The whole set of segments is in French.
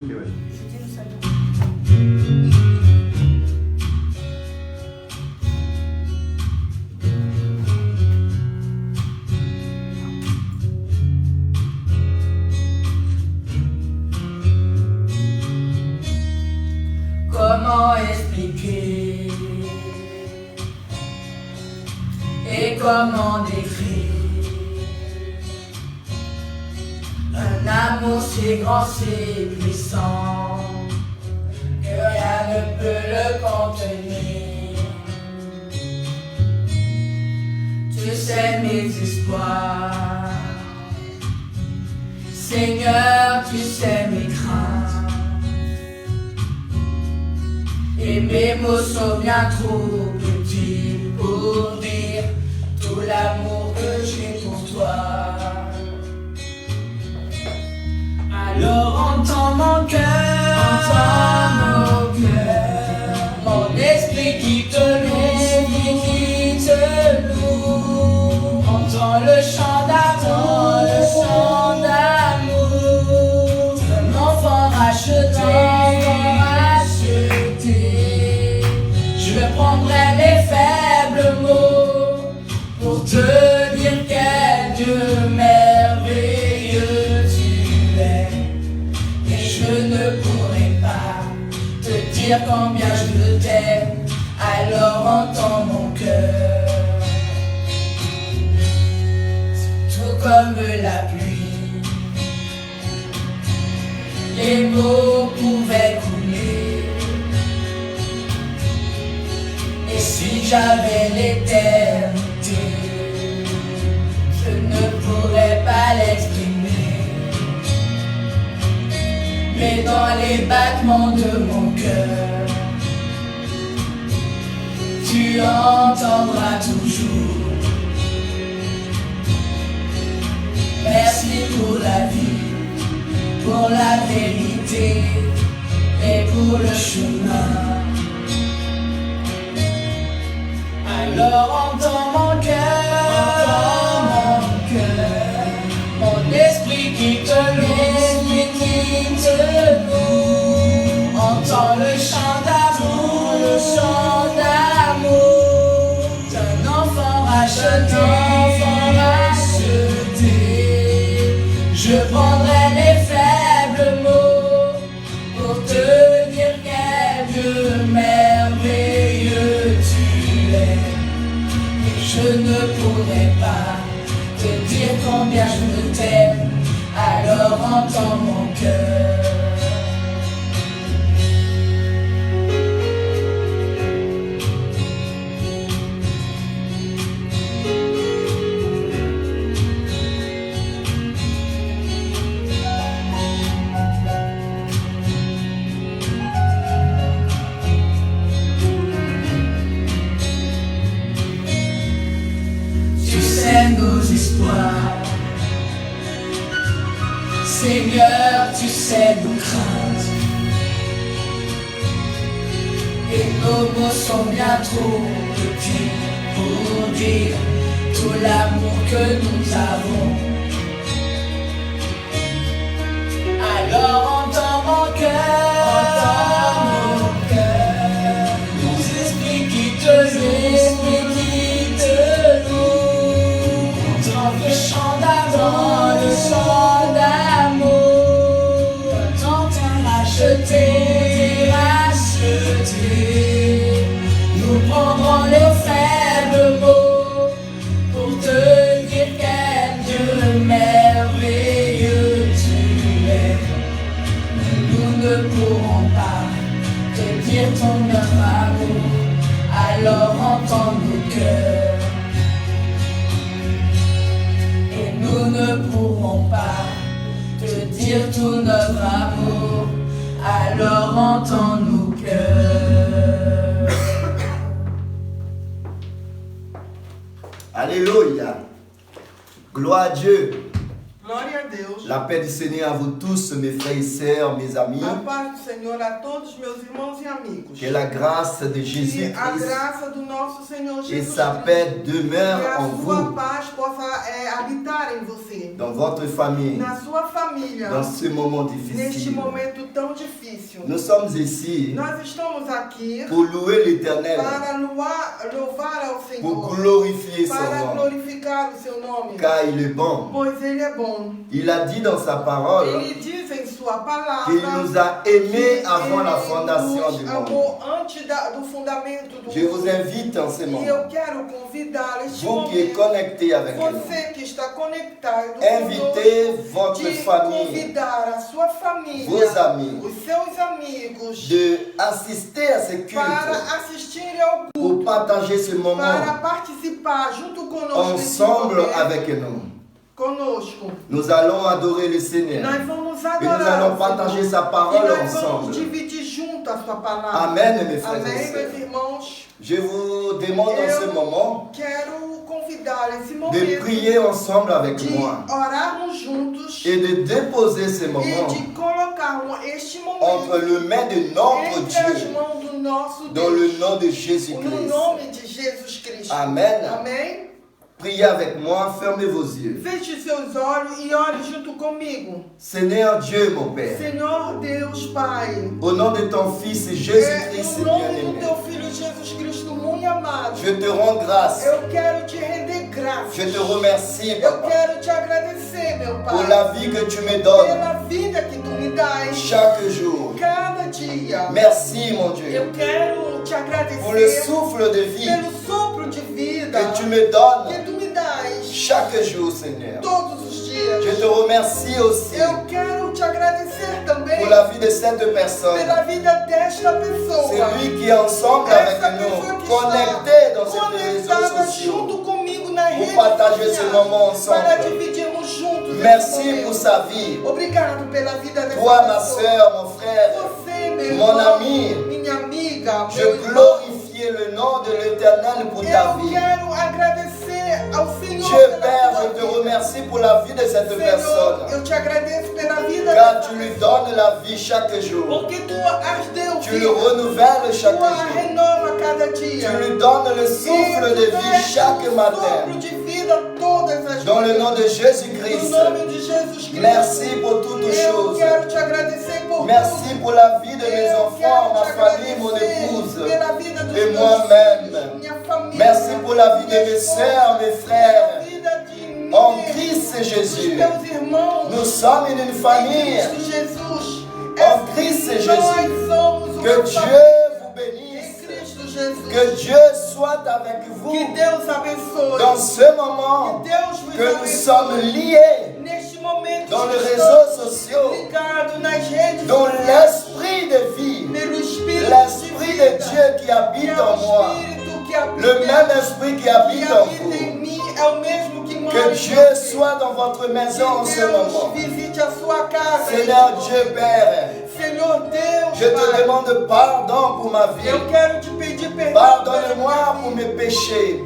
Ok, ouais. Je dis le salut. Comment expliquer et comment décrire un amour si grand, si puissant que rien ne peut le contenir. Tu sais mes espoirs, Seigneur, tu sais mes craintes. Et mes mots sont bien trop petits pour dire tout l'amour que j'ai pour toi. Alors entends mon cœur, mon esprit qui te loue, entends le chant d'amour, un enfant racheté. Je prendrai mes faibles mots pour te dire quel Dieu merveilleux tu es. Et je ne pourrai pas te dire combien je t'aime, alors entends mon cœur. Tout comme la pluie, les mots pouvaient couler. Et si j'avais l'éternité, je ne pourrais pas l'exprimer. Mais dans les battements de mon cœur, tu entendras toujours. Merci pour la vie, pour la vérité et pour le chemin. Alors entends mon cœur, mon esprit qui te loue, entends le chant d'amour, d'un enfant racheté. Je prendrai mes faibles mots pour te dire quel Dieu merveilleux tu es. Je ne pourrai pas te dire combien je t'aime, alors entends mon cœur. Nos espoirs, Seigneur, tu sais nos craintes. Et nos mots sont bien trop petits pour dire tout l'amour que nous avons. Alors entends mon cœur, nos esprits qui te louent. Le chant d'amour, tant racheté. Nous prendrons les faibles mots pour te dire quel Dieu merveilleux tu es. Nous ne pourrons pas te dire ton amour, alors entends nos cœurs. Nous ne pourrons pas te dire tout notre amour, alors entends nos cœurs. Alléluia. Gloire à Dieu. Glória a Deus. La paix du Seigneur à vous tous, mes frères et sœurs, mes amis. A paz do Senhor a todos meus irmãos e amigos. Que la grâce de Que a Jésus-Christ graça do nosso Senhor et Jesus sa Cristo paix e demeurent a en sua vous, paz possa habitar em você, dans votre famille, na sua família, dans ce moment neste difficile. momento tão difícil. Nous sommes ici Nós estamos aqui pour louer l'Éternel, para louvar ao pour Senhor, glorifier son para nom, glorificar o seu nome, car il est bon. pois Ele é bom. Il a dit dans sa parole Ele diz em sua palavra qu'il nous a aimés que avant la Ele fondation nos du monde. amou antes do fundamento do Je vous mundo. invite en ce E moment, eu quero convidar este vous qui êtes momento, connectés avec nous, você que está conectado invitez conosco, votre de famille, convidar a sua família, vos amis, os seus amigos, de assister à ce culte para assistirem ao culto, pour partager ce para moment participar junto conosco nesse ensemble momento, avec nous. conosco. Nous allons adorer le Seigneur Nós vamos et nous adorar allons o partager Senhor. sa E parole nós vamos ensemble. dividir junto a sua palavra. Amen, mes frères et Amém, meus sœurs. irmãos? Je vous demande en ce moment Quero convidar esse de momento prier ensemble avec de moi orarmos juntos et de déposer ce e moment de colocarmos este entre momento les mains de notre entre as Dieu mãos do nosso dans le Deus, nom de no Jésus-Christ. nome de Jesus Cristo. Amen. Amém? Priez avec moi, fermez vos yeux. Feche seus olhos e ore junto comigo. Seigneur Dieu, mon Père, Senhor Deus Pai, au nom de ton Fils Jésus-Christ no nome do bien-aimé, teu Filho Jesus Cristo muito amado, je te rends grâce. eu quero te render graças. Je te remercie, Eu Papa, quero te agradecer, meu pour Pai, la vie que tu me donnes pela vida que tu me dás chaque jour. cada dia. Merci, mon Dieu, Eu quero te pour le agradecer souffle de vie pelo sopro de vida que tu me donnes que tu me dás chaque jour, Seigneur. todos os dias. Je te remercie aussi Eu quero te agradecer também pour la vie de cette personne. pela vida desta pessoa. C'est lui qui est ensemble avec Essa nous, pessoa que connecté dans está ces réseaux conectada sociaux. junto comigo na rede Pour partager ce social, moment ensemble. para dividirmos juntos esse Merci momento. pour sa vie. Obrigado pela vida dessa Toi, ma pessoa. soeur, mon frère, Você, meu mon irmão, ami, minha amiga, je meu irmão, glorifie le nom de l'Éternel pour ta eu vie. quero agradecer ao Senhor Dieu pela Père, tua je te vida. remercie pour la vie de cette Senhor, personne. eu te agradeço pela vida Car dessa tu lui pessoa, donnes la vie chaque jour. porque tu as deu Tu le vida, renouvelles chaque tu a jour. renova cada dia. Tu lui donnes le souffle de vie chaque sopro matin. de vida todas as Dans le manhãs. nom de No Jésus-Christ. nome de Jesus Cristo. Merci pour toutes Eu choses. quero te agradecer por Merci tudo. pour la vie de mes Eu enfants, quero ma te famille, mon agradecer épouse. pela vida dos et meus moi-même. filhos, minha família, Merci pour la vie de minha mes esposa, sœurs, mes frères. pela vida de En mim, Christ dos Jésus. meus irmãos, Nous sommes une em famille. Cristo Jesus. En Christ Nós Jésus. somos uma Que Dieu família vous em bénisse. Cristo Jesus. Que Dieu soit avec vous Que Deus abençoe. dans ce moment Que Deus vos que nous abençoe. sommes liés Neste momento dans les que réseaux estamos sociaux, ligados nas redes dans sociais, l'esprit de vie, pelo Espírito l'esprit de Dieu qui que habite é en o moi, Espírito que habita, le même esprit qui habite en habita em vous. mim, é o mesmo que mora Que em Dieu você. soit dans votre maison en Que ce Deus moment. visite a sua casa. Seigneur Dieu Père, Senhor Deus, je te Pai, demande pardon pour ma vie. eu quero te pedir perdão. Pardonne-moi pela pour minha mes péchés.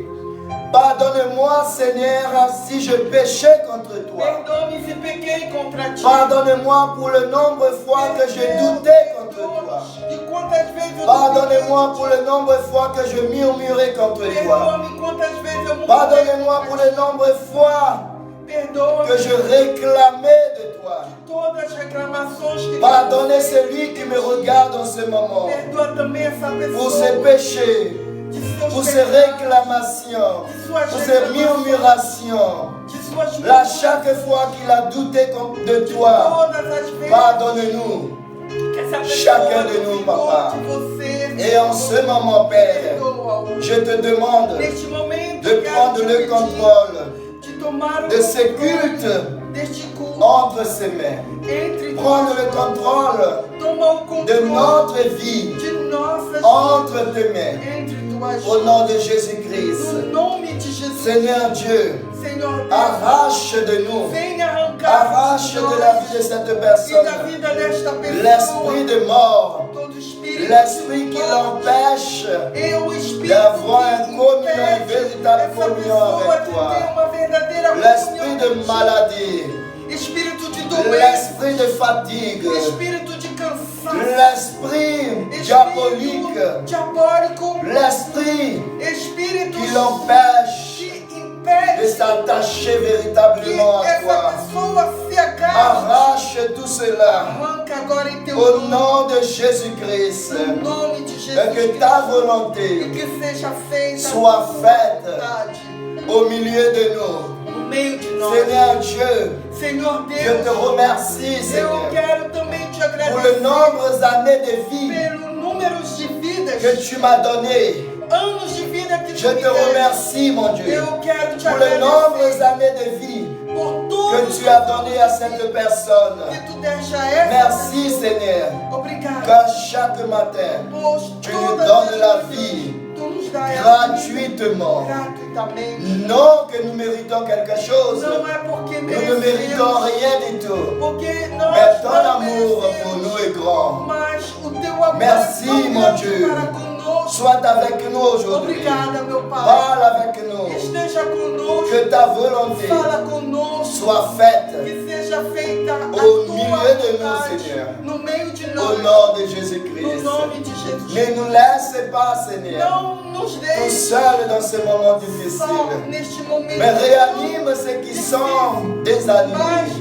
Pardonne-moi, Seigneur, si je péchais contre vida. toi. Perdoe-me se pequei contra ti. Pardonne-moi pour le nombre de fois que j'ai douté contre toi. De quantas vezes eu Pardonne-moi pour le nombre de fois que je murmurais contre toi. Perdoa-me quantas vezes eu Pardonne-moi pour le nombre de fois Perdoa-me que je réclamais de toi. todas as reclamações que Pardonnez celui qui me regarde en ce moment Perdoa também essa pessoa pour ses péchés, de seus pour ses pecados, réclamations, de suas pour ses reclamações, murmurations. de suas Là, chaque fois qu'il a douté de toi, todas as vezes pardonne-nous. que essa pessoa chacun de nous, duvidou papa. de você, Et en ce moment, Père, perdoa-o. je te demande Neste momento, de quero prendre te le pedir contrôle de tomar o de ce controle culte deste culto entre ses mains. entre Prendre le nós. contrôle Toma o de controle notre vie de nossas entre tes mains. entre tuas Au nom de No Jésus-Christ. nome de Jesus. Seigneur Dieu, Senhor Deus, arrache de nous, venha arrancar arrache de nós la vie de cette e da personne vida desta pessoa l'esprit de mort, todo espírito l'esprit de qui morte. l'empêche E o espírito d'avoir que une communion, impede une véritable essa communion pessoa avec de toi. ter uma verdadeira L'esprit comunhão de contigo. maladie, Espírito de doença, l'esprit de fatigue, espírito de cansaço, l'esprit diabolique, espírito diabólico, l'esprit espírito qui l'empêche que de impede s'attacher que véritablement à essa toi. pessoa se agarre. Arrache tout cela Arranca agora em teu au nome, nom de Jésus-Christ. no nome de Et Jesus que Cristo, ta e volonté que seja feita soit a tua faite vontade au milieu de nous. no meio de nós. Seigneur Dieu, Senhor je te Deus, remercie, eu Seigneur, quero também te pour le agradecer nombre d'années de vie pelo número de vidas, que tu m'as donné. anos de vida que Je tu me te deste. remercie, mon Dieu, Eu quero te pour le nombre agradecer d'années de vie por que tudo tu as donné à cette personne. que tu deixa a essa Merci, pessoa. Seigneur, Obrigado. qu'à chaque matin, Pois tu nous todas donnes as la coisas vie tu nos dá ela gratuitement. gratuitamente. Non que nous méritons quelque chose. Não é porque Nous ne méritons merecemos, rien du tout. porque nós Mais ton não amour pour merecemos, nous est grand. mas o teu amor Merci, é tão mon grande Dieu. para conosco. Sois avec nous aujourd'hui. Obrigada, meu Pai. Parle avec nous. Esteja conosco, Que ta volonté fala conosco, soit faite que seja feita a Au tua milieu de nous, vontade, Seigneur. no meio de au nós, nom de no Jésus-Christ. nome de Jesus. Ne nous laisse pas, Seigneur, Não nos tout deixe seuls dans ce moment só difficile. neste momento. Mais réanime ceux qui sont désanimés.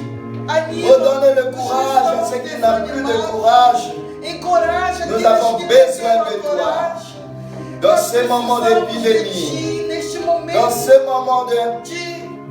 Anima Redonne le os que courage à estão ceux qui n'ont plus de desanimados. courage. Encoraja Nous aqueles avons que besoin perderam de a toi. coragem. Dans Nós ce moment precisamos de d'épidémie, ti neste momento dans ce moment de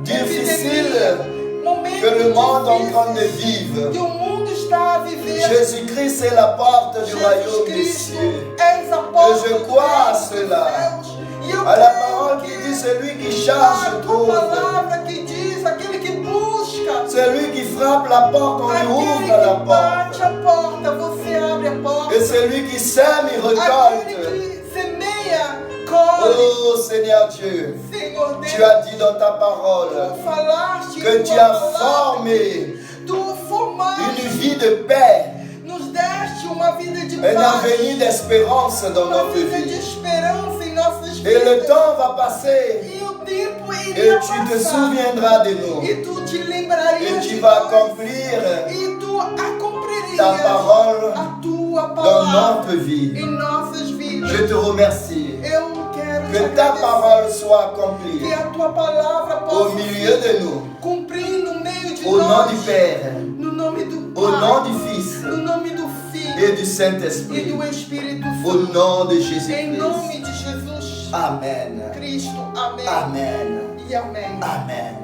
difficile epidemia, momento que le monde est en train de difícil vivre, que o mundo está a viver. Jésus-Christ est la porte du Jesus royaume des Cristo, cieux. és a porta je do crois à reino dos cela. céus. E eu À la creio parole qui que dit celui qui a cherche tua trouve. palavra que diz, aquele que busca, Celui qui frappe la porte, on lui aquele ouvre que la bate porte. a porta, você abre a porta. Et celui qui sème, il Aquele récolte. que semeia, colhe. Oh Seigneur Dieu, Senhor Deus, tu as dit dans ta parole tu falaste que em tu tua as palavra, formé tu formaste, une vie de paix, nos deste uma vida de un paz, avenir d'espérance dans uma notre vida de vie. esperança em nossas Et le vidas. temps va passer E o tempo et iria tu te passar. souviendras de nous. E tu te lembrarias Et de tu vas nós. accomplir E tu accomplirias ta parole a tua dans palavra notre vie. em nossas vidas. Je te remercie. Eu quero te Que ta agradecer parole soit accomplie que a tua palavra au possa milieu de nous. cumprir no meio de Au nom nós. du Père, No nome do au nom Pai, du Fils no nome do Filho et du e Saint-Esprit. do Espírito Au Santo. nom de Em Jésus-Christ. nome de Jesus Amen. Cristo. Amém. Amen. E amém. Amen.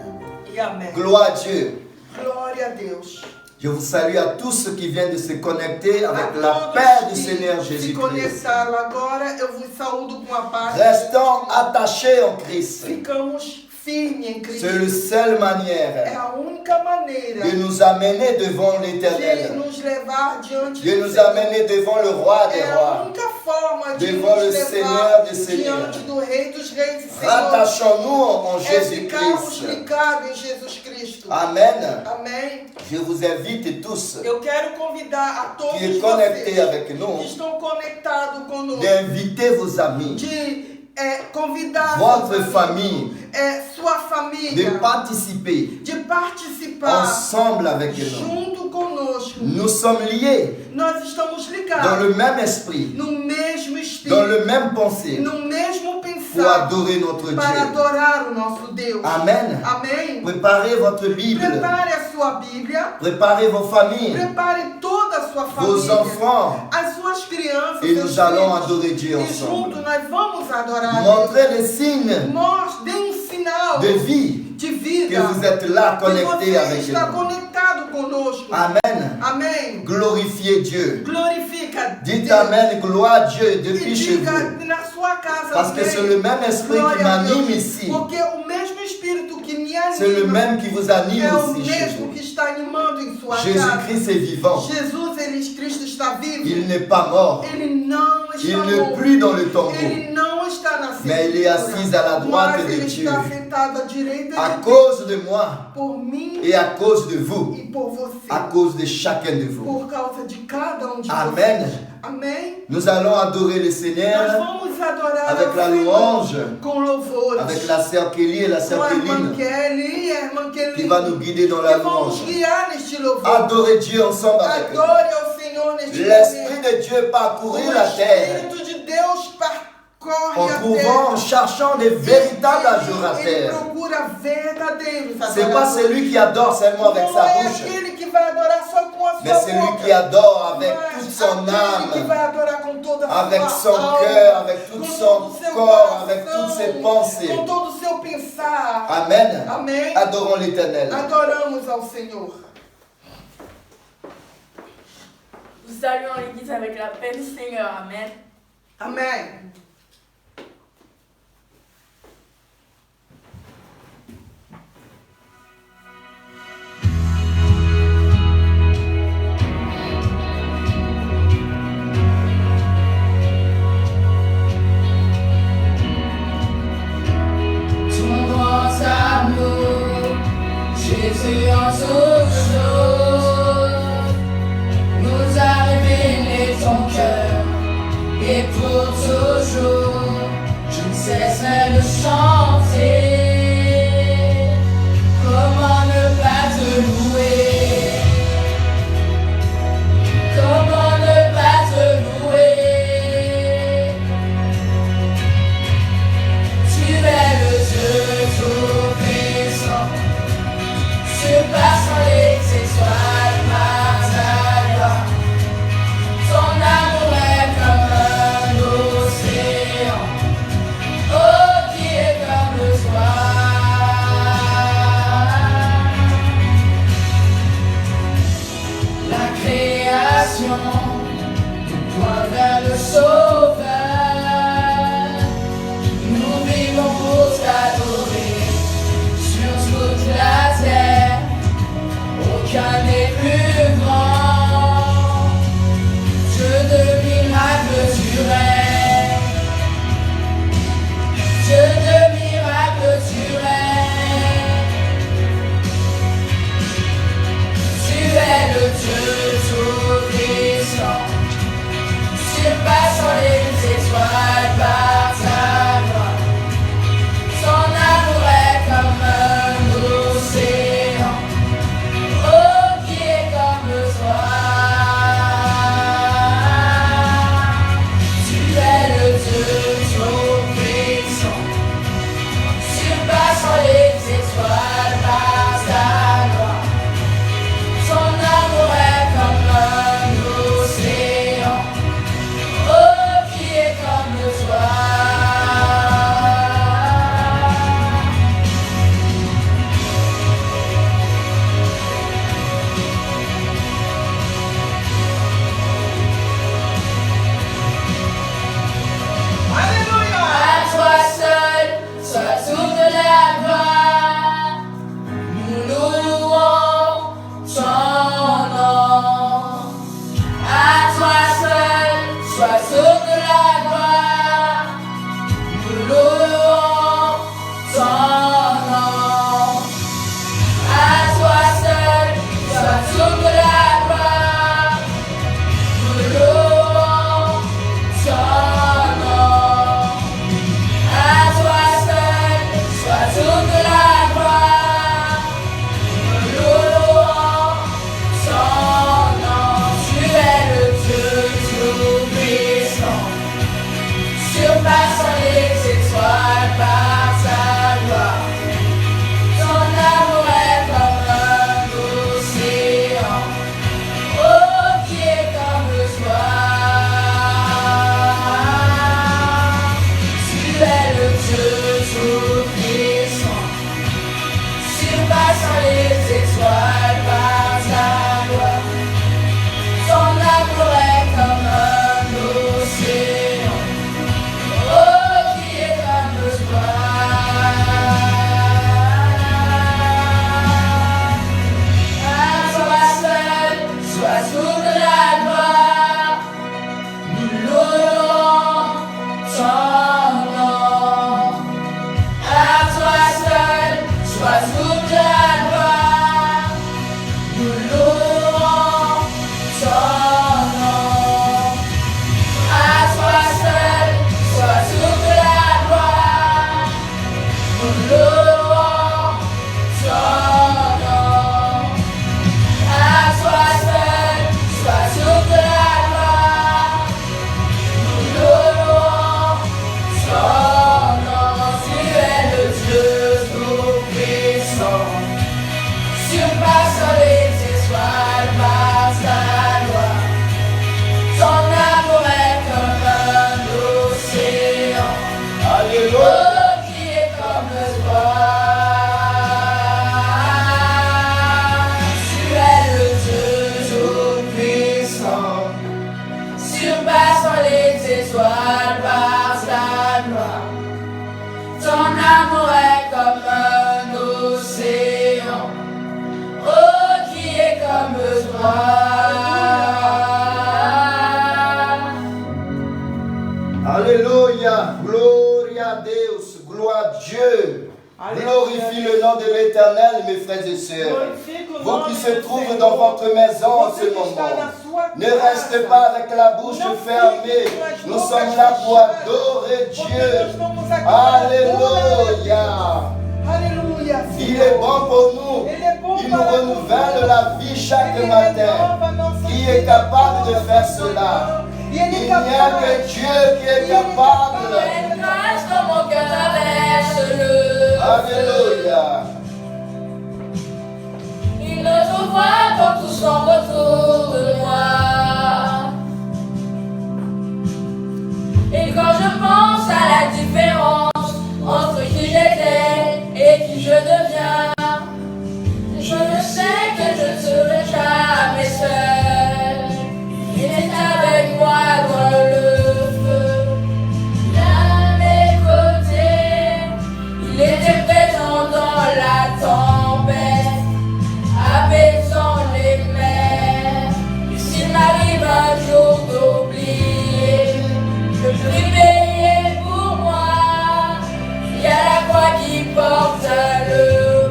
E amém. Gloire à Dieu. Glória a Deus. Je vous salue à tous ceux qui viennent de se connecter A avec la todos paix du que Seigneur se Jésus-Christ. conectaram agora, eu vos saúdo com a paz. Restons attachés en Christ. Ficamos firmes em Cristo. C'est la seule É manière a única maneira de nous amener devant de l'Éternel, nos levar diante de do nous Senhor. amener devant le Roi des É a Rois. única forma de Devant nos le levar Seigneur des Seigneurs. diante do Rei dos Reis e Senhor. Rattachons-nous en É ficarmos Jésus-Christ. ligados em Jesus Cristo. Amen. Amém. Je vous invite tous Eu quero convidar a todos qui êtes connectés vocês avec que nous estão conectados conosco d'inviter vos amis, de convidar votre seus amigos, famille, sua de família, participer de participar ensemble avec nous. junto conosco. Nous sommes liés Nós estamos dans ligados le même esprit, no mesmo dans espírito, le même pensée no mesmo pour pensar adorer notre para Dieu. adorar o nosso Deus. Amen. Amém? Préparez votre Bible, Prepare a sua Bíblia, préparez vos familles, prepare toda a sua vos família, enfants as suas crianças, et seus nous allons filhos. adorer Dieu E ensemble. juntos nós vamos adorar a Deus. Montrez les signes Dê sinal de vie de que vida vous êtes là que connectés você avec está nous. conectado conosco. Amen. Amém. Glorifiez Dieu. Glorifica Dites Deus. Amen, gloire à Dieu E depuis chez diga vous. na sua casa. Parce que amém. c'est le même esprit qui Glória a Deus. m'anime ici. Porque o mesmo Espírito que me C'est le anima même qui vous anime é o aussi chez mesmo vous. que está animando em sua casa. Jésus-Christ est vivant. Jesus, Cristo está vivo. Il n'est pas mort. Ele não está Il n'est morto. plus dans le tombeau. Ele não está na Mais il est assis à la droite mas de ele Dieu. está sentado à direita À de Deus cause de moi por mim et à cause de vous. e por você. À cause de chacun de vous. Por causa de cada um de Amen. vocês. Amém? Nous allons adorer le Nós Seigneur vamos adorar avec ao la Senhor louange, com louvores. avec la sœur Kelly et la sœur Com a irmã Kéline Kelly e a irmã qui Kelly. va nous guider dans la Que vão nos louange. guiar neste louvor. Adorer Dieu ensemble avec eux. Adore ao Senhor neste L'Esprit momento. de Dieu parcourir O la terre Espírito de Deus percorre en a trouvant, en terra. cherchant des véritables Ele adorateurs. procura verdadeiros C'est pas adoradores. celui qui adore seulement avec Não sa é bouche, aquele que vai adorar só com a mais sua celui boca. qui adore avec Mas toute son aquele que âme, vai adorar com toda a avec sua son alma, cœur, avec tout com son todo o seu corps, avec coração, toutes ses pensées. com todo o seu pensar. Amen. Amém. Adorons l'Éternel. Adoramos ao Senhor. Nous saluons l'Église avec la paix du Seigneur. Amen. Amém. Ton grand amour, Jésus en toutes choses, nous a révélé ton cœur, et pour toujours, je ne cesserai de chanter. Comment ne pas te louer? Comment ne pas te louer? Tu es le Dieu tout-puissant, surpassant les étoiles par ta gloire. Ton amour est comme un océan, oh qui est comme le soir. La création nous pointe vers le Sauveur. Nous vivons pour t'adorer sur toute la terre. Aucun n'est plus grand. Dieu de miracles tu règnes. Dieu de miracles tu règnes. Tu es le Dieu tout-puissant, surpassant les étoiles par ta gloire. Ton amour est comme un océan, oh qui est comme le soir. Tu es le Dieu tout-puissant, surpassant les étoiles par ta gloire. Ton amour est comme un océan, oh qui est comme le soir. surpassant les étoiles par sa gloire. Ton amour est comme un océan, oh qui est comme toi. Alléluia, gloria a Deus, gloire à Dieu. Glorifie le nom de l'Éternel, mes frères et sœurs. Vous qui se trouvent dans votre maison en ce moment, ne restez pas avec la bouche fermée. Nous sommes là pour adorer Dieu. Alléluia. Il est bon pour nous. Il nous renouvelle la vie chaque matin. Qui est capable de faire cela? Il n'y a que Dieu qui est capable. Dans mon cœur traverse le Alléluia. Une autre voix quand tout semble autour de moi. Et quand je pense à la différence entre qui j'étais et qui je deviens, je ne sais que je ne serai jamais seul. Il est avec moi dans le feu, à mes côtés. Il était présent dans la tempête, apaisant les mers. S'il m'arrive un jour d'oublier, je prie veiller pour moi. Il y a la croix qui porte le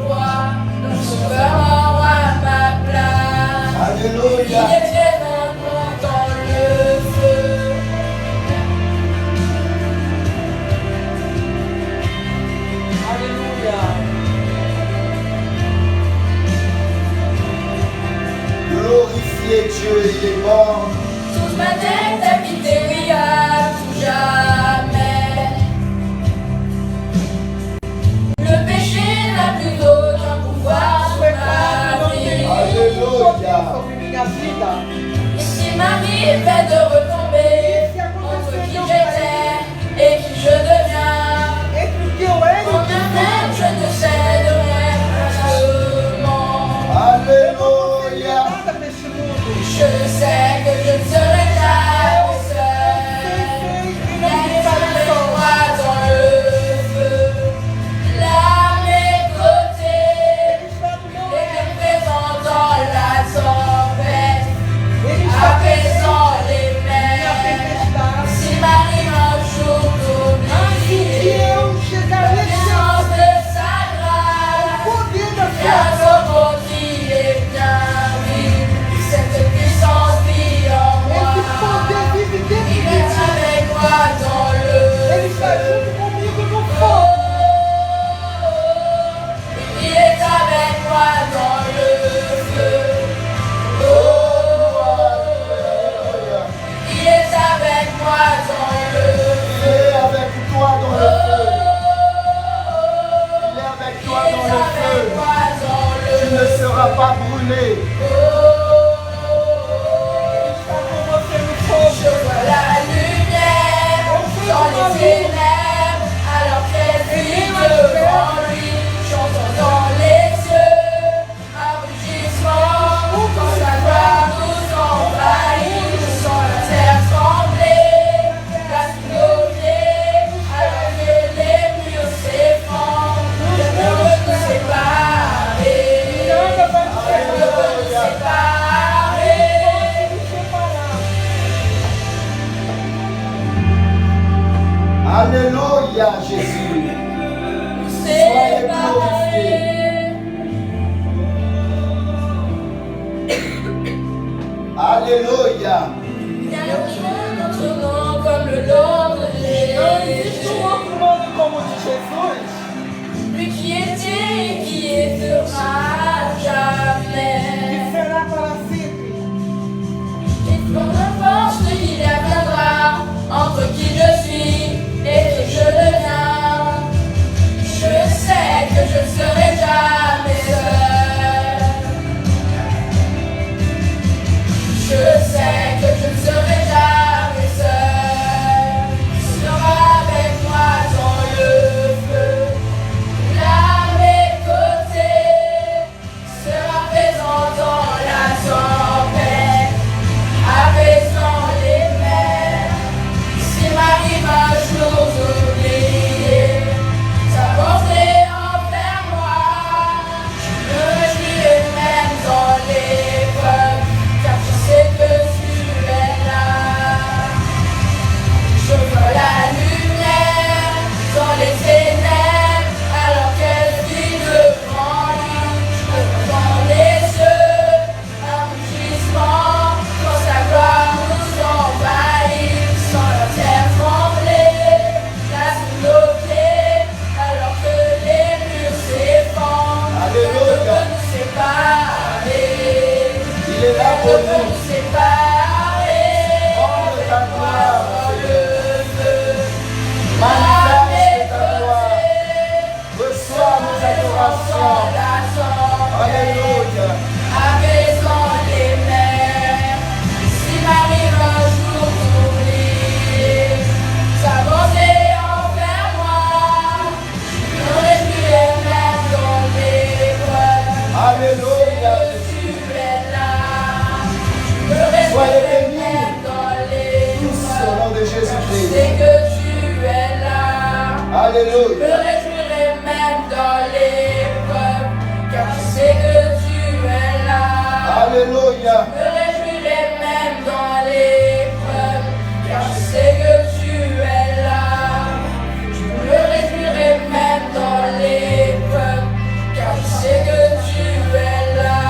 roi, notre sauveur mort à ma place. Alléluia. Il est présent dans le feu. Alléluia. Glorifiez Dieu, il est bon. Toute ma tête habitée, oui, à tout jamais. Le péché n'a plus aucun pouvoir sur ma vie. Alléluia. Et s'il m'arrivait de retomber entre qui j'étais et qui je deviens, en même je ne sais de rien seulement. Alléluia. Je sais que je ne serai jamais seul. Il y a avec moi dans le feu, là à mes côtés. Il est présent dans la tempête, apaisant les mers. S'il m'arrive un jour d'oublier la puissance de sa grâce, grâce au mot qui est bien vivre, cette puissance vit en moi. Il est avec moi dans le feu. Il est avec moi dans le feu. Il est avec moi dans le Il est avec toi dans le feu. Il est avec toi dans le feu. Tu ne seras pas brûlé. Je vois la lumière dans les ténèbres, alors qu'elle vit devant lui. J'entends dans les yeux un rugissement, quand sa gloire nous envahit. Je sens la terre trembler, la triompher, alors que les murs s'effondrent. Je ne veux nous séparer, je ne veux nous séparer. Alléluia, Jésus. Soyez glorifiés. Alléluia. Il y a notre nom comme le nom de Jésus. Lui qui était et qui est sera jamais. Et qu'on importe ce qu'il adviendra entre qui je suis et que je deviens, je sais que je ne serai jamais seul. Je sais que Alléluia. Me réjouirai même dans l'épreuve, car je sais que tu es là. Alléluia. Me réjouirai même dans l'épreuve, car je sais que tu es là. Je me réjouirai même dans l'épreuve, car je sais que tu es là.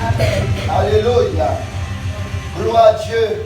Amen. Alléluia. Gloire à Dieu.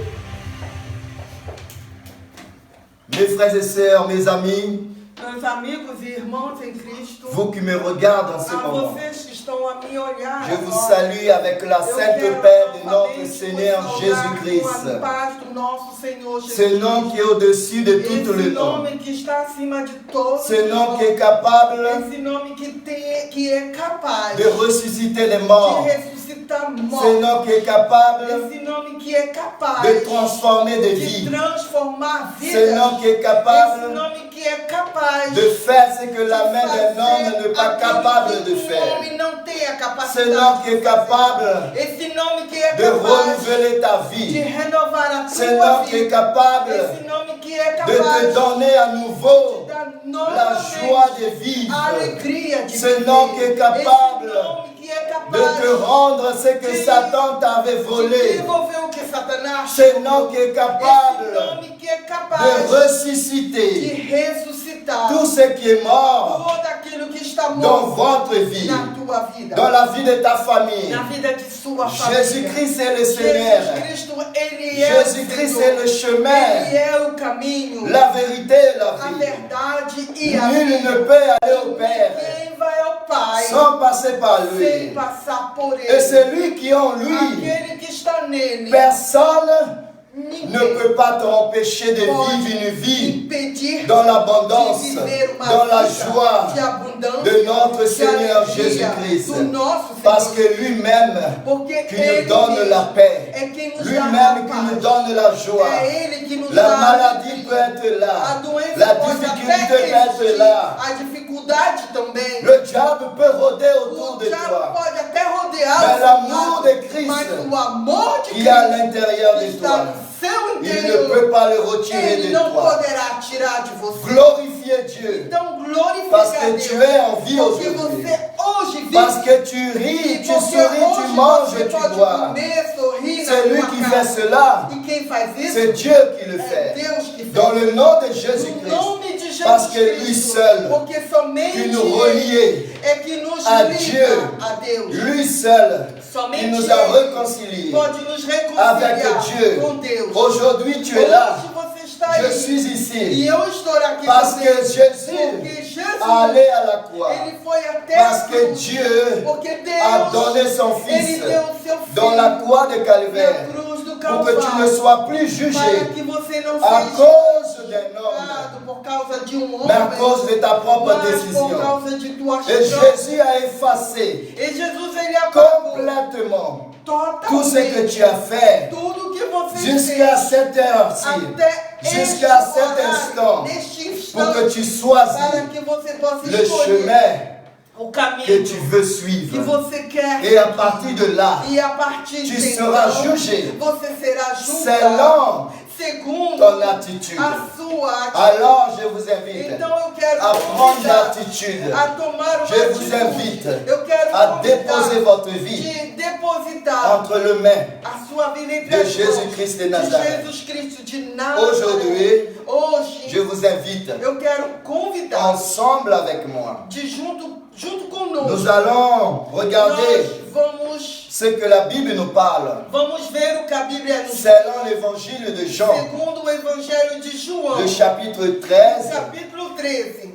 Mes frères et sœurs, mes amis, Meus amigos e irmãos em Cristo, vous qui me regardez en ce a moment, vocês que estão a me olhar je vous agora, salue avec la eu sainte quero paix de notre novamente Seigneur vos saudar Jésus-Christ. com a paz do nosso Senhor Ce Jesus nom qui est au-dessus de tout Esse le nom. nome que está acima de todos Ce nom qui est capable esse nome que é capaz de ressusciter les de morts. ressuscitar Ce mortos. nom qui est capable Esse nome que é capaz de transformer des de vies. transformar Ce vidas. nom qui est Esse capable nome que é capaz de faire ce que la de main d'un homme n'est pas aquilo capable de que faire. homem não tem a Ce capacidade nom qui de est fazer. capable Esse nome que é de capaz renouveler ta de vie. renovar a Ce tua nom qui est vida. capable Esse nome que é de capaz te donner à nouveau de dar la joie novamente de vivre. a alegria de Ce viver. nom qui est capable Esse nome que é de capaz te rendre ce que Satan t'avait de volé. devolver o que Satanás Ce nom qui est Esse capable nome que é de capaz de ressusciter ressuscitar tout ce qui est mort tudo aquilo que está dans morto votre vie, na tua vida, dans la vie de ta famille. na vida de sua família. Jésus-Christ est le Seigneur. Jesus Cristo, Ele é Jésus-Christ o est le Senhor. chemin, Ele é o caminho, la vérité et la a vie. verdade e a Nul vida. ne peut aller au Père Quem vai ao Pai sans passer par sem lui. passar por Et Ele? celui qui est en lui, Aquele que está nele, personne ne ninguém peut pas t'empêcher de pode vivre une vie impedir dans l'abondance, de viver uma dans la vida joie de abundância, de notre de Seigneur alegria Jésus-Christ. do nosso Parce Senhor que lui-même Porque qui Ele nous donne mesmo la paix, é quem nos dá a lui-même qui nous paz. donne la joie. É Ele que nos La dá a maladie peut alegria. être A là, doença la pode difficulté até peut être existir, là, a dificuldade também. le diable peut rôder autour O de diabo toi, pode até rodear mais o seu l'amour lado, de Christ mas o amor de qui est à Cristo l'intérieur que de está toi, no seu il ne interior, peut pas le retirer Ele de não toi. poderá tirar de você. Glorifiez Dieu, Então glorifica parce a que Deus, tu es en vie porque aujourd'hui, você hoje vive. parce que tu ris, E tu porque souris, hoje tu manges, você tu pode bois. comer, sorrir na C'est lui tua qui casa. fait cela, E quem faz isso c'est Dieu qui le é fait. Deus que faz. Dans le nom de No Jésus-Christ, nome de Jesus parce que lui Cristo, seul, porque somente qui nous Ele reliait é que nos à liga Dieu, a Deus. lui seul, qui Somente nous a Ele réconciliés pode nos avec reconciliar Dieu. com Deus. Aujourd'hui, tu es là, Hoje você está je aí. suis E ici, eu estou aqui parce também. que Jésus Porque Jesus, allé à la croix, Ele foi até parce a que cruz. Dieu Porque a Deus, donné son Ele Fils deu o seu dans Filho la croix de na Calvaire, cruz do pour que tu ne Calvário, sois plus para jugé que você não à seja cause d'un homme, julgado por causa de um mais à homem, cause de ta propre mas por décision. causa de tua Et escolha. Jésus a effacé E Jesus, Ele apagou complètement tout ce que totalmente tu as fait tudo que você jusqu'à fez cette heure-ci, até jusqu'à este cet horário, instant, neste pour que instante, tu choisis para que você possa le escolher chemin o que caminho tu veux que suivre. você quer. Et à partir de là, E a partir tu de seras então, jugé você será julgado selon segundo ton attitude. a sua atitude. Alors je vous invite Então eu quero à prendre convidar l'attitude a tomar uma Je vous atitude. invite Eu quero à convidar déposer votre vie de depositar entre les mains a sua vida entre de as mãos Jésus-Christ de de Nazareth. Jesus Cristo de Nazaré. Aujourd'hui, Hoje je vous invite eu quero convidar ensemble avec moi. de junto conosco. Nous allons regarder Nós vamos ce que la Bible nous parle ver o que a Bíblia nos selon l'évangile de Jean, segundo o Evangelho de João, le chapitre 13. capítulo 13.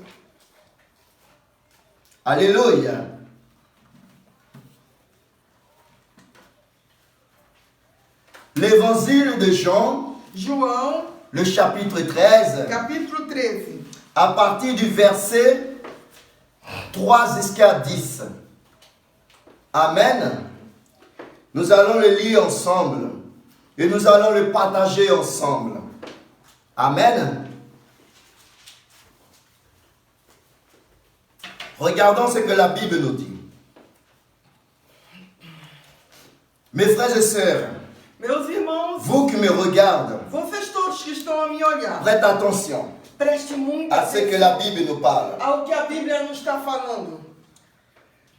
Alléluia. L'évangile de Jean, João, le chapitre 13, capítulo 13. à partir du verset 3 jusqu'à 10. Amen. Nous allons le lire ensemble et nous allons le partager ensemble. Amen. Regardons ce que la Bible nous dit. Mes frères et sœurs, Meus irmãos, vous qui me regardez, vocês todos que estão a me olhar, Prête attention preste muita à ce que la Bible nous parle. ao que a Bíblia nos está falando.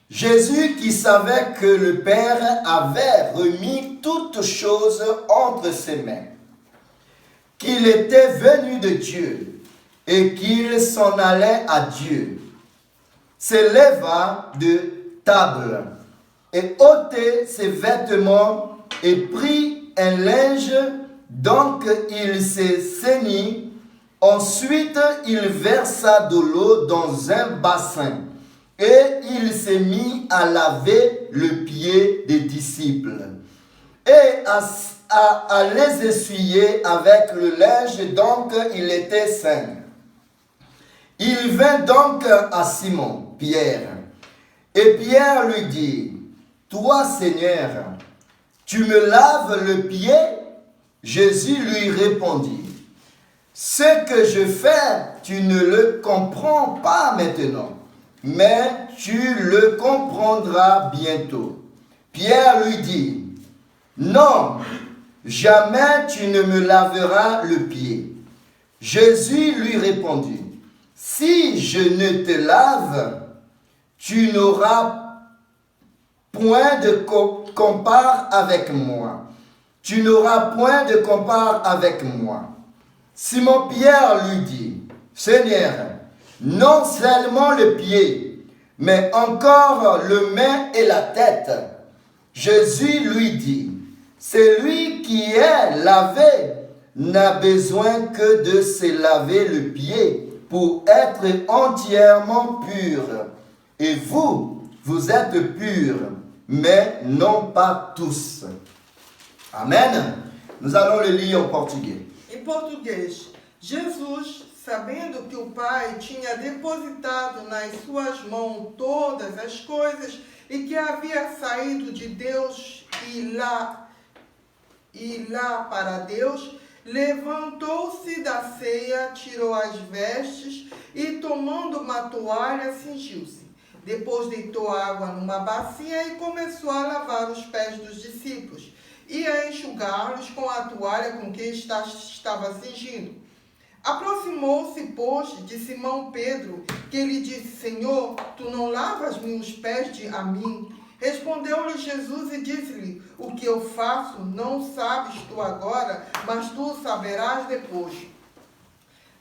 Jésus qui savait que le Père avait remis toutes choses entre ses mains, qu'il était venu de Dieu et qu'il s'en allait à Dieu, se leva de table et ôtait ses vêtements et prit un linge, donc il se ceignit. Ensuite, il versa de l'eau dans un bassin et il s'est mis à laver le pied des disciples et à les essuyer avec le linge, donc il était saint. Il vint donc à Simon, Pierre, et Pierre lui dit, « Toi, Seigneur, tu me laves le pied ?» Jésus lui répondit, « Ce que je fais, tu ne le comprends pas maintenant, mais tu le comprendras bientôt. » Pierre lui dit, « Non, jamais tu ne me laveras le pied. » Jésus lui répondit, « Si je ne te lave, tu n'auras point de compare avec moi. Tu n'auras point de compare avec moi. » Simon Pierre lui dit, « Seigneur, non seulement le pied, mais encore le main et la tête. » Jésus lui dit, « Celui qui est lavé n'a besoin que de se laver le pied pour être entièrement pur. Et vous, vous êtes purs, mais non pas tous. » Amen. Nous allons le lire en portugais. Em português, Jesus, sabendo que o Pai tinha depositado nas suas mãos todas as coisas e que havia saído de Deus e lá para Deus, levantou-se da ceia, tirou as vestes e, tomando uma toalha, cingiu-se. Depois deitou água numa bacia e começou a lavar os pés dos discípulos e a enxugá-los com a toalha com que estava cingindo. Aproximou-se, pois, de Simão Pedro, que lhe disse, Senhor, tu não lavas-me os pés a mim? Respondeu-lhe Jesus e disse-lhe, o que eu faço não sabes tu agora, mas tu saberás depois.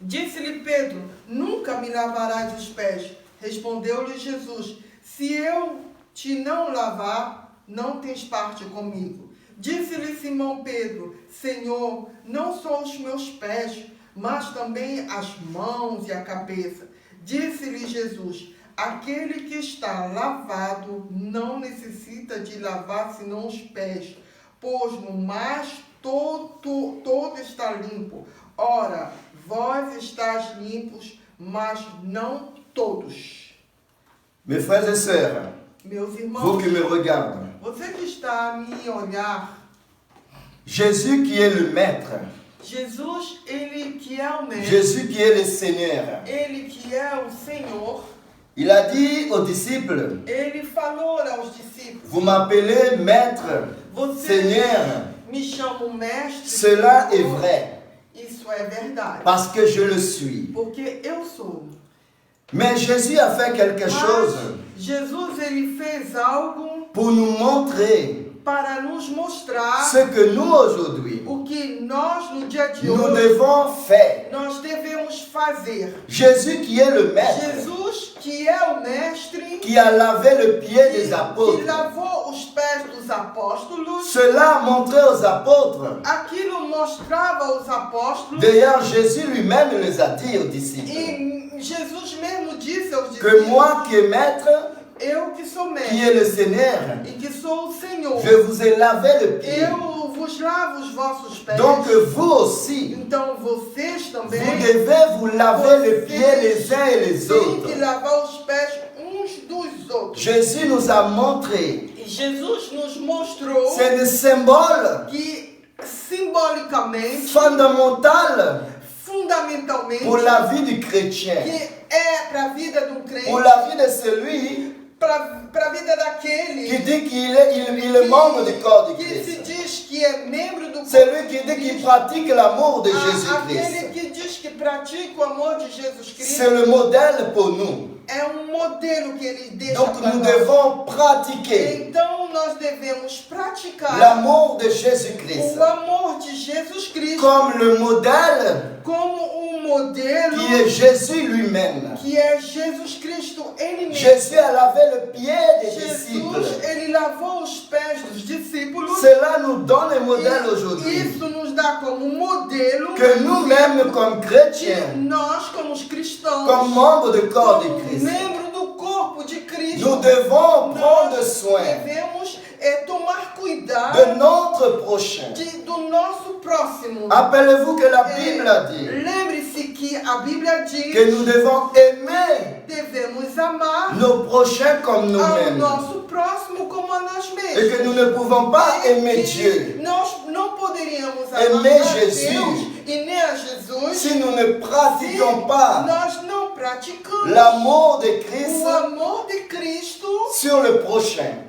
Disse-lhe Pedro, nunca me lavarás os pés. Respondeu-lhe Jesus, se eu te não lavar, não tens parte comigo. Disse-lhe Simão Pedro, Senhor, não só os meus pés, mas também as mãos e a cabeça. Disse-lhe Jesus, aquele que está lavado não necessita de lavar senão os pés, pois no mais todo está limpo. Ora, vós estáis limpos, mas não todos. Mes frères et sœurs, Meus irmãos, vous qui me regardez, você que está a me olhar, Jésus qui est le Maître, Jesus, ele que é o mestre, Jésus qui est le Seigneur, ele que é o Senhor, il a dit aux disciples, ele falou aos discípulos, vous m'appelez Maître, você Seigneur, me chama mestre, cela est Senhor. vrai, Isso é verdade, parce que je le suis. porque eu sou. Mais Jésus a fait quelque chose Jesus, ele fez algo pour nous montrer para nos mostrar ce que nous aujourd'hui, o que nós no dia de nous hoje devons faire. nós devemos fazer. Jésus qui est le Maître, Jesus, que é o mestre, qui a lavé le pied des que apôtres, lavou os pés dos apóstolos, cela a montré aux apôtres. aquilo mostrava aos apóstolos, D'ailleurs, Jésus lui-même les a dit aux disciples e Jesus mesmo disse aos que discípulos, moi qui est Maître, eu que sou qui mestre est le Seigneur, e que sou o Senhor, je vous ai lavé le pied. eu vos lavo os vossos pés. Donc vous aussi, Então vocês também vous devez vous laver le pied les uns et les têm autres. que lavar os pés uns dos outros. Jésus nous a montré, E Jesus nos mostrou c'est le symbole que simbolicamente, fondamental fundamentalmente, pour la vie du chrétien, que é para a vida de um crente, pour la vie de celui para a vida daquele qui dit qu'il est membre du corps du que se Christ. diz que é membro do corpo Celui qui dit qu'il pratique l'amour de Aquele Jésus-Christ. que diz que pratica o amor de Jesus C'est Cristo le modèle pour nous. é modelo que ele deixa Donc para nous nós. devons pratiquer Então nós devemos praticar l'amour de Jésus-Christ o amor de Jesus Cristo comme le modèle como modelo qui est Jésus lui-même. que é Jesus Cristo ele mesmo. Jésus a lavé le pied des disciples. Jesus, ele lavou os pés dos discípulos. Cela nous donne un modèle aujourd'hui. Isso nos dá como modelo Que nous-mêmes, comme chrétiens, nós, como os cristãos, comme membres du corps de como Christ, membro do corpo de Cristo, nous devons prendre nós soin devemos tomar cuidado de notre prochain. do nosso próximo. Rappelez-vous que la Bible a dit Lembre-se que a Bíblia diz que nous devons aimer devemos amar nos prochains comme ao nous-mêmes. nosso próximo como a nós mesmos. Et que nous ne pouvons pas aimer Dieu Nós não poderíamos amar Aimer a Jésus. Deus e nem a Jesus si nous ne se pratiquons pas nós não praticamos l'amour de Christ o amor de Cristo sur le prochain.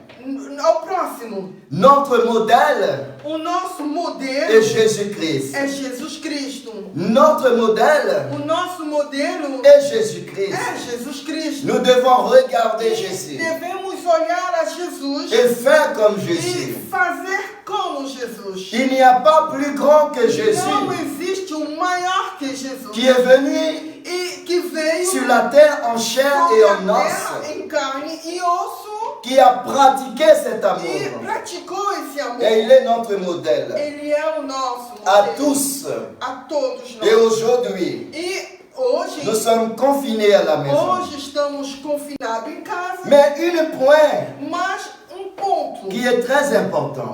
ao próximo. Notre modèle O nosso modelo est Jésus-Christ. é Jesus Cristo. Notre modèle O nosso modelo est Jésus-Christ. é Jesus Cristo. Nous devons regarder Jésus Devemos olhar a Jesus et faire comme e Jésus. fazer como Jesus. Il n'y a pas plus grand que Jésus Não existe maior que Jesus. qui est venu E que veio sur la terre en chair et en sobre a terra os, em carne e osso qui a pratiqué cet e amour. praticou esse amor. Et il est notre modèle Ele é o nosso à modelo. tous. A todos Et nós. aujourd'hui, E hoje, nous sommes confinés à la maison. hoje estamos confinados em casa, Mais un point mas ponto. qui est très important.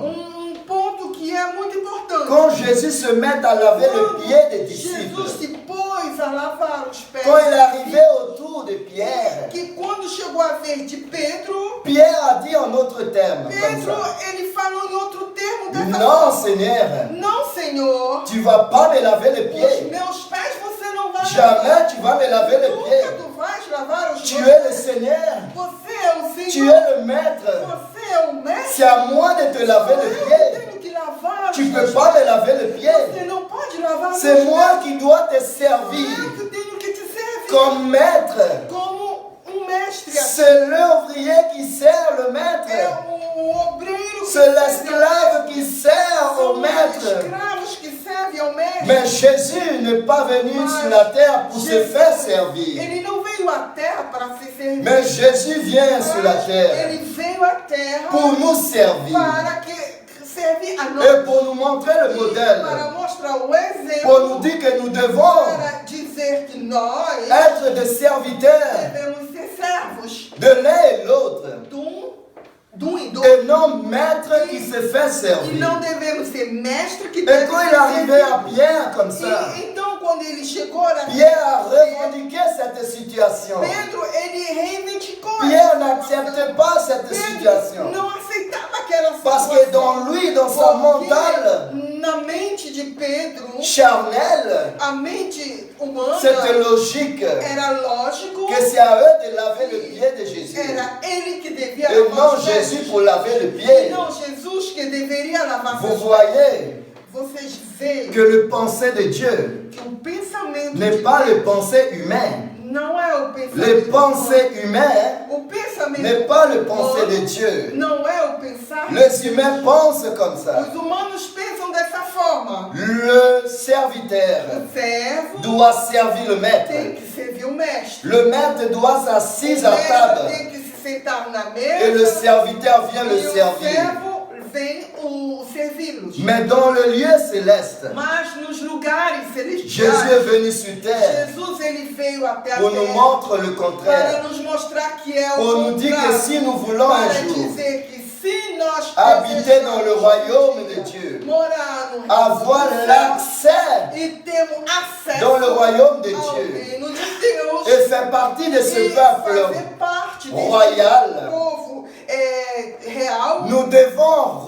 Ponto que é muito importante. Quand Jésus se met à laver le pied des disciples, Jesus se pôs a lavar os pés. quand il est arrivé autour de Pierre, Que quando chegou a vez de Pedro, Pierre a dit en autre terme, comme Pedro, ça, ele falou em outro termo dessa non forma. Seigneur, Não, Senhor. tu vas pas me laver les Os pieds. meus pés você não vai lavar. Jamais tu vas me laver les Nunca pieds. tu vais lavar os Tu meus es le pés. Seigneur, Você é o tu Senhor. es le maître. Você é o mestre. C'est à moi de te laver les Eu pieds. tenho que lavar Tu os ne meus peux pas me laver les pieds. Você não pode lavar os C'est meus moi pés. qui dois te Eu servir que tenho que te servir comme maître. como mestre. C'est l'ouvrier qui sert le maître. É o obreiro que C'est serve ao l'esclave qui sert au São os maître. escravos que servem ao mestre. Mais Jésus n'est pas venu sur la terre pour se faire servir. Ele não veio à terra para se servir. Mais Jésus vient sur la terre Ele veio à terra pour nous servir para que servir a nós. et pour nous montrer le E modèle. para mostrar o exemplo. Pour nous dire que nous devons Para dizer que nós être des serviteurs devemos ser servos de l'un et l'autre do e do. et non maître qui se fait E servir. não devemos ser mestre que Et deve quand il est ser arrivé à servido. Pierre comme ça, E então quando ele chegou a Pierre a revendiqué cette situation. Pedro, ele reivindicou Pierre essa n'acceptait pas cette Pedro situation. não aceitava aquela Parce situação. que dans lui, dans sa mentale na mente de Pedro, charnelle, a mente humana c'était logique era lógico que c'est à eux de laver le pied de Jésus. era ele que devia Et lavar non os pés. Jésus pour laver le E pied. não Jesus que deveria lavar Vous seus pés. voyez Vocês veem que le pensée de Dieu que o pensamento n'est de pas Deus le pensée humain. não é o pensamento Le humano. pensée humain O pensamento n'est pas le pensée humano de Dieu. não é o pensar. Les humains pensent comme ça. Os humanos pensam dessa forma. Le serviteur O servo doit servir le tem maître. que servir o mestre. Le maître doit s'assiser O à mestre table. tem que se sentar na Et le mesa serviteur vient le e o servir. servo vem o servi-los. Mais dans le lieu céleste, Mas nos lugares celestiais, Jésus est venu sur terre Jesus ele veio até a pour nous terra montrer le para contraire. nos mostrar que é o Pour nous dire que contrário. si nous voulons Para un jour dizer que se nós habiter dans le desejamos royaume de Dieu, morar no reino avoir do céu l'accès e temos acesso dans le royaume de ao Dieu reino de Deus et faire partie de ce e peuple fazer parte desse royal, povo real, nous devons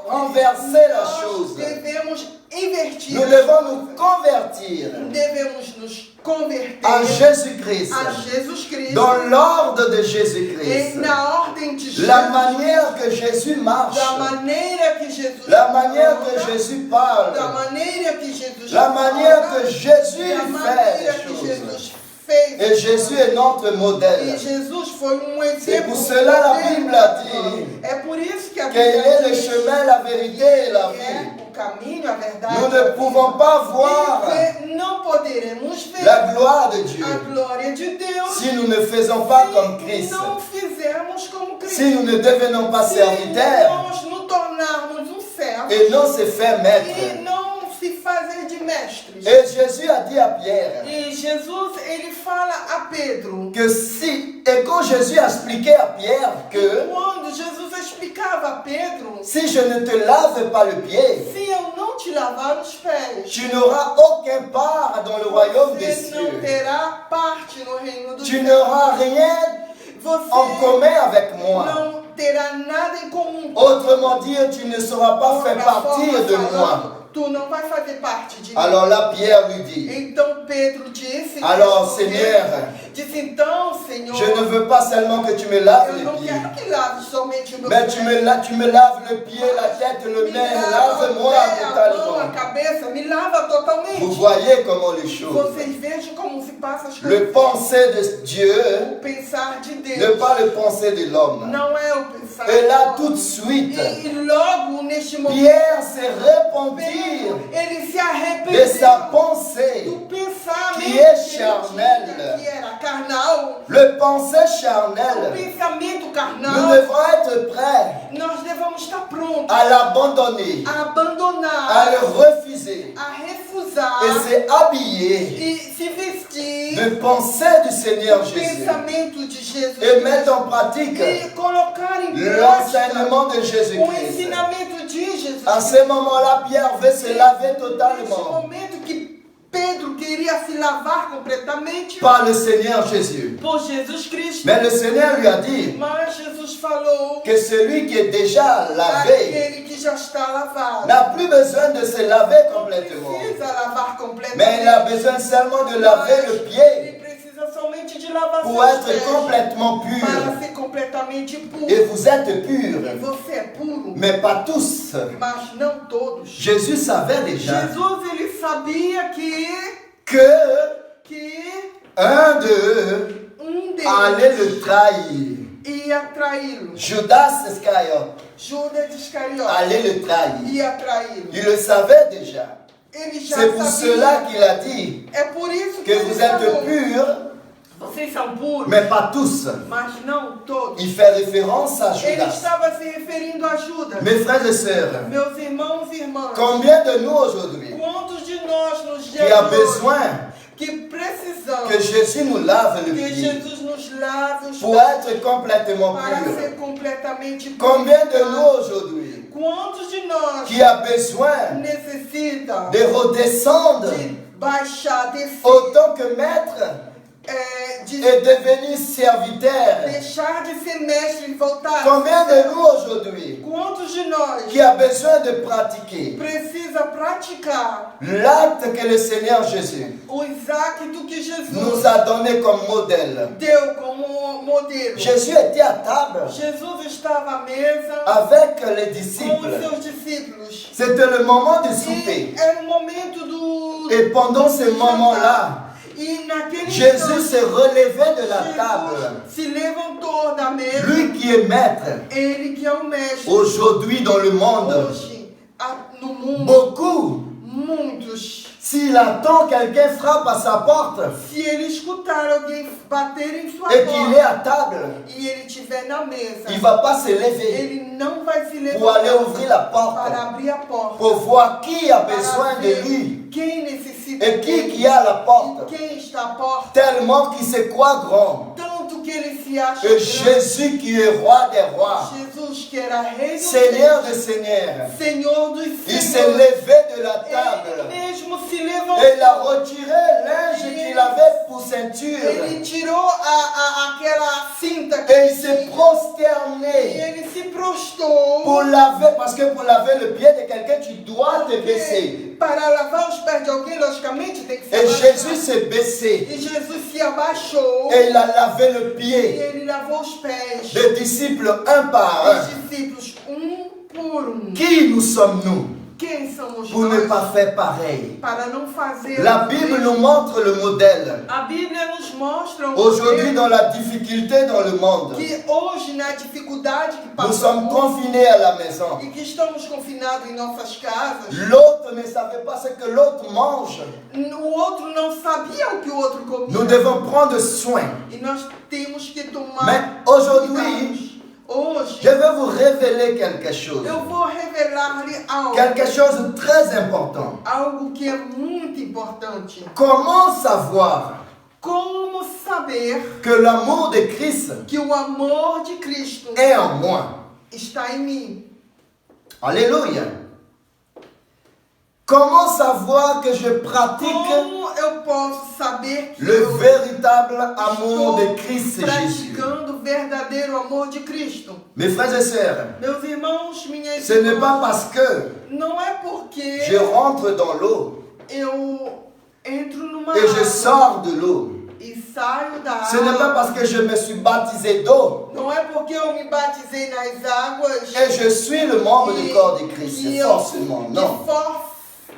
renverser la nós chose. devemos invertir, Nous devons nous convertir devemos nos converter à Jésus-Christ, a Jesus Cristo dans l'ordre de e Jésus-Christ, na ordem de Jesus, la manière que Jésus marche, da maneira que Jesus la manière anda, que Jésus parle, da maneira que Jesus la manière fala, que Jésus da fait maneira les que choses. Jesus fez. Et Jésus est notre E modèle. Jesus foi C'est exemplo. pour cela la Bible a dit É por isso que a qu'il Bíblia est le diz chemin, la vérité et la que vie. é o caminho, a verdade. Nous ne pouvons pas voir E não poderemos ver la gloire de Dieu a glória de Deus si nous ne faisons pas comme se Christ, não fizermos como Cristo. si nous ne devenons pas Se serviteurs nós nos tornarmos um servo et non se faire e maître. não se fazer de mestres. Et Jésus a dit à Pierre E Jesus, ele fala a Pedro, que si, et quand Jésus a expliqué à Pierre que quando Jesus explicava a Pedro, si je ne te lave pas le pied, se eu não te lavar os pés, tu n'auras aucun part dans le royaume des você não cieux. terá parte no reino dos Tu céus. n'auras rien Você en commun avec moi. não terá nada em comum. Autrement dit, tu ne seras pas fait partir de moi. Tu não vai fazer parte de mim. Alors là, Pierre lui dit, Então Pedro disse, alors Seigneur, disse então, Senhor, je ne veux pas seulement que tu me laves eu les não pieds, quero que lave somente o meu mais pé. tu me laves le pied, la tête, le Me nez, lava lave-moi o pé, a mão, a totalement. cabeça, me lava totalmente. Vous voyez comment les choses. Vocês vejam como se passa as Le coisas. penser de Dieu O pensar de Deus n'est pas le penser de l'homme. não é o pensar Et là, de tout de Deus. suite, E logo neste momento, Pierre s'est repentir ele se de arrependeu sa pensée. do pensamento que é que ele charnel. tinha, que era carnal. Le penser O charnel, pensamento nous carnal, devons être prêts nós devemos estar prontos à l'abandonner, a à abandonar, le refuser a refusar et se habiller e se vestir de pensée du Seigneur do Jésus pensamento de Jesus et mettre en pratique e colocar em prática l'enseignement de o Jésus-Christ. ensinamento de Jesus À ce moment-là, Pierre veut se laver Neste totalement momento que Pedro queria se lavar completamente par le Seigneur Jésus. por Jesus Cristo. Mais le Seigneur lui a dit Mas Jesus falou que celui qui est déjà lavé aquele que já está lavado n'a plus besoin de se laver não complètement. precisa lavar Mais completamente. il a besoin seulement de laver le pied Ele precisa somente de lavar pour seus être pés complètement pur. para ser completamente puro. Et vous êtes E purs, você é puro, mais pas tous. mas não todos. Jésus savait déjà Jesus ele sabia que que un d'eux allait deles le trahir. ia traí-lo. Judas Iscariote Judas Iscariote allait le trahir. ia traí-lo. Il le savait déjà. Ele já C'est pour sabia. cela qu'il a dit É por isso que ele vous falou, êtes purs, vocês são puros, mais pas tous. mas não todos. Il fait référence à Ele Judas. estava se referindo a Judas. Mes frères et sœurs, Meus irmãos e irmãs, combien de nous aujourd'hui quantos de nós nos qui a dias de hoje besoin que precisamos que Jésus nous lave le que pied Jesus nos lave os pour pés être complètement para pur? ser completamente Combien de purificado? nous aujourd'hui Quantos de nós qui a besoin necessita de redescendre de baixar, descer, autant que maître de et devenir serviteur? deixar de ser mestre e voltar? Combien de nous aujourd'hui Quantos de nós qui a besoin de pratiquer precisa praticar l'acte que le Seigneur Jésus os actos que Jesus nous a donné comme modèle? deu como modelo? Jésus était à table Jesus estava à mesa avec les com os disciples. seus discípulos. C'était le moment du souper. E era o momento do... Et pendant ce moment-là, E naquele Jésus instante, s'est relevé de la Jesus table. se levantou da mesa. Lui qui est maître Ele que é o mestre. aujourd'hui dans le monde. Hoje, no mundo, Beaucoup, muitos, s'il entend quelqu'un frappe à sa porte se ele escutar alguém bater em sua et qu'il est porta à table, e ele estiver na mesa, il ne va pas se lever ele não vai se pour aller levantar ouvrir la porte, para abrir a porta, pour voir qui a para besoin de ver lui quem necessita et dele qui a la porte, e quem está à porta. tellement qu'il se croit grand. Tanto que ele se acha Et grande. Jésus qui est roi des rois, Jesus que era rei dos Seigneur reis, des seigneurs, Senhor dos il s'est senhores, levé de la ele table mesmo se levantou. et il a retiré l'ange qu'il avait pour ceinture Ele tirou aquela cinta que et ele il s'est tinha, e prosterné ele se prostrou. Pour laver, parce que pour laver le pied de quelqu'un, tu dois te baisser. Para lavar os pés de alguém, logicamente, tem que se Et abaixar. Jésus s'est baissé. E Jesus se abaixou. Et il a lavé le E pied ele lavou os pés des disciples un par dos un. discípulos, por Qui nous sommes-nous Quem somos pour ne nós pas faire pareil? para não fazer La o Bible mesmo? nous montre le modèle. A Bíblia nos mostra Aujourd'hui, dans la difficulté dans le monde, que hoje, na dificuldade que nous passamos sommes confinés à la maison. e que estamos confinados em nossas casas, L'autre ne savait pas ce que l'autre mange. o outro não sabia o que o outro comia. Nous devons prendre soin. E nós temos que tomar Mais aujourd'hui, cuidados. Hoje, je vais vous révéler quelque chose. eu vou revelar-lhe algo. Quelque chose de très important. Algo que é muito importante. Comment savoir Como saber que l'amour de Christ que o amor de Cristo est en moi? está em mim? Alléluia. Comment savoir que je pratique Como eu posso saber que le eu véritable amour de estou Christ Jésus? praticando o verdadeiro amor de Cristo? Mes frères et sœurs, Meus irmãos, minhas ce n'est pas irmãs, parce que não é porque je rentre dans l'eau eu entro numa et je água sors de l'eau. e saio da Ce n'est pas água. parce que je me suis baptisé d'eau Não é porque eu me batizei nas águas et je suis le membre du corps de Christ, que eu- forcément. que Non. for-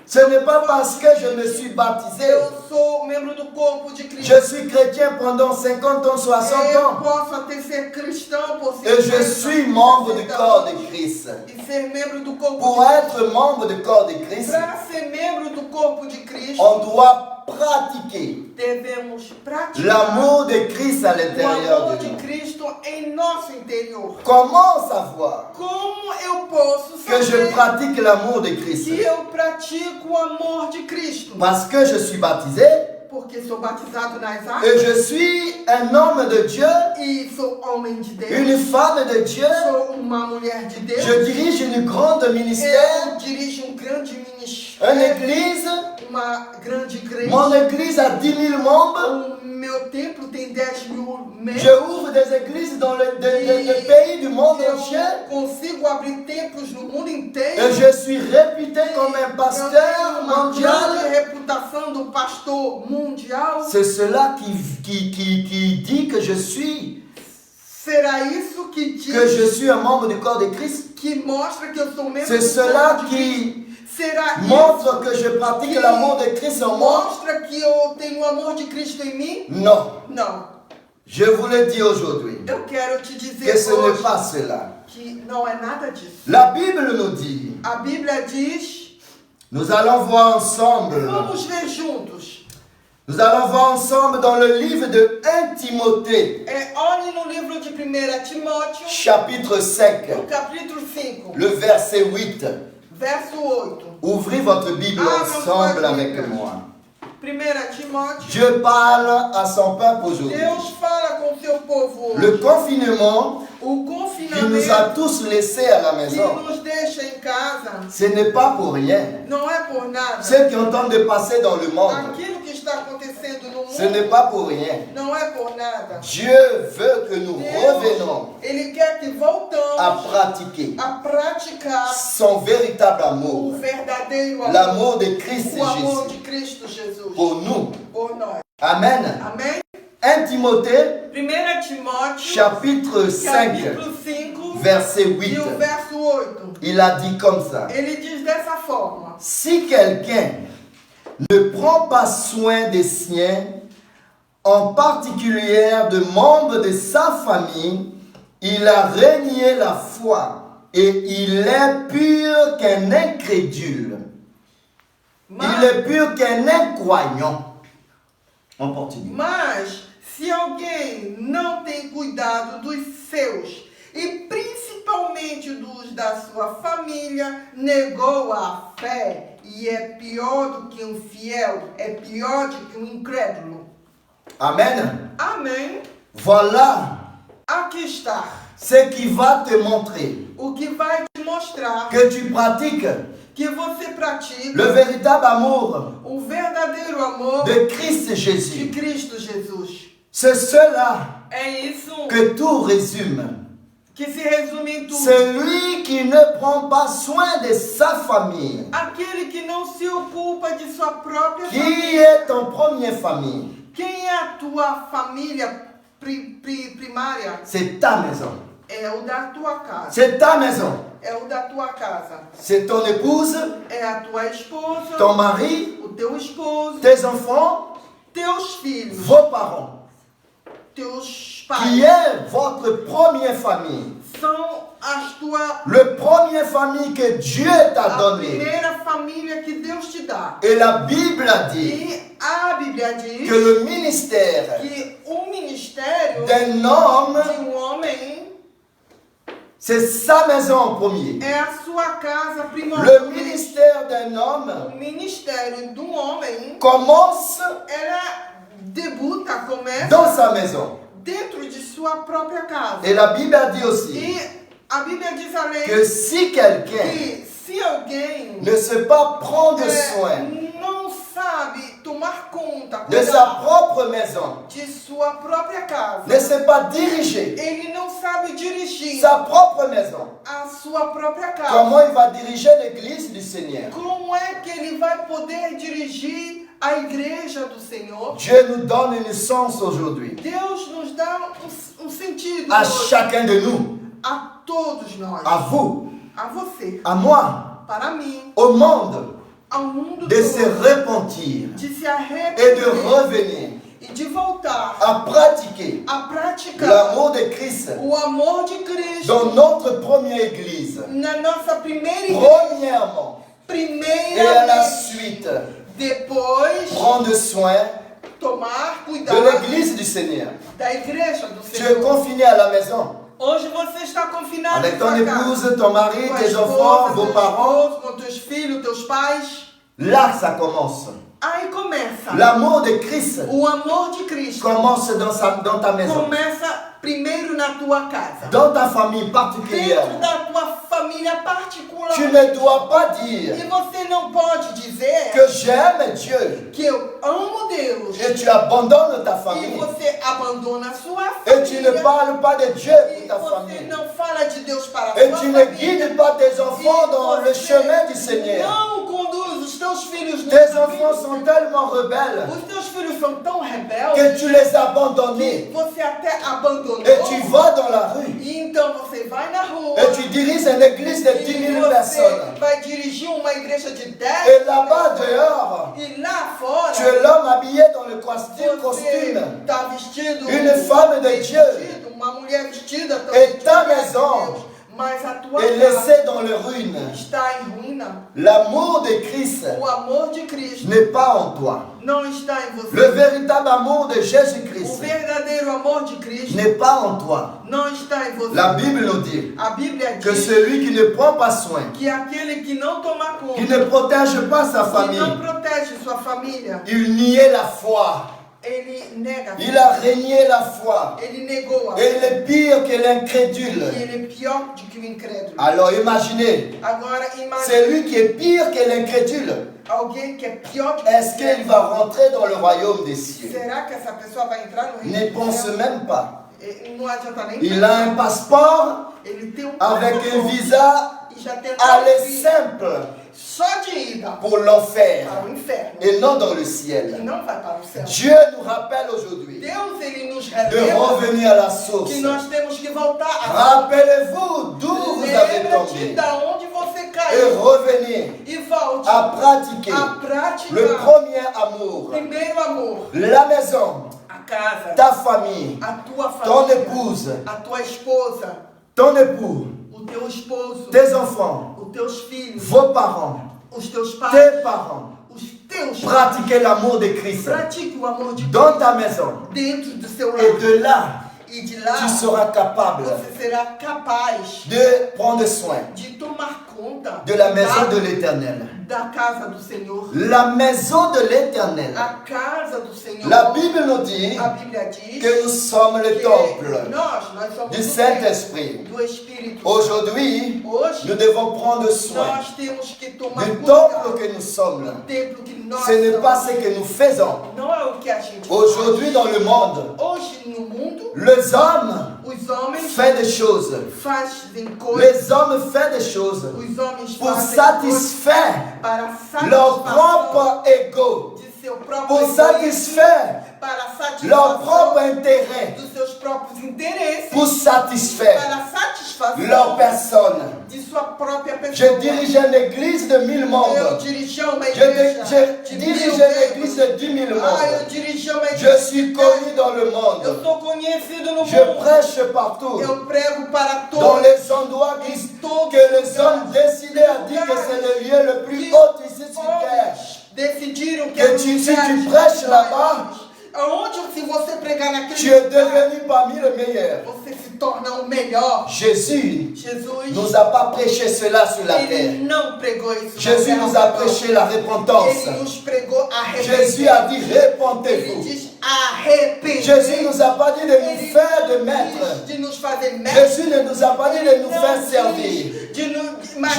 Ce n'est pas parce que je me suis baptisé. eu sou membro do corpo de Cristo. Je suis chrétien pendant 50 ans, 60 Eu ans. posso até ser cristão por Et je 50, suis membre du 60 corps de anos Christ. e ser membro do corpo Pour de être membre du corps de Christ, Para ser membro do corpo de Cristo, on doit pratiquer devemos praticar l'amour de Christ à o l'intérieur amor de de nous. Cristo em nosso interior. Comment savoir Como eu posso que je saber pratique l'amour de Christ? que eu pratico o amor de Cristo? Parce que je suis baptisé Porque sou batizado nas et águas je suis un homme de Dieu, e sou homem de Deus, une femme de Dieu. sou uma mulher de Deus, Je dirige une grande ministère, eu dirijo grande une ministério, église. uma grande igreja. Mon église a 10 000 membres. O meu templo tem 10.000 membros. Je ouvre des églises dans le pays du monde entier. Eu consigo abrir templos no mundo inteiro. Et je suis réputé comme un Eu pasteur tenho uma grande mondial. reputação do pastor mundial. C'est cela qui dit que je suis Será isso que diz un membre du corps de Christ. que mostra que eu sou membro C'est do cela corpo de Cristo? qui Será montre que je pratique l'amour de Christ en moi. mostra que eu tenho o amor de Cristo em mim? Non. Não. Je vous le dis aujourd'hui Eu quero te dizer que ce n'est hoje pas cela. que não é nada disso. La Bible nous dit, A Bíblia diz, nous allons voir ensemble. vamos ver juntos. Nous allons voir ensemble dans le livre de 1 Timothée, Olhe no livro de 1 Timóteo, chapitre 5, no capítulo 5, le verset 8. verso 8. Ouvrez votre Bible ensemble avec moi. 1 Timóteo, Dieu parle à son peuple aujourd'hui. Deus fala com seu povo Le hoje. confinement O qui nous a confinamento tous laissés à la que maison, nos deixa em casa ce n'est pas pour rien. não é por nada. Ce qui est en train de passer dans le monde, Aquilo que está acontecendo no ce n'est mundo pas pour rien. não é por nada. Dieu veut que nous revenons Ele quer que voltamos à pratiquer a praticar son véritable o amour, verdadeiro amor, l'amour de Christ o amor Jésus de Cristo Jesus pour nous. por nós. Amen. Amém? 1 Timothée, 1 Timóteo, chapitre 5, capítulo 5, verset e 8. o verso 8. Il a dit comme ça. Ele diz dessa forma: Si quelqu'un ne prend pas soin des siens, en particulier de membres de sa famille, il a renié la foi et il est pur qu'un incrédule. Il est pur qu'un incroyant. En portugais. Mas, se alguém não tem cuidado dos seus, e principalmente dos da sua família, negou a fé e é pior do que um fiel, é pior do que um incrédulo. Amen. Amém? Voilà Aqui está ce qui va te montrer o que vai te mostrar que tu pratiques que você pratica le véritable amour o verdadeiro amor de Christ de Jésus. Cristo Jesus. C'est cela É isso que tout résume. que se resume em tudo. Celui qui ne prend pas soin de sa famille. Aquele que não se ocupa de sua própria Qui família. est ton premier famille? Quem é a tua família primária? C'est ta maison. É o da tua casa. C'est ta maison. É o da tua casa. C'est ton épouse, É a tua esposa, ton mari, o teu esposo, tes enfants, teus filhos, vos parents. teus Qui pais. est votre première famille? São as tuas... Le premier famille que Dieu t'a A donné. primeira família que Deus te dá. Et la Bible a dit E a Bíblia diz que le ministère que o ministério d'un homme, de homem c'est sa maison en premier. é a sua casa Le primordial. ministère d'un O homme ministério de homem, commence ela debuta, começa dans sa maison. dentro de sua própria casa. Et la Bible a dit aussi E a Bíblia diz além que si quelqu'un que se alguém ne sait pas prendre soin não sabe tomar conta, de sa cuidar propre maison, de sua própria casa, ne sait pas diriger ele não sabe dirigir sa propre maison, a sua própria casa. comment il va diriger l'église du Seigneur? Como é que ele vai poder dirigir a igreja do Senhor? Dieu nous donne une sens aujourd'hui, Deus nos dá sentido à hoje, chacun de nous, a todos nós, à vous, a você, à moi, para mim, au monde, ao mundo de se todo, repentir de se et de arrepender revenir e de voltar à pratiquer a praticar l'amour de Christ o amor de Cristo dans notre première église. na nossa primeira igreja. Premièrement, et à la Primeiramente, suite, depois prendre soin tomar de cuidado l'église du Seigneur. da igreja do Tu es Senhor. confiné à la maison Hoje você está confinado avec em ton sua casa. épouse, ton mari, Tua tes esposa, enfants, vos teu parents. esposo, com teus filhos, teus pais. Là, ça commence. Aí começa. L'amour de Christ O amor de Cristo commence dans ta maison, começa primeiro na tua casa. dans ta famille particulière. Dentro da tua família particular. Tu ne dois pas dire E você não pode dizer que j'aime Dieu que eu amo Deus et tu abandonnes ta e famille. você abandona a sua Et tu ne família. parles pas de Dieu E pour ta você famille. não fala de Deus para a Et sua tu ne família. guides pas tes enfants dans le chemin du Seigneur. Não conduz os teus filhos no Tes caminho. enfants sont tellement rebelles Os teus filhos são tão rebeldes que tu les as que abandonnés. você até abandonou. Et tu vas dans la rue E então você vai na rua et tu diriges une église de 10 000 e personnes. você vai dirigir uma igreja de 10 Et là-bas dehors, e lá fora tu es l'homme habillé dans le costume. você está vestido Une femme de Dieu. vestido, uma mulher vestida tão Et ta mulher de maison Deus, mas a tua est casa laissée dans le ruine. está em ruína. L'amour de Christ O amor de Cristo n'est pas en toi. não está em você. Le véritable amour de O Jésus-Christ verdadeiro amor de Cristo n'est pas en toi. não está em você. La Bible nous dit A Bíblia que diz celui qui ne prend pas soin, que aquele que não toma conta, qui ne protège pas sa que não famille, protege sua família, il niait la foi. ele nega. Il a régné la foi. Ele negou a Et il est pire que E l'incrédule. ele é pior do que o incrédulo. Alors imaginez, Agora imagine celui qui est pire que l'incrédule, alguém que é pior que o est-ce qu'il va rentrer dans le royaume des cieux? Será que essa pessoa vai entrar no reino Ne dos pense céus? même pas. Não adianta nem Il a un passeport Ele tem avec un passaporte visa e já tem aller visa simple só de ida pour l'enfer para o inferno et non dans le e ciel. não vai para o céu. Dieu nous rappelle aujourd'hui Deus ele nos de relembra revenir à la source. que nós temos que voltar a Rappelez-vous d'où vous avez lembra-te tombé da onde você et caiu revenez e volte à pratiquer a praticar le premier amour. primeiro amor, La maison, a casa, ta famille, a tua ton família, épouse, a tua esposa, ton époux, o teu esposo, tes enfants, os teus filhos, vos parents, os teus pais, tes parents. os teus pais. Pratiquez l'amour de Christ Pratique o amor de dans Cristo ta maison. dentro do seu Et lar. de là, E de lá tu seras capable você será capaz de prendre soin de tomar conta de la maison de l'Éternel. da casa do Senhor. La maison de l'Éternel. A casa do Senhor. La Bible nous dit A Bíblia diz que nous sommes le que temple nós somos du o Saint-Esprit. templo do Espírito. Aujourd'hui, Hoje, nous devons prendre soin nós temos que tomar du cuidado temple que nous sommes. do templo que nós Ce n'est pas somos. ce que nous faisons. Não é o que a gente Aujourd'hui, dans le monde, faz. Hoje no mundo, les hommes os homens font des choses. fazem coisas. Les hommes font des choses Os homens pour fazem coisas satisfaire para leur satisfação propre ego, de seu próprio pour egoísmo, satisfaire para leur propre satisfação intérêt, dos seus próprios interesses, pour satisfaire para satisfação leur personne. de sua própria Je pessoa. dirigeais une église de 1000 Eu membres. dirigia uma Je igreja de dirigeais 1000 une église membros. de 10 000 Eu membres. dirigia uma Je igreja. suis connu dans le Eu monde. sou conhecido no Je mundo. prêche partout. Eu prego para Dans todos. les endroits que les hommes décidaient à dire que c'est le lieu le plus haut ici sur terre. Decidiram que Que si tu prêches là-bas, aonde se você pregar naquele tu es devenu parmi les meilleurs. você se torna o melhor. Jésus Jesus, nous a pas prêché cela sur la terre. ele não pregou isso. na Jésus terra, nous a não. prêché la repentance. Ele nos pregou a Jésus a dit Ele repentez-vous. diz arrepender. Jésus nous a pas dit de nous faire de maître. De nos fazer mestre. Jésus ne nous a pas dit de nous faire servir.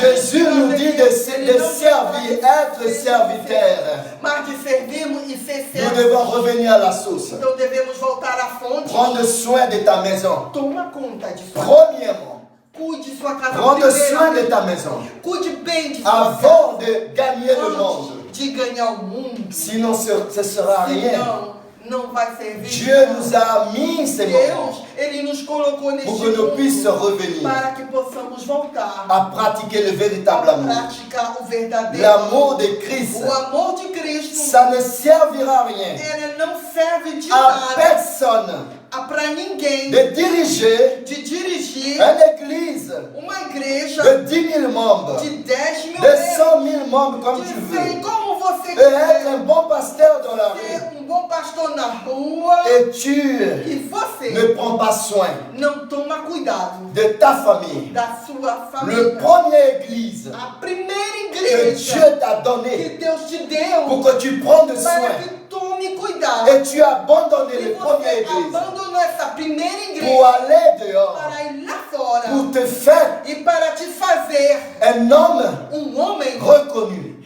Jésus nous dit de servir, être serviteur. Mas de servirmos e ser Nous servos. devons revenir à la source. Então devemos voltar à fonte. Prendre soin de ta maison. Toma conta de sua Premièrement, Cuide de sua casa. prendre soin de primeiro. ta maison Cuide bem de sua casa. avant de gagner le monde. Antes de ganhar o mundo. Sinon, ce ne sera rien. Senão, não vai servir. Dieu nous a mis ces moments Deus, ele nos colocou neste pour que nous puissions mundo revenir para que possamos voltar à pratiquer le véritable a amour. praticar o verdadeiro L'amour de Christ, O amor de Cristo. ça ne servira à rien Ele não serve de à nada personne para ninguém de diriger de dirigir une église uma igreja de 10 000 membres, de 10 mil de 100 000 membres comme tu de 100 veux, como você et être quiser un bon pasteur dans la rue. ser bom pastor na rua Et tu e você ne prends pas soin não toma cuidado de ta famille. da sua Le família. première église A primeira que igreja Dieu t'a que donnée Deus te deu pour que tu prennes para soin, que tome cuidado. et tu as abandonné E la première você église abandonou essa primeira pour igreja aller dehors, para ir lá fora pour te faire e para te fazer un homme homem reconnu,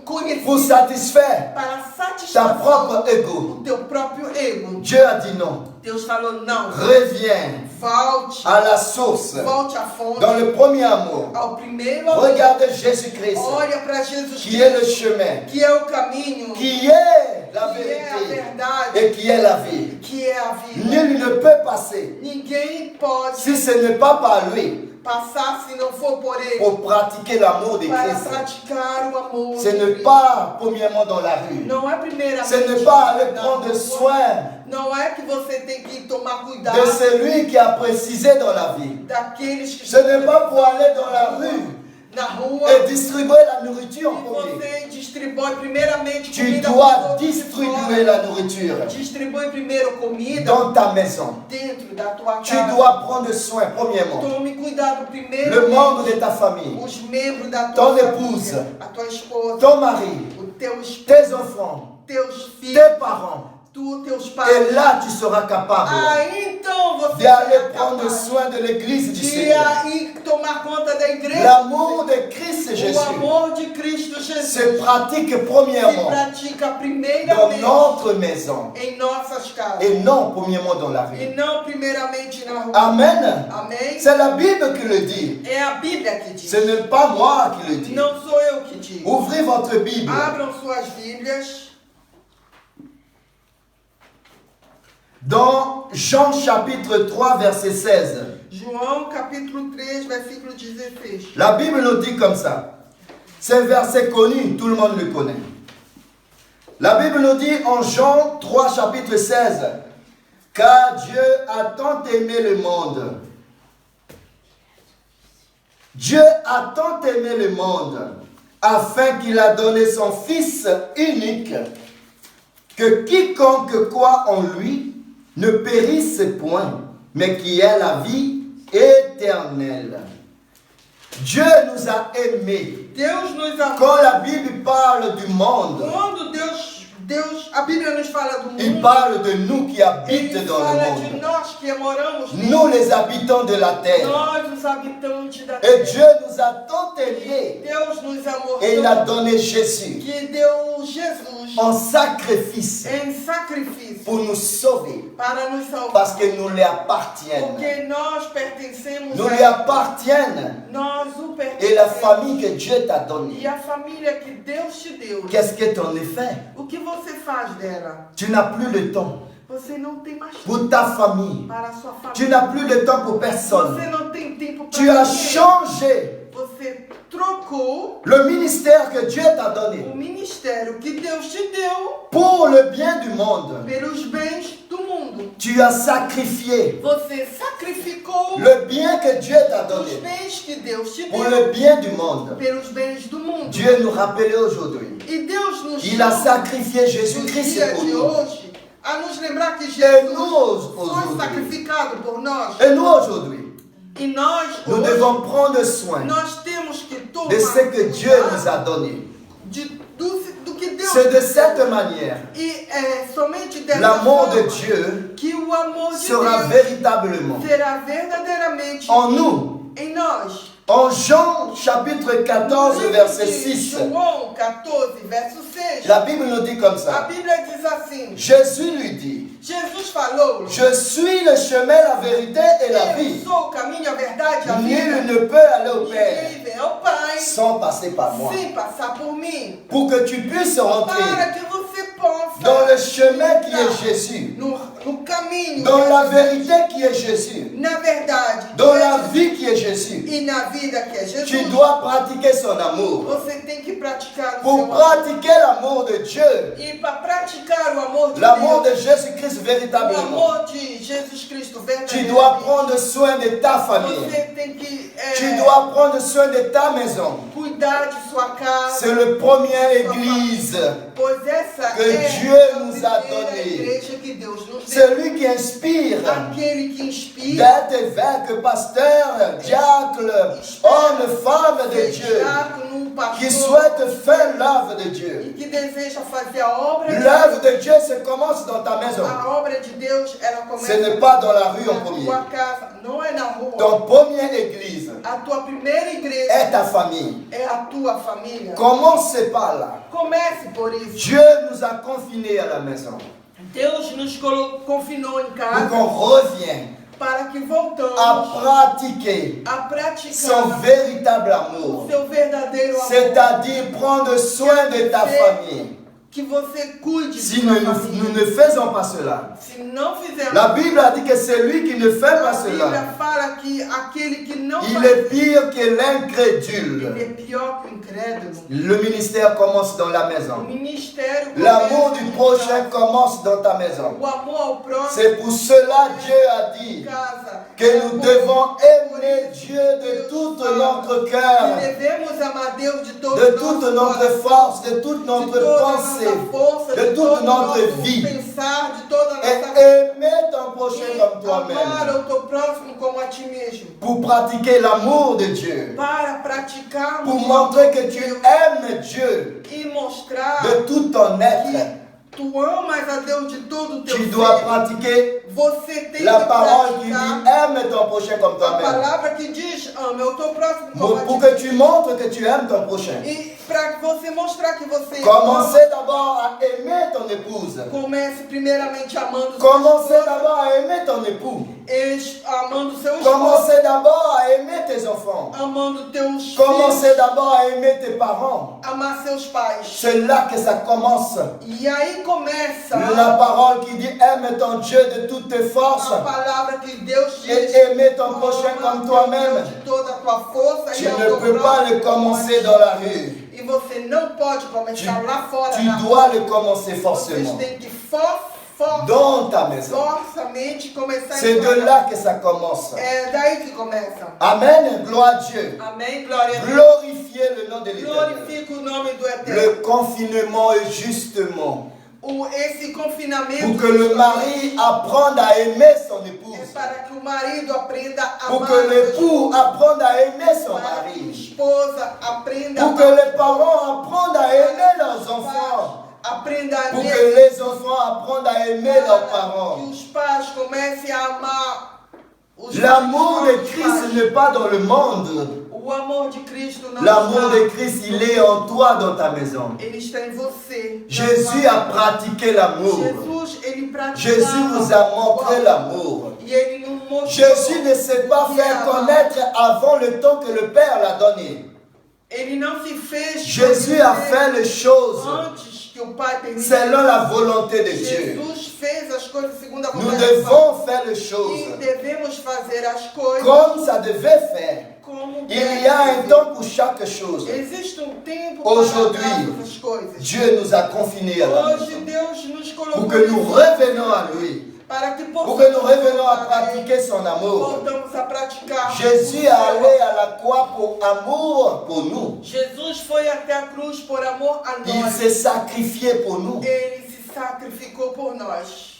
conhecido pour satisfaire para ta satisfazer propre ego. o teu próprio ego. Dieu a dit non. Deus falou não, Reviens volte, à la source, volte à fonte, dans le premier amour. ao primeiro amor. Regarde Jésus-Christ, Olha para Jesus qui est le Cristo, chemin, que é o caminho, qui est la que é a vérité verdade, et qui est la vie. que é a vida. Nul ne peut passer Ninguém pode si ce n'est pas par lui passar se não for por ele pour pratiquer l'amour de para Christ. praticar o amor. Ce de n'est Cristo. pas premièrement dans la rue. Não é primeiramente. Ce n'est pas aller na prendre rua. soin Não é que você tem que tomar cuidado de celui qui a précisé dans la vie. daqueles que Ce n'est pas pour aller dans la rue na rua et distribuer la nourriture en e premier. você distribui primeiramente Tu comida dois para os outros de distribuer fora. la nourriture Distribui primeiro comida dans ta maison. dentro da tua Tu casa. dois prendre soin, premièrement, Tome cuidado primeiro le membre de ta famille, os membros da ton tua épouse, família, a tua esposa, ton mari, o teu esposo, tes enfants, teus filhos, tes parents. teus pais. Et là, tu seras capable Aí então você d'aller será prendre capaz soin de l'église du de Seigneur. aí tomar conta da igreja. L'amour de Christ O Jésus amor de Cristo se Jesus pratique se premièrement pratica dans primeiramente notre maison em nossas casas et non premièrement dans la rue. e não primeiramente na rua. Amen. Amém? C'est la Bible qui le dit. É a Bíblia que diz. Ce n'est pas moi qui le dis. Não sou eu que digo. Ouvrez votre Bible Abram suas Bíblias dans Jean chapitre 3 verset 16. João capítulo 3, versículo 16. La Bible nous dit comme ça. C'est un verset connu, tout le monde le connaît. La Bible nous dit en Jean 3 chapitre 16, car Dieu a tant aimé le monde. Dieu a tant aimé le monde afin qu'il a donné son Fils unique, que quiconque croit en lui ne périsse point, mais qui ait la vie éternelle. Dieu nous a aimés. Deus nos amou. Quand la Bible parle du monde, Quando a Bíblia nos fala do il mundo, parle de nous qui habitent ele dans le fala de monde. nós que moramos Nous les habitants de la terre. nós, os habitantes da Et terra. Dieu nous a tant aimés. Deus nos amou Et il a tanto donné Jésus que deu Jesus en sacrifice em sacrifício pour nous sauver. para nos salvar. Parce que nous lui appartiennent. Porque nós pertencemos Nous a lui Ele. appartiennent. Nós o Et la pertencemos. famille que Dieu t'a donnée. E a família que Deus te deu. Qu'est-ce que tu en as fait? O que você faz dela? Tu n'as plus le temps Você não tem mais tempo pour ta famille. para a sua Tu família. n'as plus le temps pour personne. Você não tem tempo para Tu as ninguém. changé Você trocou le ministère que Dieu t'a donné o ministério que Deus te deu pour le bien du monde. pelos bens do mundo. Tu as sacrifié Você sacrificou le bien que Dieu t'a os donné bens que Deus te pour deu le bien du monde. pelos bens do mundo. Dieu nous rappelait aujourd'hui. E Deus nos Il a chama sacrifié no Jésus-Christ dia pour de nous. hoje a nos lembrar que Et Jesus nous foi aujourd'hui. sacrificado por nós. Et nous aujourd'hui, E nós nous hoje, devons prendre soin nós temos que tomar de ce que Dieu nous a donné. do que Deus C'est de nos cette deu. manière, E é somente dessa l'amour de forma Dieu que o amor de sera Deus véritablement será verdadeiramente en nous. em nós. En Jean chapitre 14 No livro verset de 6, João 14, verso 6, la Bible nous dit comme a ça. Bíblia diz assim: Jésus lui dit, Jesus falou: je suis le chemin, la vérité et la Eu vie. sou o caminho, a verdade e a Nul vida. ne peut aller au Père Ninguém vem ao Pai sans passer par moi. sem passar por mim. Pour que tu puisses rentrer Para que você possa dans le chemin qui est Jésus, no caminho, dans la vérité qui est Jésus, na verdade, dans que é la Jesus, vie qui est Jésus, e na vida que é Jesus. tu dois pratiquer son amour. Você tem que praticar o Pour seu amor. pratiquer l'amour de Dieu, E para praticar o amor de l'amour Deus, de Jésus-Christ o véritablement, amor de Jesus Cristo tu verdadeiramente, dois prendre soin de ta famille. você tem que Tu dois prendre soin de ta maison. cuidar de sua casa. C'est le premier église. Pois essa que é Dieu a nous a primeira donné. igreja que Deus nos deu. Celui qui inspire Aquele que inspira, d'être évêque, pasteur, diacre, homme, femme de Dieu, diácono, pastor, qui souhaite faire l'œuvre de Dieu. e que deseja fazer a obra de L'œuvre Deus. de Dieu se commence dans ta maison. A obra de Deus, ela começa Ce n'est pas dans la rue en na premier. tua casa, não é na rua. Ton première église A tua primeira igreja est ta famille. é a tua família. Commence par là. Comece por isso. Dieu nous a confinés à la maison. Deus nos confinou em Pour casa qu'on revienne para que voltamos à pratiquer a praticar son véritable o amour. seu verdadeiro amor. C'est-à-dire prendre soin de ta famille. Que você cuide Si de nous, sua família. nous ne faisons pas cela, Se não fizermos, la Bible a dit que celui qui ne fait a pas Bíblia cela, fala que aquele que não il faz, est pire que ele l'incrédule. é pior que o incrédulo. Le ministère commence dans la O maison. ministério L'amour começa du em prochain casa. commence dans ta maison. O amor ao próximo C'est pour cela Dieu a dit casa. que nous devons aimer Dieu de tout notre Que cœur, devemos amar Deus de todo de o toute nosso notre coração, force, de toute de notre toda a pensée, nossa força, de de toute todo o notre nosso vie. pensar, de toda a Et nossa aimer ton prochain e comme toi-même. amar o teu próximo como a ti mesmo. Pour pratiquer l'amour de Dieu. Para praticarmos Pour montrer que tu aimes Dieu e mostrar de tout ton être. que tu amas a Deus de todo o teu Tu ser. dois pratiquer Você tem la que parole qui dit praticar aime ton prochain comme a toi-même. palavra que diz ama o teu próximo como a Pour ti que tu montres que tu aimes ton prochain. E para você mostrar que você Commencez d'abord à aimer ton épouse. comece primeiramente amando seu Commencez esposo, d'abord à aimer ton époux. amando seu esposo, Commencez d'abord à aimer tes enfants. amando teus filhos, Commencez d'abord à aimer tes parents. amar seus pais. C'est là que ça commence. E aí começa La parole qui dit aime ton Dieu de toutes tes forces a palavra que Deus diz. et aimer ton prochain ama comme teu toi-même. Deus de toda a tua força Tu e ao ne teu peux pas próximo le como a commencer ti. dans la rue. E você não pode começar lá fora Tu na dois rua. le commencer Vocês forcément têm que dans ta maison. forçamente começar C'est em de sua là casa. que ça commence. É daí que começa. Amen. Gloire à Dieu. Amém, glória a Deus. Glorifiez le nom de l'Éternel. Glorifica o nome do Eterno. Le confinement est justement esse confinamento pour que le mari apprenne à aimer son é épouse, para que o marido aprenda a pour amar que a l'époux apprenne à aimer son para que a mari, esposa aprenda pour a que les parents apprennent à aimer leurs enfants, aprenda a pour ler, que les enfants apprennent à aimer leurs para parents. que os pais comecem a amar os L'amour de pais. Christ n'est pas dans le monde. O amor de Cristo não L'amour de está. Christ, il est en toi, dans ta maison. Ele está em você. Jésus a pratiqué l'amour. Jesus, ele praticava. Jésus nous a montré l'amour. E ele nos mostrou. Jésus ne s'est pas fait connaître avant le temps que le Père l'a donné. Ele não se fez Jésus a fait les choses antes que o Pai permitiu. selon la volonté de Dieu. Jesus fez as coisas segundo a Nous vontade do Pai. devons faire les choses E devemos fazer as coisas comme ça devait faire. como Il y a un temps pour chaque chose. Existe tempo Aujourd'hui, para todas as coisas. Dieu nous a confinés à la Hoje maison Deus nos colocou pour que nous revenions à lui, para que pour que nous revenions à pratiquer son amour. voltamos a praticar. Jésus est allé à la croix pour amour pour nous. Jesus foi até a cruz por amor a Il nós. s'est sacrifié pour nous. Ele se sacrificou por nós.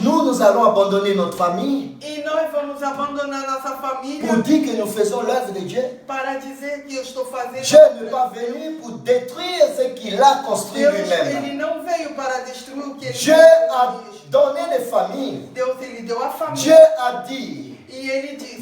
Nous allons abandonner notre famille E nós vamos abandonar nossa família pour dire que nous faisons l'œuvre de Dieu. para dizer que eu estou fazendo. Dieu n'est pas venu pour détruire ce qu'il a construit Deus, lui-même. ele não veio para destruir o que ele Dieu a fez. donné des familles. Deus, ele deu a família. Dieu a dit, E ele disse: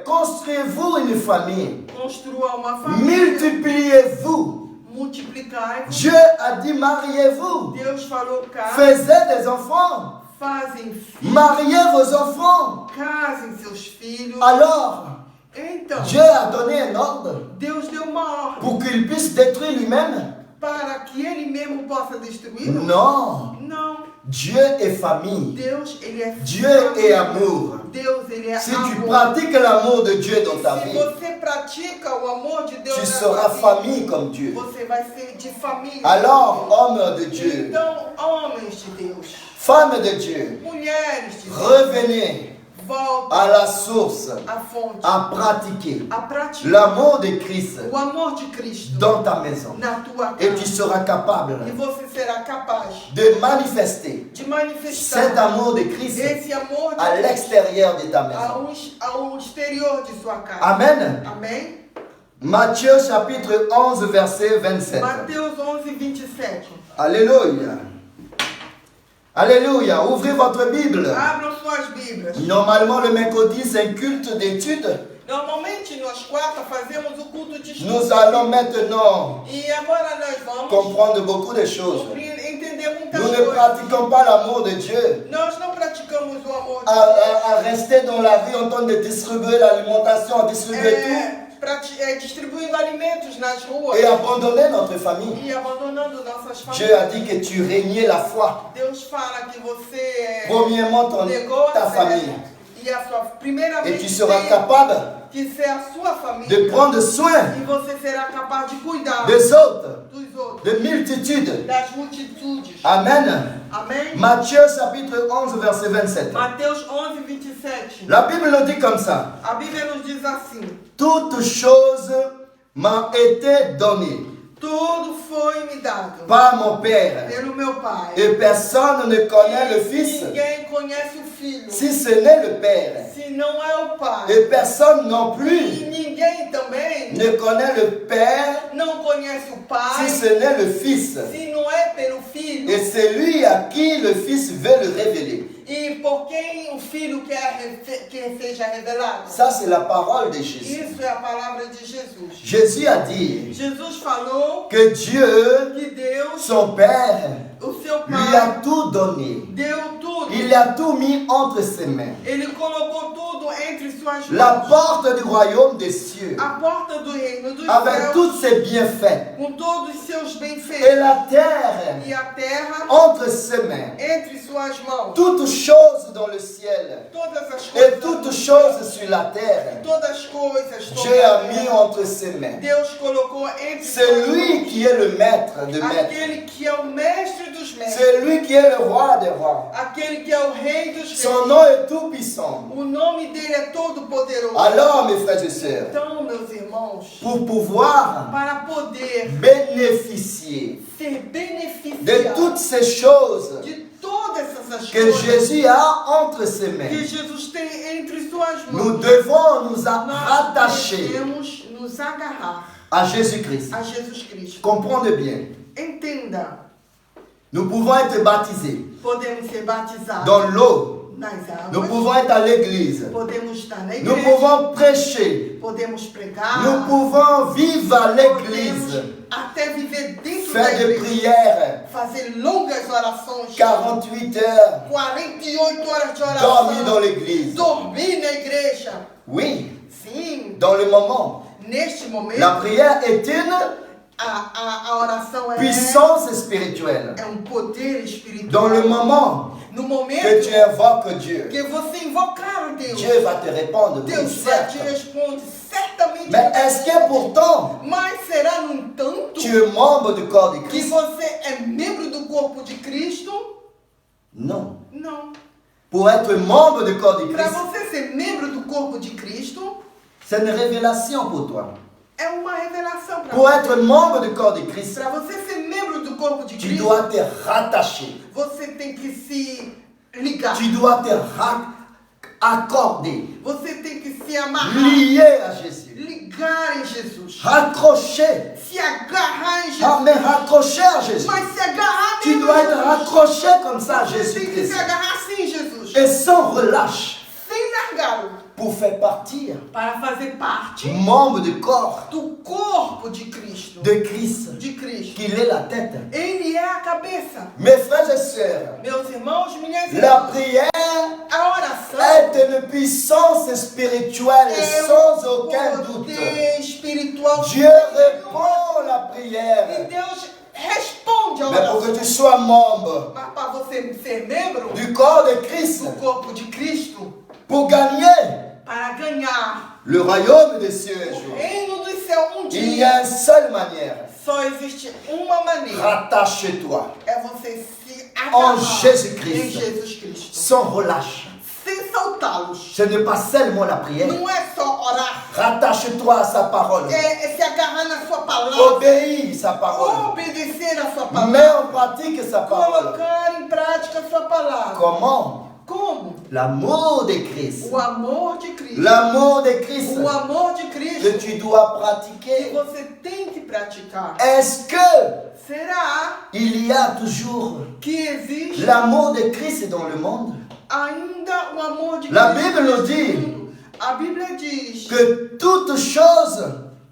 construisez-vous une famille, construa uma família, multipliez-vous. multiplicai-vos. Dieu a dit, mariez-vous, Deus falou: faites des enfants, fazem filhos, mariez vos enfants. casem seus filhos. Alors, Então, Dieu a donné un ordre Deus deu uma ordem pour qu'il puisse détruire lui-même. para que ele mesmo possa destruí-lo? Non, Não. Dieu est famille. Deus, ele é Dieu est amour. Deus, ele é Si tu amor. pratiques l'amour de Dieu dans ta Se vie, você pratica o amor de Deus tu na seras sua vida, famille comme Dieu. você vai ser de família. Alors, homme de Dieu, Então, homens de Deus, femme de Dieu, mulheres de Deus, revenez voltem à la source, à fonte, à pratiquer a praticar l'amour de Christ o amor de Cristo dans ta maison. na tua Et tu casa. seras capable E você será capaz de manifester de manifestar cet amour de Christ esse amor de à Cristo l'extérieur de ta maison. ao exterior de sua casa. Amen. Amém? Matthieu chapitre 11 verset 27. Mateus 11, 27. Alléluia. Alléluia. Ouvrez votre Bible. Abram suas Bíblias. Normalement, le mercredi, c'est un culte d'études. Normalmente, nós quarta fazemos o culto de estudo. Nous allons maintenant E agora nós vamos comprendre beaucoup de choses. entender muitas Nous ne coisas. pratiquons pas l'amour de Dieu Nós não praticamos o amor de à rester dans la vie en train de distribuer l'alimentation, à distribuer tout distribuindo alimentos nas ruas et abandonner notre famille. e abandonando nossas Dieu a famílias. dit que tu régnais la foi. Deus fala que você Premièrement, negou ta a famille. e a sua primeira Et vez tu seras capable que ser a sua família de prendre soin e você será capaz de cuidar des autres, dos outros, de multitudes. das multitudes. Amen. Amém? Matthieu chapitre 11 verset 27. Mateus 11, 27. La Bible nous dit comme ça. A Bíblia nos diz assim: Toutes choses m'ont été données tudo foi me dado par mon Père. pelo meu Pai. Et personne ne connaît le Fils Ninguém conhece o Filho si ce n'est le Père. se não é o Pai. Et personne non E plus ninguém também ne connaît le Père não conhece o Pai si ce n'est le Fils. se não é pelo Filho Et c'est lui à qui le Fils veut le révéler. e por quem o Filho quer que seja revelado. Ça, c'est la parole de Jésus. Isso é a palavra de Jesus. Jésus a dit Jesus falou que Dieu, que Deus, son Père, o seu lui Pai, a tout donné. deu tudo. Il a tout mis entre ses mains. Ele colocou tudo entre suas La mãos. porte du royaume des cieux, A porta do reino dos avec céus, tous ses bienfaits, com todos os seus et bem-feitos, la terre e a terra entre ses mains. entre suas mãos. Toutes choses dans le ciel Todas as et coisas, toutes choses sur la terre, todas as coisas, Dieu a mis entre ses mains. Deus colocou entre C'est suas lui mãos. qui est le maître de maîtres. Aquele que é o mestre dos mestres, C'est lui qui est le roi des rois. aquele que é o rei dos Son reis. nom est tout puissant. O nome dele é todo poderoso. Alors, mes frères et sœurs, Então, meus irmãos, pour pouvoir para poder bénéficier ser de toutes ces choses de todas essas que coisas Jésus a entre ses que mains, Jesus tem entre suas mãos, nous devons nous nós rattacher devemos nos agarrar à Jésus-Christ. a Jesus Cristo. Comprenez bien. Entenda, Nous pouvons être baptisés podemos ser batizados dans l'eau. nas Nous águas, pouvons être à l'église. podemos estar na Nous igreja, pouvons prêcher. podemos pregar, Nous pouvons vivre à l'église. podemos até viver dentro da Faire des igreja, prières. fazer longas orações, 48 heures. 48 horas de Dormir dans oração, l'église. dormir na igreja. Oui, Sim, dans le moment. neste momento, La prière est une a oração puissance spirituelle. é poder espiritual. Dans le moment No que momento tu invoques Dieu, que você invocar o Deus, Dieu va te répondre. Oui, Deus vai te certes. responder certamente. Mais est-ce que pourtant Mas será, no entanto, tu es membre du corps de que Christ? você é membro do corpo de Cristo? Non. Não. Pour être membre du corps de Para Christ, você ser membro do corpo de Cristo, c'est une révélation pour toi. é uma revelação para Pour você. être membre du corps de Christ, Para você ser membro do corpo de tu Cristo, dois te rattacher. você tem que se ligar. Tu dois te accorder, Você tem que se amarrar, lier à Jésus, ligar em Jesus, raccrocher. se agarrar em Ah, Jesus. mais raccrocher à Jésus. Mas se agarrar Tu mesmo dois em être Jesus. raccroché comme ça à Você tem que Jésus-Christ. se agarrar sim, Jesus, Et sans relâche, sem largá-lo, pour faire partir para fazer parte membre du corps do corpo de Cristo, de Christ, de Cristo. qu'il est la tête. Ele é a cabeça. Mes frères et sœurs, Meus irmãos, minhas la irmãs, prière a oração est une puissance spirituelle é sans aucun doute. poder espiritual. Dieu répond à la E prière. Deus responde a Mais pour oração. que tu sois membre Mas para você ser membro du corps de Christ, do corpo de Cristo, pour gagner para ganhar le royaume des cieux un o jour, reino dos céus il y dia, a une seule manière. só existe uma maneira. Rattache-toi É você se en agarrar em Jésus-Christ, Jesus Cristo. sans relâche. Sem soltá-los. Ce n'est pas seulement la prière. Não é só orar. Rattache-toi à sa parole. É se agarrar na sua palavra. Obéis sa parole. Obedecer a sua Mets palavra. en pratique sa parole. Colocar em prática a sua palavra. Comment? Como? L'amour de Christ. O amor de Cristo. L'amour de Christ O amor de que Cristo tu dois que pratiquer. você tem que praticar. Est-ce que Será il y a toujours que existe l'amour de Christ dans le monde? ainda o amor de La Cristo? Bible nous neste dit mundo? A Bíblia diz que toutes choses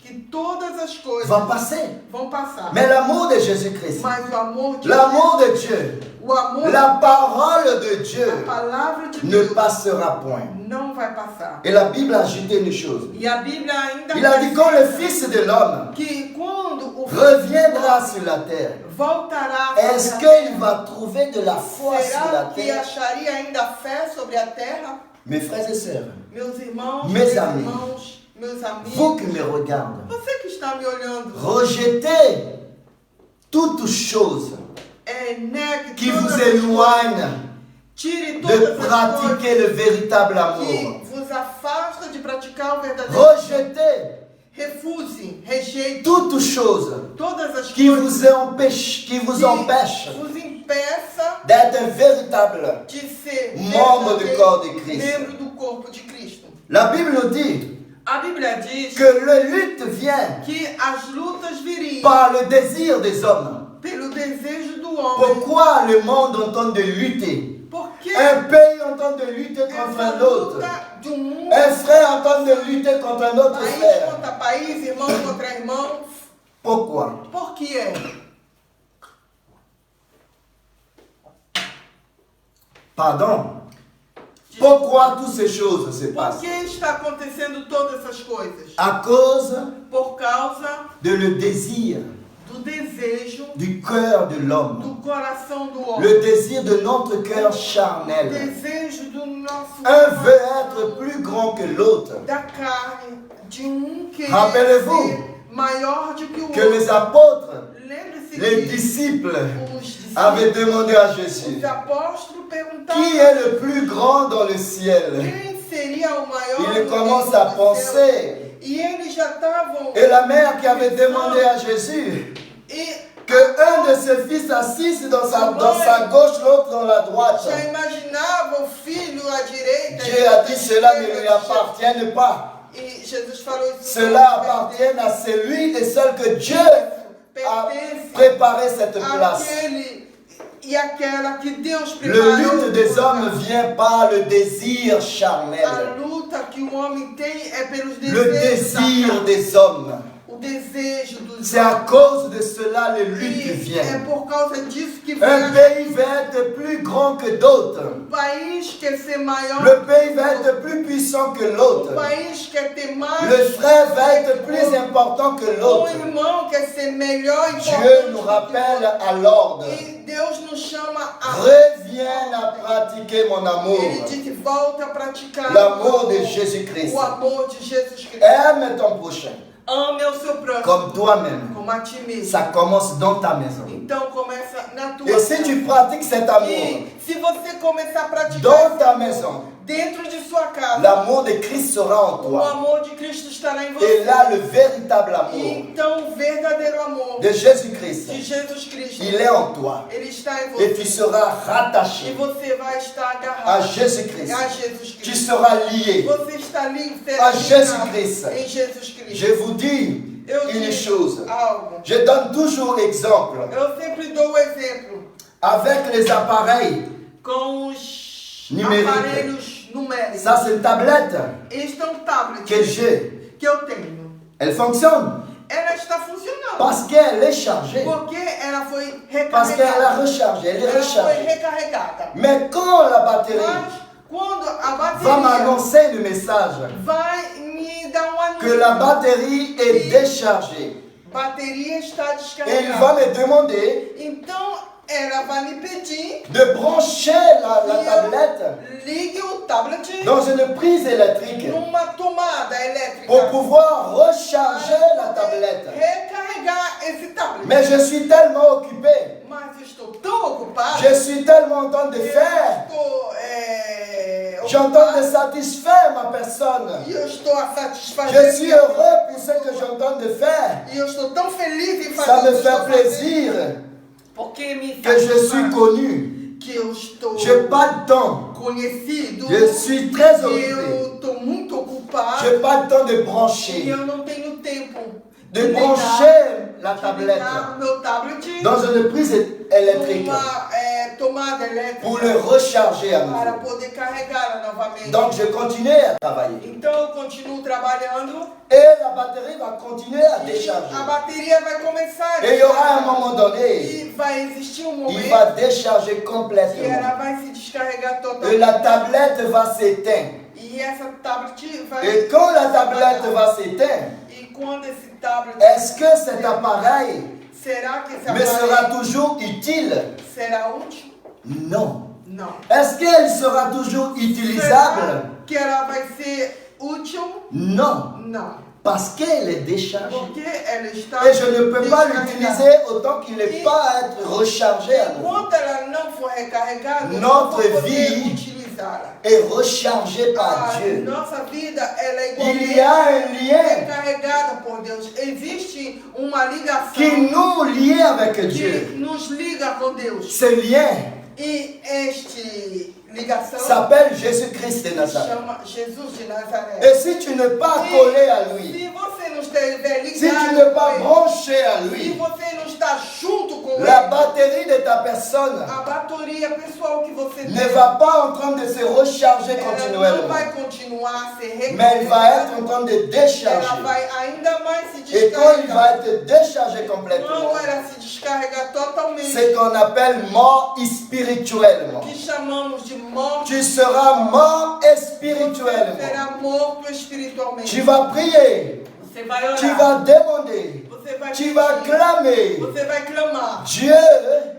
que todas as coisas vont passer. vão passar. Mais l'amour de Jésus-Christ, Mas o amor de l'amour Deus, de Dieu, o amor la parole de a Dieu palavra de ne Deus passera point. não vai passar. Et la Bible a ajouté une chose. E a Bíblia ainda Il a dit quand le acrescenta Fils de l'homme que quando o reviendra sur la terre, voltará est-ce sobre a qu'il terra, va trouver de la foi sur la será que terre? acharia ainda fé sobre a terra? Mes frères et sœurs, Meus irmãos, Mes meus amis. irmãos, meus amigos, vous qui me regardez, você que está me olhando, rejetez toutes choses negue qui todas vous as coisas, éloignent tire de todas as coisas pratiquer le véritable que amour. vos afasta de praticar o verdadeiro. Rejetez Refuse, rejeite toutes choses todas as qui coisas vous empêchent, que vos impeça d'être un véritable de ser membre du verdadeiro corps de Christ. membro do corpo de Cristo. La Bible nous dit A Bíblia diz que la lutte vient que as lutas viriam par le désir des hommes. pelo desejo do homem. Pourquoi le monde entend de lutter? Porque Un pays entend de lutter contre essa un autre. luta de mundo, Un frère entend de lutter contre un autre país frère. contra país, irmão contra irmão. Pourquoi? Por que é? Pardon? Pourquoi toutes ces choses se Por passent? que está acontecendo todas essas coisas? À cause Por causa de le désir do desejo du cœur de l'homme. do coração do homem. Le désir de notre cœur charnel. Desejo do nosso Un veut être plus grand que l'autre. da carne, de querer Rappelez-vous ser maior do que o Que outro. les apôtres, Lembre-se les que disciples, os discípulos, avaient demandé à Jésus, os apóstolos perguntaram qui est le plus grand dans le ciel? quem seria o maior Il no commence reino à do céu. penser. E eles já estavam Et la mère qui avait demandé à Jésus, e qu'un de ses fils assise dans sa gauche, l'autre dans la droite. Já imaginava o filho à direita. Dieu a dit cela ne lui appartient pas. E Jesus falou isso. Cela appartient à celui et seul que Dieu a préparé cette place. E aquela que Deus Le preparou. lutte des hommes vient par le désir charnel. A luta que o homem tem é pelos Le desejos. désir des hommes. O desejo dos C'est à cause de cela les luttes E é viennent. por causa disso que Un pays va être plus grand que d'autres. país quer ser maior. Le pays va être plus puissant que l'autre. País quer ter mais. Le frère va être plus important que l'autre. Irmão quer ser melhor e Dieu nous rappelle à l'ordre. E Deus nos chama a. Reviens à pratiquer mon amour. Ele diz: volta a praticar L'amour de Jésus-Christ. o amor de Jesus Cristo. Aime ton prochain Ame o seu próximo. comme toi-même. Como a ti mesmo. Ça commence dans ta maison. Então começa na tua Et si tu pratiques cet amour E se você começar a praticar dans esse ta amor maison, dentro de sua casa, l'amour de Christ sera en o toi. amor de Cristo estará em Et você. là, le véritable E amour então o verdadeiro amor de Jésus-Christ, de Jesus Cristo, il est en toi. ele está em Et tu você. seras E rattaché você vai estar à agarrado Jésus-Christ. a Jesus Tu Cristo. seras lié. Você está livre A Jesus Christ. em Jesus Cristo. Je vous dis Eu une digo chose. algo. Je donne toujours exemple. Eu sempre dou o exemplo Avec les appareils, com os Numérique. aparelhos numéricos. ça c'est une tablette Este é um tablet que j'ai. que eu tenho. Elle fonctionne Ela está funcionando. parce qu'elle est chargée. Porque ela foi Parce qu'elle a recarregada. rechargé, elle est Ela foi rechargée. recarregada. Mais quand la batterie Mas quando a va bateria m'annoncer le message vai me dar um anúncio que la batterie est déchargée, bateria está et il va descarregada. me demander Então ela vai me pedir de brancher la que tablette eu ligue o tablet dans une prise électrique numa tomada elétrica pour pouvoir recharger la para poder tablette. recarregar esse tablet. Mais je suis tellement occupé, Mas eu estou tão ocupada. je suis tellement en train de eu faire, estou j'entends de satisfaire ma personne. E eu estou a satisfazer. Je suis heureux pour ce que j'entends de faire. E eu estou tão feliz em fazer Ça o me que estou fait fazendo, plaisir porque me que je suis satisfaz connu. que eu estou Je n'ai pas de temps. conhecido. Je suis très que occupé. eu estou muito ocupado. Je n'ai pas de temps de E brancher, eu não tenho tempo de brancher la tablette ligar o meu tablet dans une prise électrique numa tomada elétrica pour le recharger à para nouveau. poder carregá-la novamente. Donc je continue à travailler. Então eu continuo trabalhando Et la batterie va continuer à e décharger. a bateria vai começar a Et il y aura un descarregar. moment donné, E vai existir um il momento va décharger que ela complètement. vai se descarregar Et totalmente. la tablette va s'éteindre. E essa tablet vai. Et quand la tablette va s'éteindre, E quando esse tablet. est-ce que cet appareil Será que esse me sera aparelho toujours utile? será útil? Non. Não. Est-ce qu'elle sera toujours utilisable? Será que ela vai ser útil? Non. Não. Parce qu'elle est déchargée. Porque ela está. Et je ne peux pas descarregada. l'utiliser autant qu'il n'est pas à être rechargé à nouveau. Enquanto ela não for recarregada, eu Notre não vou poder vie utilizá-la. Et rechargée par A Dieu. nossa vida ela é Il y a un lien recarregada por Deus. Existe uma ligação qui nous lie avec Dieu. que nos liga com Deus. Ce lien E este ligação s'appelle Jésus-Christ de Nazareth. chama Jesus de Nazaré. Et si tu n'es pas collé à lui, Se você não estiver si tu ligado n'es pas com ele, branché à se lui, você não está junto com la ele, batterie de ta personne a bateria pessoal que você ne tem, va pas en train de se recharger ela não continuellement, vai continuar a ser mais elle va être recarregada. en train de Ela décharger. vai ainda mais se Et quand il va descarregar. être déchargé complètement, Quando ela se descarregar totalmente, c'est qu'on appelle mort spirituellement. que chamamos de morte, Tu seras mort spirituellement. será morto espiritualmente. Tu vas prier, Você vai orar, tu vas demander, você vai tu vas pedir, clamer. você vai clamar. Dieu,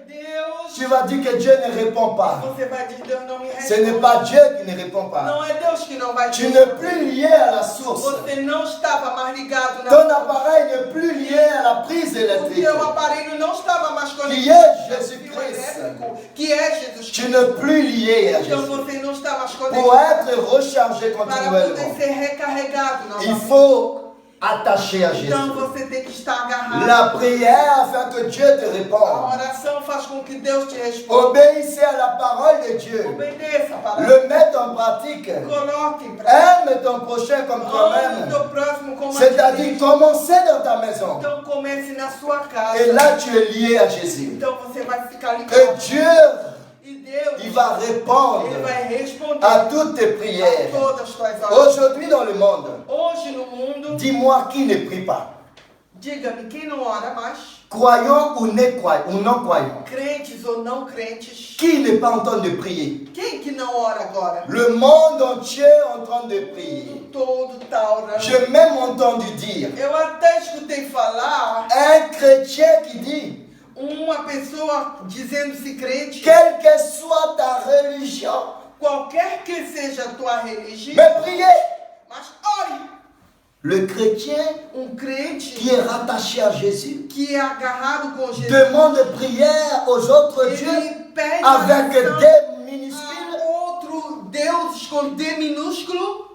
Deus, tu vas dire que Dieu ne répond pas. você vai dizer, Deus não me Ce n'est responde. pas Dieu qui ne répond pas. Não é Deus que não vai te Tu n'es plus lié à la source. Você não estava mais ligado na Ton appareil n'est plus lié à la prise O électrique. teu aparelho não estava mais Qui conectado est ao Jésus fio Christ. elétrico, que é Jesus Tu Cristo. n'es plus lié à Então Jésus. você não está mais Pour conectado être rechargé para poder continuellement, ser recarregado il novamente. faut attaché à Jésus. Então você tem que estar agarrado. La prière fait que Dieu te A réponde. oração faz com que Deus te responda. Obéissez à la parole de Dieu. Obedeça a palavra. Le mettre en pratique. Coloque em prática. Aime ton prochain comme Ame o toi-même. teu próximo como a ti C'est-à-dire mesmo. commencer dans ta maison. Então comece na sua casa. Et là, tu es lié à Jésus. Então você vai ficar Et ligado. Dieu, E Deus, il va répondre Ele vai responder à toutes tes a prières. todas as tuas orações. Aujourd'hui dans le monde, Hoje no mundo, dis-moi qui ne prie pas. diga-me, quem não ora mais? Croyants ou non croyants. Crentes ou não crentes? Qui n'est pas en train de prier? Quem que não ora agora? Le monde entier est en train de O prier. mundo todo está orando. J'ai même entendu dire Eu até escutei falar un chrétien qui dit, uma pessoa dizendo-se crente, quelle que soit ta religion, qualquer que seja a tua religião, mais priez. mas ore. Le chrétien Crente qui est rattaché à Jésus que é agarrado com Jesus, demande prière aux autres dieux ele pede avec oração des minuscules. a outro Deus com D minúsculo.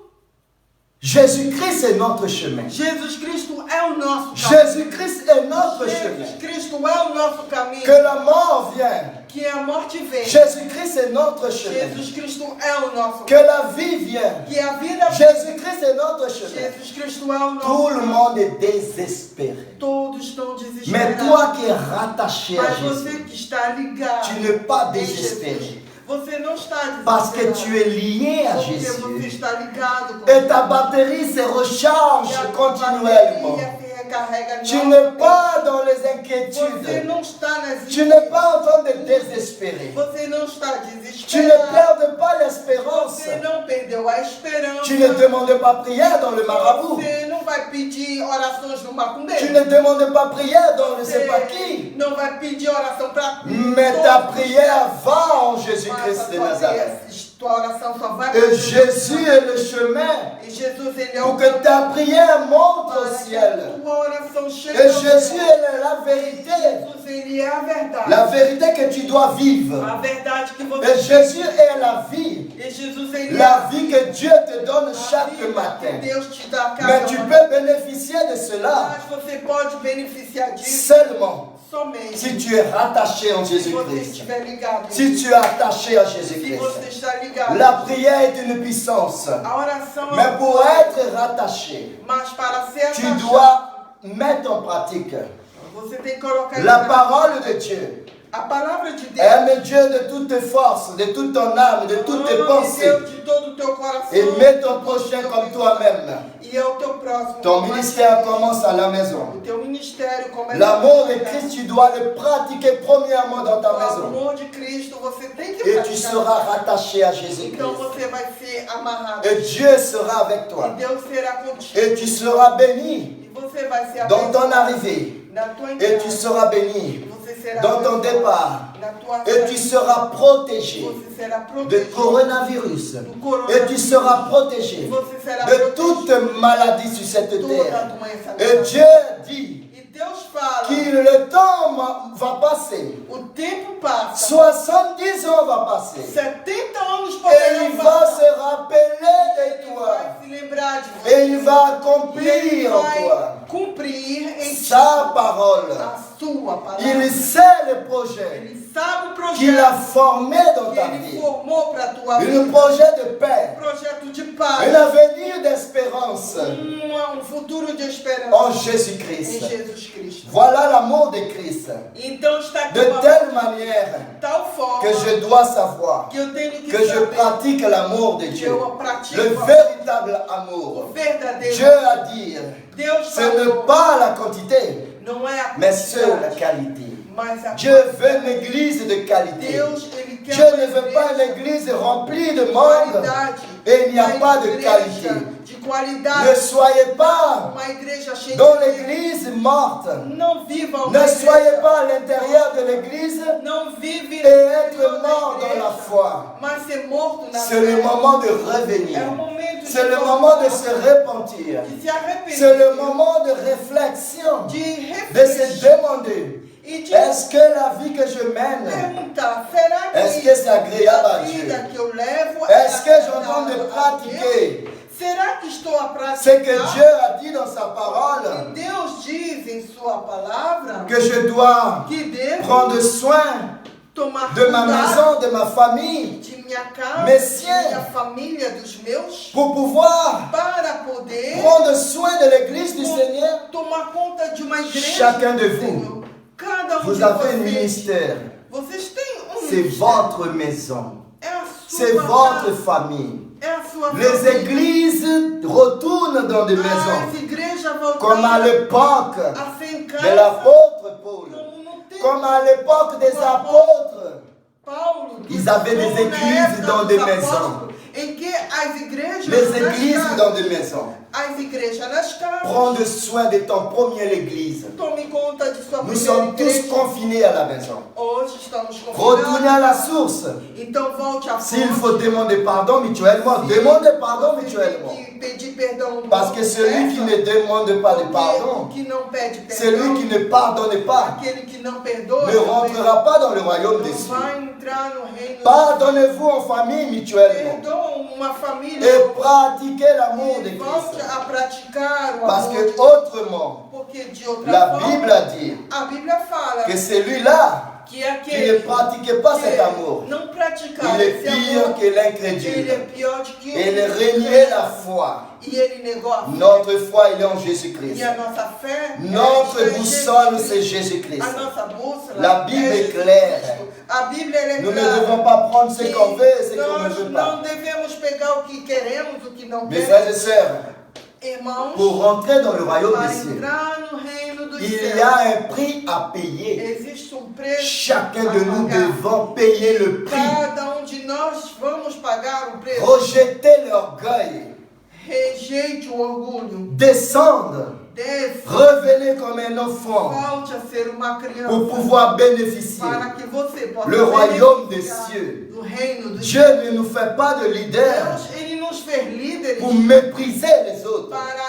Jésus-Christ est notre chemin. Jesus Cristo é o nosso caminho. Jésus-Christ est notre chemin. Jesus Cristo é o nosso caminho. Que la mort vienne. Que a morte vem. Jésus-Christ est notre chemin. Jesus Cristo é o nosso Que la vie vienne. Que a vida Jésus-Christ est notre chemin. Jesus Cristo é o nosso Tout le caminho. monde est désespéré. Todos estão desesperados. Mais toi qui es rattaché à Mas você Jésus, que está ligado tu n'es pas em désespéré. Jesus, você não está desesperado. Parce que tu es lié à Porque você Jésus. está ligado com Et ta batterie se recharge E a continuellement. bateria se recarrega Tu não. n'es pas dans les Você inquiétudes. não está nas Tu n'es pas en train de désespérer. Você não está Tu ne desesperado. perds pas l'espérance. Você não perdeu a esperança. Tu ne demandes pas prière dans le marabout. Você não vai pedir orações no Tu macumbeiro. ne demandes pas prière dans le Você sais pas qui. não vai pedir oração para Mais ta prière va en Jésus-Christ de Nazareth. Tua oração só vai Et Jésus est le chemin E Jesus, ele é pour o que ta prière monte para au que ciel. a tua oração chegue Et ao Jésus céu. est la vérité. Jesus, ele é a verdade. La vérité que tu dois vivre. A verdade que você Et Jésus est la vie. E Jesus, ele La vie que Dieu te donne a chaque vida que matin. Deus te dá cada Mais tu peux bénéficier de cela Mas você pode beneficiar disso seulement somente si tu es rattaché en se você Jésus-Christ. estiver ligado. Si tu es attaché à Se você Jésus-Christ. está ligado. La prière est une puissance. A oração é Mais pour être rattaché, mas para ser tu atachado, dois mettre en pratique você tem que colocar em la prática. parole de Dieu. A palavra de Deus. Aime Dieu de toutes tes forces, de toute ton âme, de toutes tes Ama pensées. Deus de todo o teu coração. Et mets ton prochain comme toi-même. E é o teu próximo. Ton ministère commence à la maison. O teu ministério começa. L'amour de Christ, tu dois le pratiquer premièrement dans ta O maison. amor de Cristo, você tem que Et tu praticar. seras rattaché à Então Jésus-Christ. você vai ser amarrado. Et Dieu sera avec E toi. Deus será contigo. Et tu seras béni E você vai ser dans ton abençoado arrivée. na tua Et entrada. tu seras béni Você será dans ton abençoado départ. na tua Et saída. tu seras protégé Você será de protegido coronavirus. do coronavírus. Et tu seras protégé Você será de protegido toute maladie sur cette de toda terre. doença. Et Dieu dit E Deus fala, que le temps va passer. o tempo passa, 70 ans va passer. 70 anos Et poderão il va passar. se rappeler de Ele toi. vai se lembrar de você. Et il va E ele accomplir en vai toi cumprir em ti sa parole. a sua palavra. Il sait le projet Ele sabe o qu'il a projeto formé dans que ta ele vie. formou para a tua Un vida. projet de paix, Projeto de un paz. avenir d'espérance Futuro de esperança en em Jésus-Christ. Jesus Cristo. Voilà l'amour de Christ. Então está aqui De uma telle manière tal forma que je dois savoir que eu tenho que que je saber pratique l'amour de que Dieu. eu pratico Le o véritable amour. verdadeiro. Dieu a dit, Deus ce n'est falou, pas la quantité, não é a mais seule la quantidade, qualité. mas a Dieu veut une église de qualité. Deus, ele quer Dieu uma ne veut pas igreja une église remplie de de membres qualidade. et il n'y a Uma pas de igreja qualité. de Ne qualidade. soyez pas Uma igreja cheia dans de l'église morte. não viva uma Ne igreja. soyez pas à l'intérieur de l'église Não vive et être dentro da mort dans la igreja, foi. mas ser morto na C'est le fé. moment de revenir. É o momento de C'est le voltar, moment de se repentir. de se arrepender, C'est le moment de réflexion, de de se refletir demander, e de est-ce que la vie que je mène, perguntar, será est-ce que que c'est agréable a à Dieu? vida que eu levo Est-ce que é je suis en train de agradável a Deus? pratiquer Será que estou a praticar? ce que Dieu a dit dans sa parole, Que Deus diz em sua palavra que je dois que devo prendre soin tomar de ma cuidado maison, de ma famille, de minha casa, Mes de siens. minha família, dos meus, pour pouvoir para poder prendre soin de l'église du Seigneur. tomar conta de uma igreja. Chacun de vous, Senhor. Cada Vous de avez un vocês, ministère. vocês têm C'est ministério. votre maison. É a sua C'est votre casa, famille. é a sua Les família. églises retournent dans des maisons. As igrejas voltaram Comme à l'époque a ser em casa, de l'apôtre Paul. como no tempo Comme à l'époque des apôtres. Paulo, Ils avaient des como na églises época dans dos des apóstolos, maisons. em que as igrejas Les nas églises casas, dans des maisons. as igrejas nas casas, Prends soin de ton premier église. tome conta de sua Nous primeira sommes tous igreja. confinés à la maison. Hoje estamos Retournez à la confinados. source. Então volte à S'il fonte. faut demander pardon mutuellement, demandez pardon mutuellement. Tem que pedir perdão um Parce que celui qui ne demande pas de Porque pardon, o que não pede perdão, celui qui ne pardonne pas, aquele que não perdoa, ne rentrera pas dans le royaume des não cieux. vai entrar no reino. Pardonnez-vous en famille mutuellement Perdoa uma família. et pratiquez l'amour de E volte Christ. a praticar o Parce amor que de Deus. autrement, Porque de outra la forma, Bible a dit a Bíblia fala que celui-là que qui ne aquele pratiquait pas cet amour, que não praticar il est esse pire amor, que ele é l'incrédule. pior do que Il reniait la foi. E ele negou a fé. Notre foi, il est en Jésus-Christ. E a nossa fé, Notre ela está em boussole, Jesus c'est Cristo. Jésus-Christ. A nossa bússola La Bible est Jesus claire. Cristo. A Bíblia ela é Nous ne clara. devons pas prendre ce qu'on veut et ce qu'on ne Nós veut não pas. devemos pegar o que queremos, o que não Mes frères et queremos. sœurs, Irmãos, pour rentrer dans le royaume para des cieux, entrar no reino dos il céus, y a un prix à payer. existe preço Chacun a de nous pagar. devons payer le prix. Cada de nós vamos pagar o preço. Rejeter l'orgueil, Rejeite o orgulho. descendre, Desça. revenez comme un enfant Volte a ser uma criança. pour pouvoir bénéficier. Para que você possa Le royaume des beneficiar cieux. do reino dos Dieu ne nous fait pas de leaders Deus, ele nos fez líderes pour mépriser les autres, para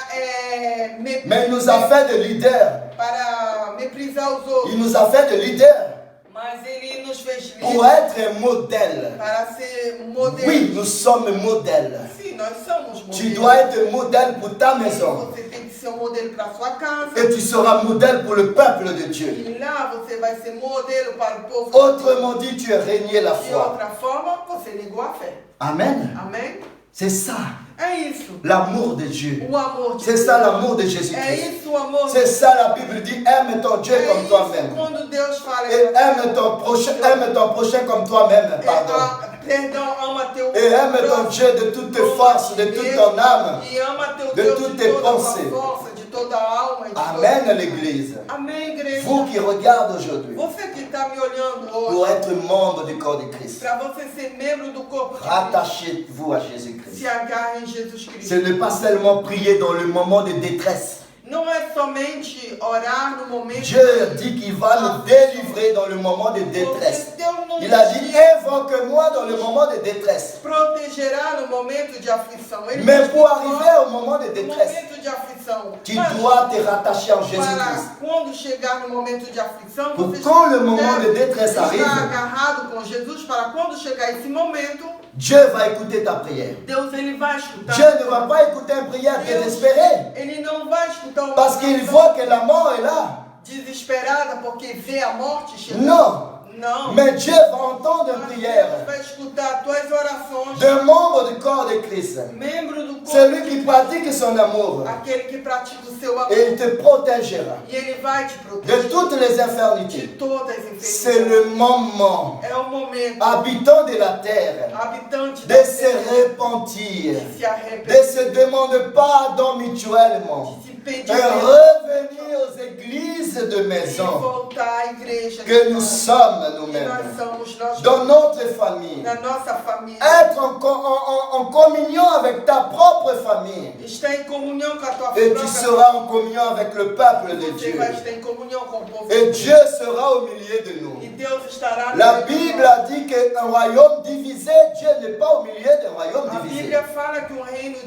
mais il nous a fait de leaders. para meprisar os outros. Il nous a fait de leaders Mas ele nos fez pour líderes être un modèle. para ser modelo. Oui, nous sommes modèles. Sim, nós somos modelos. Tu dois être un modèle pour ta maison Você tem que ser modelo para sua casa. et tu seras modèle pour le peuple de Dieu. E lá você vai ser modelo para o povo. Autrement dit, tu as régné la De foi. outra forma, você negou a fé. Amen. Amém? C'est ça, É isso. l'amour de Dieu. O amor de C'est Deus. ça l'amour de É Jésus-Christ. isso o amor de C'est Deus. ça la Bible dit, aime ton Dieu É comme isso toi-même. quando Deus fala. Et aime ton prochain comme toi-même, pardon. Perdão, ama teu Et aime ton próximo, Dieu de toute tes forces, de toute ton âme. E ama teu de Deus toutes de tes toda a pensées. tua força, de toda a alma. E de Amen toda... l'Église. Amém, igreja. Vous qui regardez aujourd'hui, Você que está me olhando pour hoje, être membre du corps de Christ, para você ser membro do corpo de Cristo, rattachez-vous à Jésus-Christ. se agarre em Jesus Ce Cristo. n'est pas seulement prier dans le moment de détresse. Não é somente orar no momento. Dieu dit qu'il va nous délivrer dans le moment de détresse. Porque Deus não Il a diz dit, que invoque-moi dans le moment de détresse. protegerá no momento de aflição. Ele Mais diz pour que arriver au moment de no détresse, momento de aflição. tu Mas dois te rattacher en para Jésus-Christ. quando chegar no momento de aflição, Pour você quand le moment deve de détresse estar arrive, agarrado com Jesus para quando chegar esse momento, Dieu va écouter ta prière. Deus ele vai escutar. Dieu ne va pas écouter une prière désespérée. Ele não vai escutar uma Parce qu'il oração voit que la mort est là. desesperada porque vê a morte chegando. Non. Não. Mais Dieu va entendre une Mas prière Deus vai escutar tuas orações. d'un membre du corps de Christ. Membro do corpo. Celui qui pratique son amour. Aquele que pratica o seu amor. Et il te protégera E ele vai te de proteger toutes les de infirmités. todas as C'est enfermidades. le moment, É o momento. habitant de la terre, Habitante de da se terra repentir, se arrepender. de se demander pardon mutuellement, Se et pedir revenir aux églises de e maison voltar à igreja. que nous sommes Que nós nous-mêmes, somos nós dans notre famille. na nossa família. Être en communion avec ta propre famille. Está em comunhão com a tua Et tu própria seras en communion avec le peuple de Você Dieu. vai estar em comunhão com o povo. Et Dieu sera au milieu de E nous. Deus estará no La meio de Bible nós. a dit qu'un royaume divisé, Dieu n'est pas au milieu d'un royaume A divisé. Bíblia fala que um reino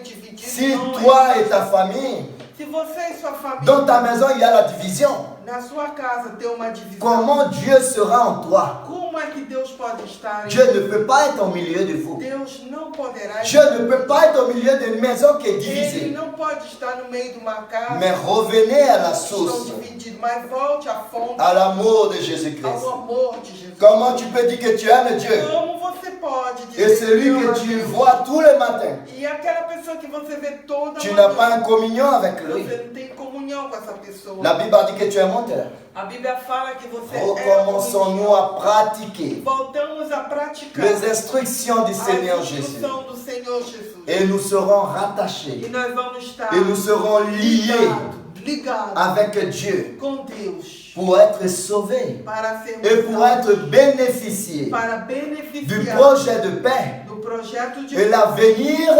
dividido Si não toi é. et ta famille, Se você e sua família, Dans ta maison, il y a la division. na sua casa, tem uma divisão, Comment Dieu sera en toi? como é que Deus pode estar em Dieu você? ne peut pas être au milieu de vous. Deus não poderá Dieu ne peut pas être au milieu d'une maison qui est Ele divisée. não pode estar no meio de uma casa. Mais revenez à la Estão source, divididos, mas volte à fonte, à l'amour de Jésus-Christ. ao amor de Jesus. Comment tu peux dire que tu aimes Dieu? Como você pode Et dizer celui ama que tu Deus? vois tous les matins, E aquela pessoa que você vê toda tu n'as manhã, pas une communion avec lui. você não tem comunhão com essa pessoa. La Bible a dit que tu es menteur. A Bíblia fala que você Recommençons-nous à pratiquer voltamos a praticar les instructions du a Seigneur Jésus. instrução do Senhor Jesus. Et nous serons E rattachés. nós vamos estar Et nous serons liés ligados avec Dieu com Deus pour être sauvés para sermos et pour salvos, être bénéficiés para du beneficiar projet de paix do projeto de et l'avenir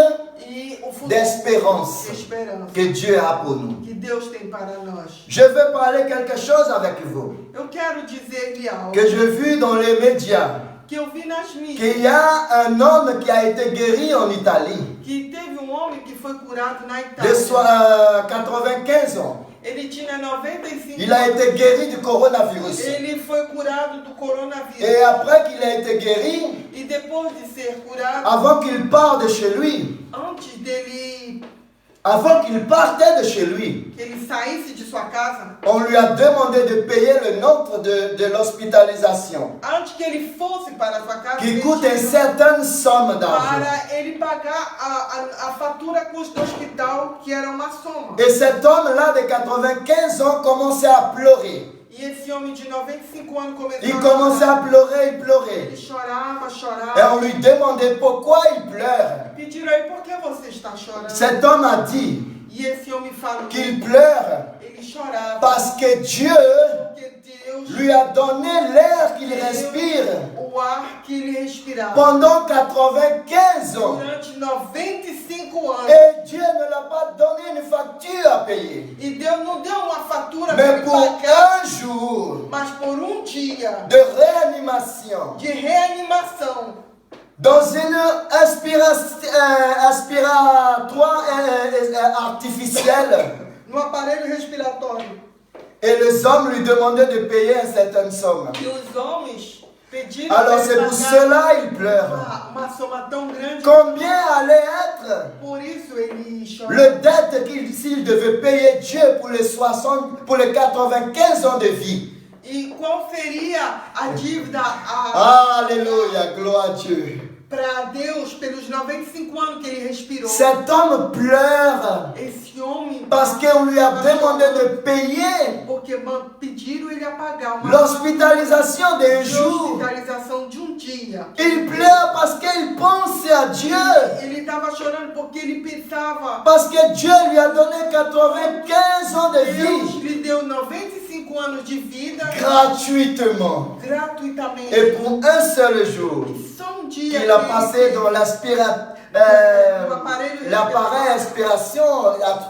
e o futuro d'espérance de esperança que Dieu a pour nous. que Deus tem para nós. Je veux parler quelque chose avec vous Eu quero dizer-lhe algo que j'ai vu dans les médias, que eu vi nas mídias, qu'il y a un homme qui a été guéri en Italie que teve um homem que foi curado na de Itália. 95 ans. Ele tinha 95 Il a été guéri du coronavirus. Ele foi curado do coronavírus. Et après qu'il a été guéri, E depois de ser curado, avant qu'il parte de chez lui, antes dele avant qu'il partait de chez lui, que ele saísse de sua casa, on lui a demandé de payer le nombre de l'hospitalisation, antes que ele fosse para sua casa, qui ele coûte tinha une certaine somme d'argent. para ele pagar a fatura custo do hospital, que era uma soma. Et cet homme-là de 95 ans commençait à pleurer. E esse homem de 95 anos começou Il commençait à pleurer, il pleurait. Ele chorava, Et chorava. on lui demandait pourquoi il pleure. Pediram aí, por que você está chorando? Cet homme a dit E esse homem falou qu'il pleure ele chorava parce que Dieu porque Deus lui a donné l'air qu'il respire o ar que ele respirava pendant 95 ans. durante 95 anos. Et Dieu ne l'a pas donné une facture à payer. E Deus não deu uma fatura para Mais ele pour pagar, un jour mas por dia de réanimation, de reanimação, dans une aspiratoire artificielle, no aparelho respiratório. et les hommes lui demandaient de payer une certaine somme. E os homens pediram Alors para c'est ele pour pagar cela il pleure. uma soma tão grande. Combien allait être Por isso ele chorava. le dette s'il devait payer Dieu pour les 95 ans de vie? E qual seria a dívida Alléluia, gloire à Dieu. para Deus pelos 95 anos que ele respirou? Cet homme pleure Esse homem, parce qu'on lui a demandé de payer porque pediram ele a pagar uma l'hospitalisation d'un jour. hospitalização de dia. Il pleure parce qu'il pense à Dieu. Ele estava chorando porque ele pensava, Parce que Dieu lui a donné 95 ans de Deus vie lhe deu 95 anos de vida gratuitement. gratuitamente. Et pour un seul jour, Só dia il a que passé dans l'appareil aspiration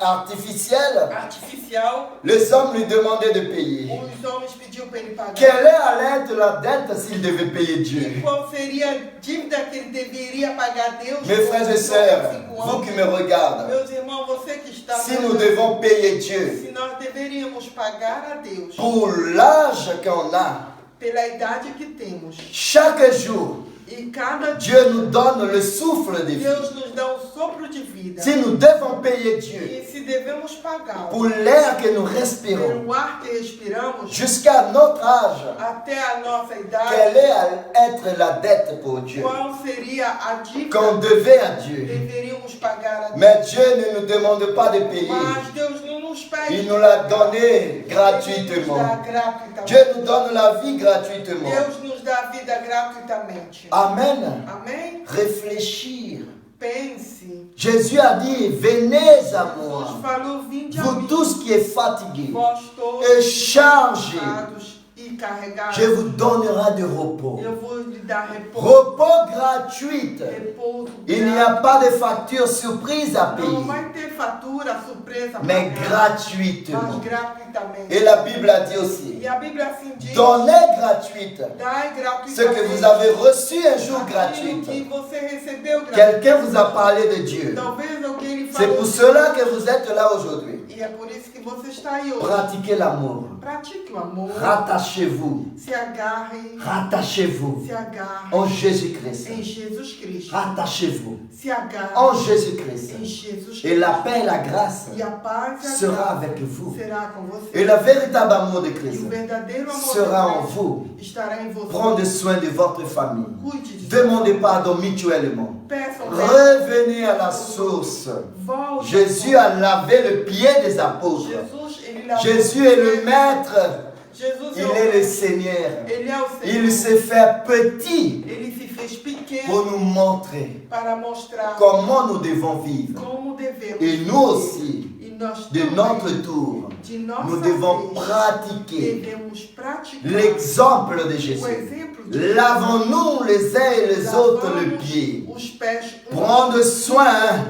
artificielle. artificial, Les hommes lui demandaient de payer. os homens pediram para ele pagar. Quelle allait être la dette s'il devait payer Dieu? Qual seria a dívida que ele deveria pagar a Deus? Mes frères et sœurs, vous qui me regardez, Meus irmãos, você que está si nous devons payer Dieu se nós deveríamos pagar a Deus pour l'âge qu'on a, pela idade que temos, chaque jour, e cada dia Dieu nous donne le souffle de vie. Deus nos dá sopro de vida, Si nous devons payer Dieu e se devemos pagar pour l'air que nous respirons pelo ar que respiramos jusqu'à notre âge, até a nossa idade, quelle est être la dette pour Dieu qual seria a dívida qu'on devait à que Dieu? deveríamos pagar a Deus? Mais Dieu ne nous demande pas de payer. Mas Deus não nos pede, Il nous l'a donné Ele nos dá gratuitement. gratuitamente. Dieu nous donne la vie gratuitement. Deus nos dá a vida gratuitamente. Amen. Amém? Réfléchir. Pense. Jésus a dit, venez à moi, Jesus falou, vinde a vous mim, tous qui êtes fatigués vós todos et chargés, cansados e carregados. je vous donnerai de repos. Eu vou lhe dar repouso. Repos gratuit. Repouso. Il n'y a pas de facture surprise à Não payer, vai ter fatura, surpresa, mais pagar, gratuitement. mas gratuitamente. Et la Bible a dit aussi, E a Bíblia assim diz, donnez gratuite dai ce gratuitamente. que vous avez reçu un jour Aquilo gratuit. que você recebeu gratuitamente. Quelqu'un vous a parlé de Dieu. Talvez alguém lhe C'est falou. pour cela que vous êtes là aujourd'hui. E é por isso que você está aí hoje. Pratiquez l'amour. Pratique o amor. Rattachez-vous. Se agarre. Rattachez-vous Se agarre. en Jésus-Christ. Em Jesus Cristo. Rattachez-vous Se agarre. en Jésus-Christ. Em Jesus Et la Cristo. paix et la grâce E a paz e a sera graça avec vous. será com você. Et le véritable amour de E Christ o verdadeiro amor sera de en Deus vous. estará em você. Prenez soin de votre famille. Cuide de Demandez pardon mutuellement. Peçam Revenez à la source. Volte. Jésus a lavé le pied des apôtres. Jésus est le maître. Il est le Seigneur. Ele é o Senhor. Il s'est fait petit Ele se fez pequeno pour nous montrer para mostrar comment nous devons vivre. como devemos Et nous aussi, E nós de também, notre tour, de nossa nous devons vez, pratiquer devemos praticar l'exemple de o Jésus. exemplo de Jesus. Lavons-nous les uns et les autres le pied. Os pés Prendre soin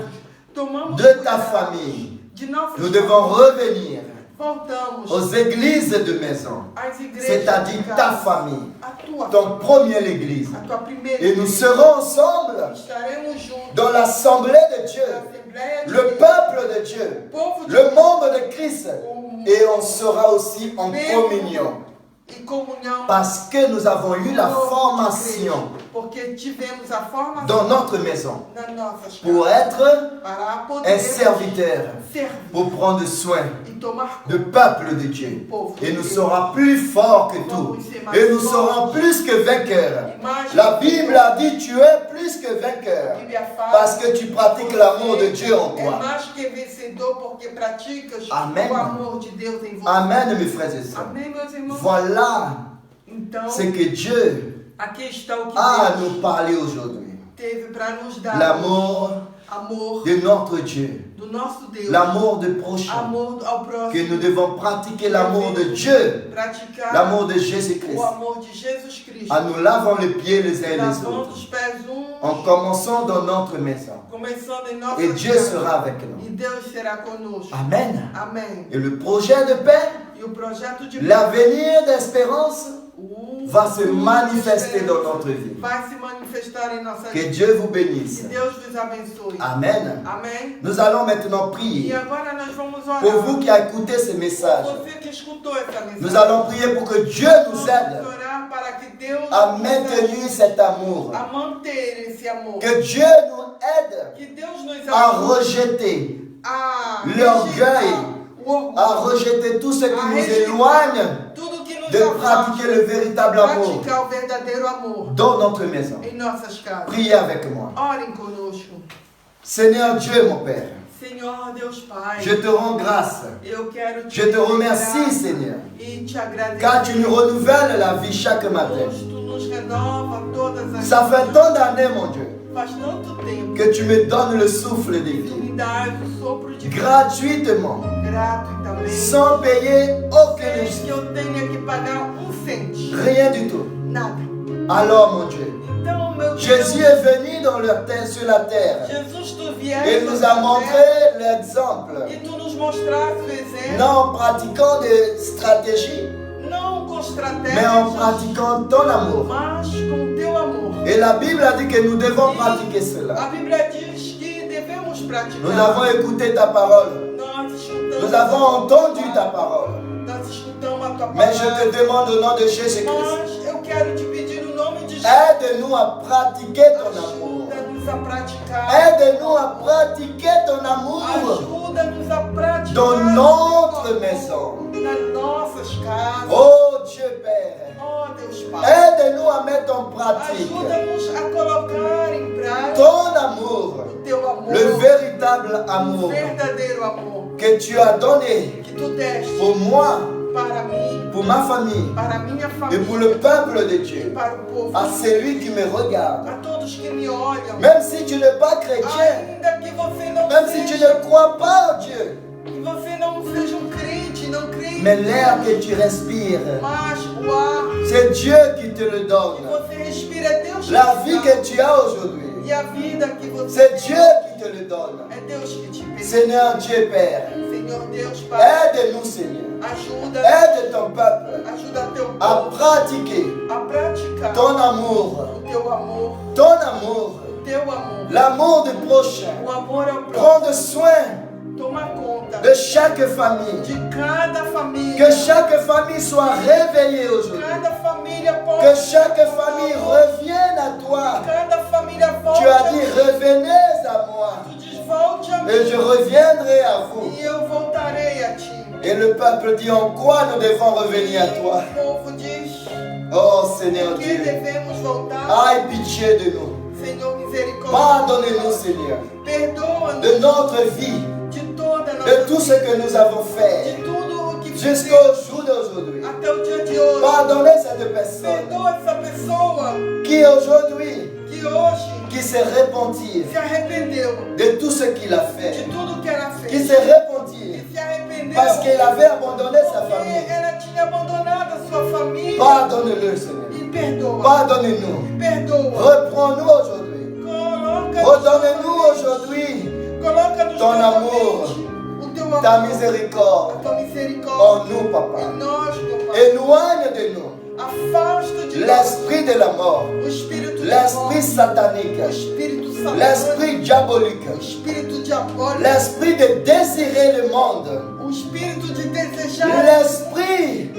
Tomamos de ta cuidado famille. de nossas Nous devons revenir Voltamos aux églises de maison, às igrejas c'est-à-dire de ta casa, famille, a tua ton première église. a tua primeira Et nous igreja. serons ensemble Estaremos juntos dans l'assemblée de Dieu, na Assembleia de le Deus, peuple de Dieu, o povo de le monde de Christ. o Et on sera aussi en communion. e comunhão Parce que nous avons eu la no povo de formation Cristo, porque tivemos a formação dans notre maison nas nossas pour casas être para un poder serviteur, servir pour prendre soin e tomar du peuple de Dieu. povo de Et nous Deus. serons plus forts que tout. Et nous serons plus que vainqueurs. La Bible a dit tu es plus que A vainqueur Bíblia fala parce que tu pratiques l'amour de Dieu en é toi. mais que vencedor porque praticas Amém. o amor de Deus em você. Amen, mes frères et sœurs. Amém, meus irmãos? Voilà Então, ce que Dieu aqui está o que a à Deus nous parler aujourd'hui. teve para nos dar. L'amour Amor de notre Dieu. do nosso Deus. L'amour du prochain. Amor ao Que próximo. nous devons pratiquer l'amour de Dieu. Praticar L'amour de Jésus-Christ. o amor de Jesus Cristo. En nous lavant les pieds les uns et les Lavando autres. os pés En uns, commençant dans notre maison. começando em nossa Et Dieu casa. sera avec E nous. Deus será conosco. Amen. Amém. Et le projet de paix, E o projeto de l'avenir d'espérance va se futuro de manifester dans esperança notre vie. vai se manifestar em nossa Que vida. Dieu vous bénisse. Que Deus vos abençoe. Amen. Amém. Nous allons maintenant E prier. agora nós vamos orar. Pour vous qui avez écouté ce message, Você que escutou essa mensagem. nous allons prier pour que Dieu nous aide Vamos orar para que Deus à nos maintenir ajude cet amour. a manter esse amor. Que Dieu nous aide Que Deus nos à ajude rejeter, a l'orgueil, rejeitar o orgulho, à rejeter tout ce qui a nous rejeitar éloigne tudo que nos de pratiquer le véritable amour praticar o verdadeiro amor dans notre maison. em nossas casas. Priez avec moi. Orem conosco. Seigneur Dieu, mon Père, Senhor Deus Pai, je te rends grâce. eu quero te Je te remercie, agradecer Seigneur, e te agradecer. car tu nous renouvelles la vie chaque matin. Deus, tu nos renova todas as Ça fait tant d'années, mon Dieu, Faz tanto tempo que tu me donnes le souffle de tu vie me dás o sopro de gratuitement, gratuitamente, sans payer aucun sem que eu tenha que pagar cente, rien du tout. nada. Alors, mon Dieu, Então, meu Deus, Jésus est venu dans leur terre, sur la terre Jesus, tu vieste et nous a essa montré terra l'exemple, e tu nos mostraste o exemplo, non en pratiquant des stratégies, não com mais en estratégias, pratiquant ton amour. mas com teu amor. Et la Bible a dit que nous devons pratiquer cela. A Bíblia diz que devemos praticar. Nous avons écouté ta parole, Nós escutamos, nous avons entendu ta parole, nós escutamos a tua mais je palavra. te demande au nom de Jésus-Christ, Mas eu quero te pedir no nome de Jesus. aide-nous à pratiquer ton amour. Ajuda-nos a praticar. Aide-nous à pratiquer ton amour Ajuda-nos a praticar. dans notre maison. Nas nossas casas. Oh Dieu Père, Oh, Deus Pai. aide-nous à mettre en pratique Ajuda-nos a colocar em prática ton amour, o teu amor. le véritable O amour verdadeiro amor que tu as donné que tu deste pour moi, para mim, pour ma famille para a minha et família pour le peuple de e Dieu, para o povo. à celui qui me regarde. A todos que me olham. Même si tu n'es pas chrétien, Ainda que você não même si tu seja, ne crois pas en Dieu, que você não seja crente, não crê, mais l'air que tu respires, mas o ar c'est Dieu qui te le que donne. você respira é Deus La que vie te dá. que tu as aujourd'hui, E a vida que você c'est Dieu qui te le donne. é Deus que te permite. Seigneur Dieu Père, Senhor Deus Pai, aide-nous Seigneur, ajuda, aide ton peuple ajuda teu à povo pratiquer a praticar ton amour, o teu amor, ton amour, o teu amor, l'amour du prochain. o amor ao próximo. Prendre soin Toma conta de chaque famille. de cada família. Que chaque famille soit réveillée aujourd'hui. Cada família possa. Que chaque famille revienne à toi. Cada família volte. Tu as dit revenez à moi Tu diz volte a mim. et je reviendrai à vous. E eu voltarei a ti. Et le peuple dit en quoi nous devons revenir à toi. O povo diz Oh Seigneur que Dieu, devemos voltar. aie pitié de nous. Senhor misericórdia. Pardonnez-nous Seigneur Perdoa-nos de notre vie, de toda a nossa de tout ce vida, que nous avons fait de tudo o que jusqu'au jour d'aujourd'hui. até o dia de hoje. Pardonnez cette personne Perdoa essa pessoa qui aujourd'hui, que hoje qui s'est repentie se arrependeu de tout ce qu'il a de fait, tudo que ela qui fez. s'est repentie Que se arrependeu parce qu'il avait abandonné sa porque famille. ela tinha abandonado a sua família. Pardonne-le Seigneur. E perdoa. Pardonne-nous. Perdoa. Reprends-nous aujourd'hui. Redonne-nous aujourd'hui Coloca-nos ton novamente amour, o teu amor, ta a miséricorde tua en misericórdia nous, Papa. em nós, meu Pai. Éloigne de nous Afasta de nós l'esprit de la mort, o espírito de l'esprit morte, satanique, o espírito satânico, l'esprit diabolique, o espírito diabólico, l'esprit de désirer le monde, o espírito de desejar, l'esprit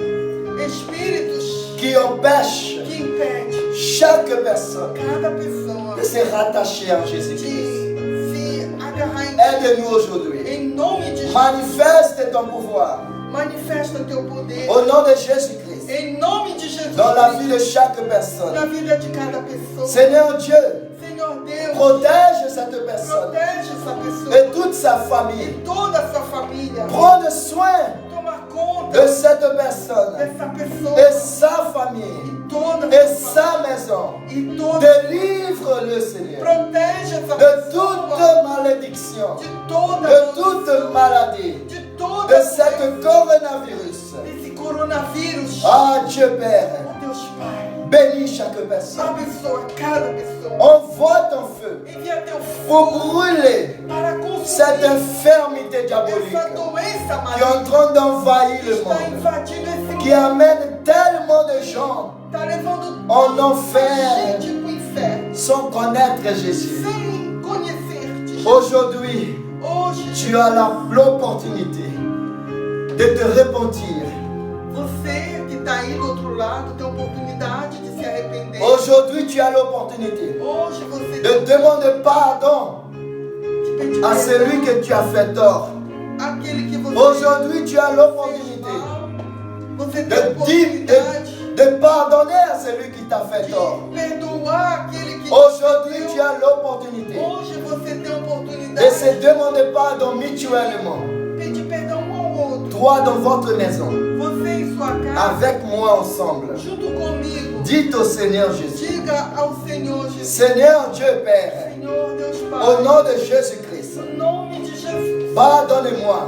espíritos qui empêche que impede chaque personne cada pessoa de se rattacher à de Jésus-Christ. se agarrar em ti. Aide-nous aujourd'hui. Em nome de Jesus, Manifeste ton pouvoir manifesta teu poder. au nom de Jésus-Christ Em nome de Jesus dans la Cristo, vie de chaque personne. na vida de cada pessoa. Seigneur Dieu, Senhor Deus, protège cette personne protege essa pessoa et toute sa famille. e toda a sua família. Prends soin Toma conta de cette personne dessa pessoa et sa famille e toda a et sua sa maison. família. E toda. Délivre-le, Seigneur, Protege essa de toute pessoa malédiction, de toda de toute maladie, de toda de cette coronavirus. desse coronavírus. Ah Dieu Père, Deus Pai, bénis chaque personne. abençoa cada pessoa. Envoie ton feu Envia teu pour fogo brûler para cette consumir infirmité diabolique essa doença qui est en maligna train d'envahir que le está monde, invadindo esse qui mundo. amène tellement de gens Está levando en enfer gente para o inferno sans connaître Jésus. sem conhecer-te. Aujourd'hui, Hoje, tu as l'opportunité de te repentir. você que está aí do outro lado tem a oportunidade de se arrepender. Aujourd'hui, tu as l'opportunité Hoje você de demander pardon de pedir à celui que tu as fait tort. aquele que você Aujourd'hui, tu as fez l'opportunité mal. Você tem a de oportunidade de pardonner à celui qui t'a fait tort. de perdoar aquele que Aujourd'hui, te tu as l'opportunité Hoje você tem a de oportunidade se demander pardon mutuellement. de pedir perdão um ao outro. Toi dans votre maison, Você em sua casa, avec moi ensemble. junto comigo, Dites au Seigneur Jésus. diga ao Senhor Jesus, Seigneur Dieu Père, Senhor Deus au Pai, nom de Jésus-Christ, em nome de Jesus, pardonnez-moi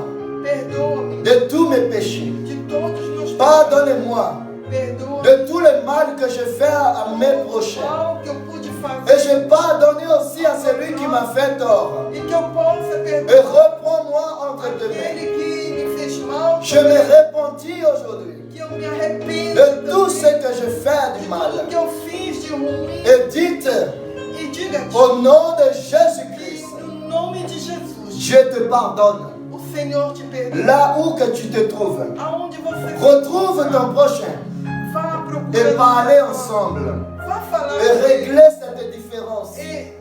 perdoa-me de tous mes péchés. de todos os meus pecados. Pardonnez-moi Perdoa de tout le mal que je fais à mes prochains. mal que eu pude Et fazer je pardonne aussi à celui qui m'a fait tort. e que eu possa Et perdoar reprends-moi entre tes mains. aquele que me fez mal, Je me repentis aujourd'hui que eu me arrependo de tout ce também, que je fais de du tudo mal. que eu fiz de ruim. Et dites E diga-te, au nom de Jésus-Christ, no nome de Jesus, je te pardonne. o Senhor te perdoa. Là où que tu te trouves, Aonde você retrouve ton prochain vá procurar et parlez ensemble vá falar et com ele. régler cette différence E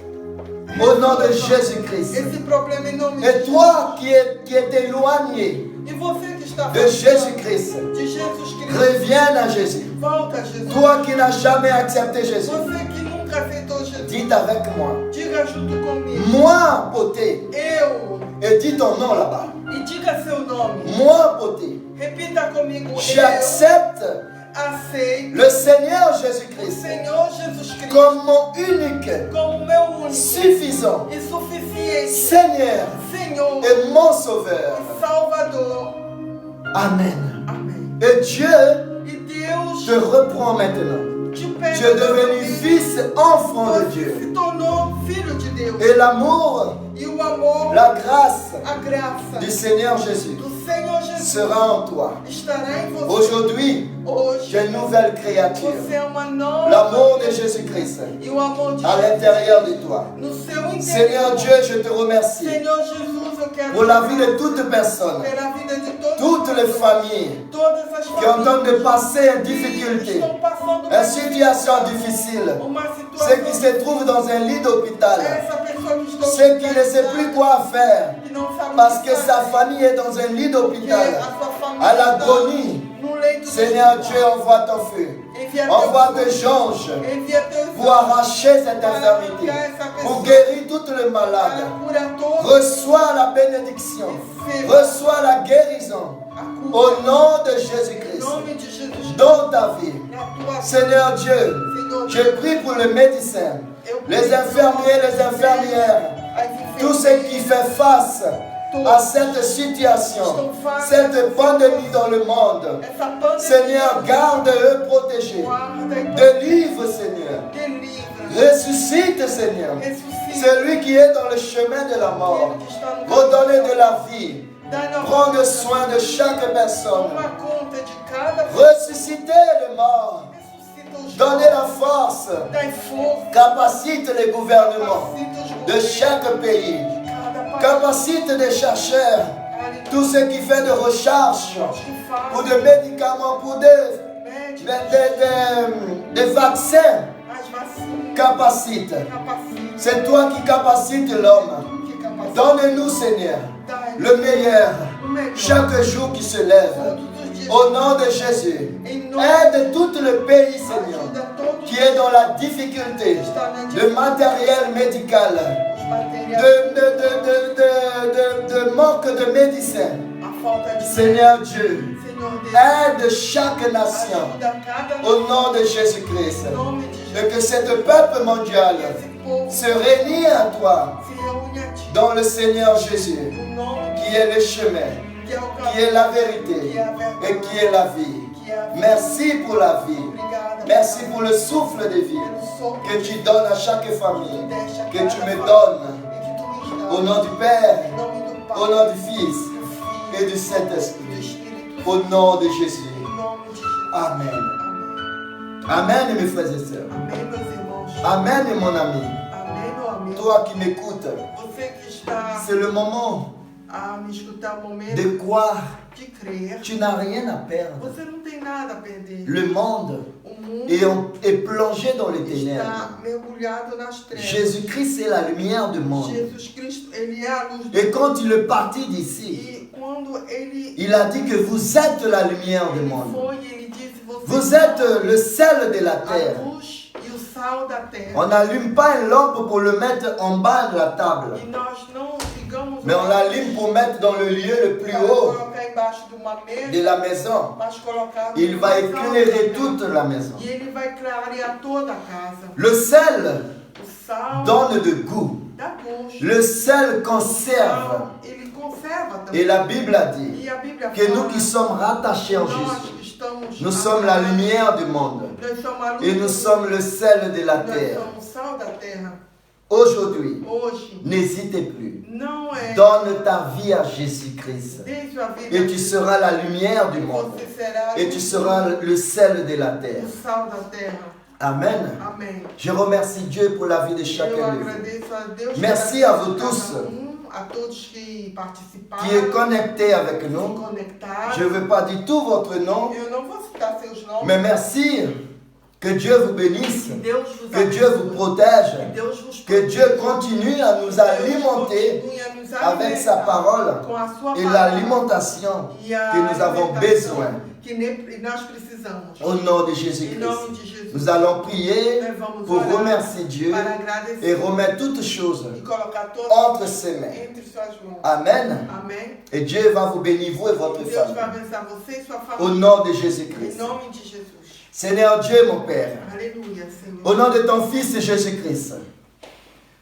au nom de Jésus-Christ. esse problema em nome de Et Jesus. toi qui est éloigné E você que está de afastado Jésus-Christ, de Jesus Cristo, reviens à Jésus. volta a Jesus. Toi qui n'as jamais accepté Jésus, Você que nunca aceitou Jesus, dites avec moi. diga junto comigo. Moi, poté, Eu. et dis ton nom là-bas. E diga seu nome. Moi, poté, Repita comigo. Eu j'accepte aceito le Seigneur o Jésus-Christ Senhor Jesus Cristo comme mon unique, como meu único suffisant e suficiente Seigneur Senhor et mon Sauveur. e Salvador. Amen. Amém. Et Dieu E Deus te reprend maintenant. te Tu pega es devenu fils, enfant de Você Dieu. se tornou filho de Deus. Et l'amour, E o amor, la grâce a graça du Seigneur Jésus do Senhor Jesus sera en toi. estará em você. Aujourd'hui, tu Hoje es une nouvelle créature. você é uma nova L'amour de Jésus-Christ e o amor de à Jesus l'intérieur de toi. no seu interior. Seigneur Dieu, je te remercie Senhor Jesus, pour la vie de toute personne, pela vida de todos toutes les familles todas as qui ont famílias de passer en que difficulté, estão passando une por situation difficile, uma ceux qui situação. se trouvent dans un lit d'hôpital, Essa pessoa que está ceux qui ne savent plus quoi faire que não sabe parce o que sa fazer, famille est dans un lit porque d'hôpital, a sua família à está l'agonie. no leito do Seigneur hospital. Dieu, envoie ton feu, Envia envoie teus tes anges envia teus pour arracher cette infirmité, pour guérir toutes les malades. para curar todos, Reçois la bénédiction, reçois la guérison a au cura. nom de Em Jésus-Christ. nome de Jesus, Dans ta vie, na tua Seigneur Dieu, Senhor, je prie pour les médecins, eu les infirmiers, les infirmières, as tous ceux qui font face à cette situation, cette pandémie dans le monde. essa pandemia, Seigneur, garde-eux protégés. guarda e Délivre, Seigneur. delivra, Ressuscite, Seigneur. ressuscita, Celui qui est dans le chemin de la mort. aquele que está no Redonnez de la vie. Dá-nos Prendre soin de chaque personne. uma conta de cada Ressuscitez les morts. ressuscita os Donnez la force. dai força, Capacite les gouvernements capacita os de chaque pays. cada país, Capacite des chercheurs. Tous ceux qui font de recherche que pour faz des médicaments, pour des médicos, des vaccins. as vacinas, Capacite. capacita, C'est toi qui capacites l'homme. que capacita, Donne-nous, Seigneur, le meilleur o melhor, chaque jour qui se lève. todos os dias, Au nom de Jésus, em nome aide tout le pays, Seigneur, ajuda todos qui est dans la difficulté, que estão na le matériel médical, os materiais, de manque de médecins. a falta de Seigneur Dieu, Senhor Deus, aide chaque nation ajuda cada au nom de Jésus-Christ. em nome de Et Jesus, que ce peuple mondial esse povo se réunit à toi se reúne a ti, dans le Seigneur Jésus, no nome qui est le chemin, que é o qui caminho, est la vérité et qui est la vie. que é a vida. Merci pour la vie. Obrigada, Merci Pai, pour le souffle de vie pelo sopro que tu donnes à chaque famille, deixa que cada tu me família donnes. e que tu me dá. Au nom du Père, Em nome do Pai, au nom du Fils do Filho et du e do Saint-Esprit. Espírito Au nom de Jésus. Em nome de Jesus. Amen. Amém. Amen, mes frères et sœurs. Amém, meus irmãos. Amen, mon ami. Amém, meu amigo. Toi qui m'écoutes, Você que está c'est le moment a me escutar o momento de croire. de crer. Tu n'as rien à perdre. Você não tem nada a perder. Le monde O mundo est plongé dans les ténèbres. está mergulhado nas trevas. Jésus-Christ est la lumière du monde. Jesus Cristo, ele é a luz do Et quand il est parti d'ici, E quando ele il a dit que vous êtes la lumière du monde. foi, ele disse: Vous êtes le sel de la a terre. luz e o sal da terra. On n'allume pas une lampe pour le mettre en bas de la table, E nós não ligamos mais on l'allume pour mettre dans le lieu le plus para haut colocar embaixo de uma mesa, de la maison. mas colocar Il no va sal éclairer da toute terra. la maison. E ele vai clarear toda a casa. Le sel O sal donne de goût. dá gosto. Le sel O conserve. sal, ele conserva também. Et la Bible a dit E a Bíblia que nous fala qui sommes rattachés en nós Jésus, que estamos nous sommes la lumière du monde Nós somos a luz et do nous mundo. sommes le sel de la Nós terre. somos o sal da terra. Aujourd'hui, Hoje n'hésitez plus. não é Donne ta vie à Jésus-Christ desde a vida et tu seras la lumière du monde você será et tu seras le sel de la terre. o sal da terra. Amen. Amém. Je remercie Dieu pour la vie de Eu chacun de vous agradeço a Deus Merci pela à vous vida de tous cada a todos que participaram, qui est connecté avec se nous. conectaram. Je ne veux pas dire tout votre nom, Eu não vou citar seus nomes. mais merci. Que Dieu vous bénisse, Que Deus vos que Dieu vous abençoe. protège, Que Deus vos que proteja. Dieu continue à nous Deus alimenter continue a nos avec alimentar sa parole com a sua et palavra l'alimentation e a que nous avons alimentação besoin. que nós precisamos. Au nom de Em Jésus-Christ, nome de Jesus. nous allons prier Nós vamos pour orar remercier Dieu para agradecer et remettre toutes choses e colocar todas entre ses mains. entre suas mãos. Amen. Amém. Et Dieu va vous bénir, vous et votre Deus vai famille. abençoar você e sua Au família. nom de Em Jésus-Christ. nome de Jesus. Seigneur Dieu, mon Père, Aleluia, Senhor. au nom de ton Fils Jésus-Christ,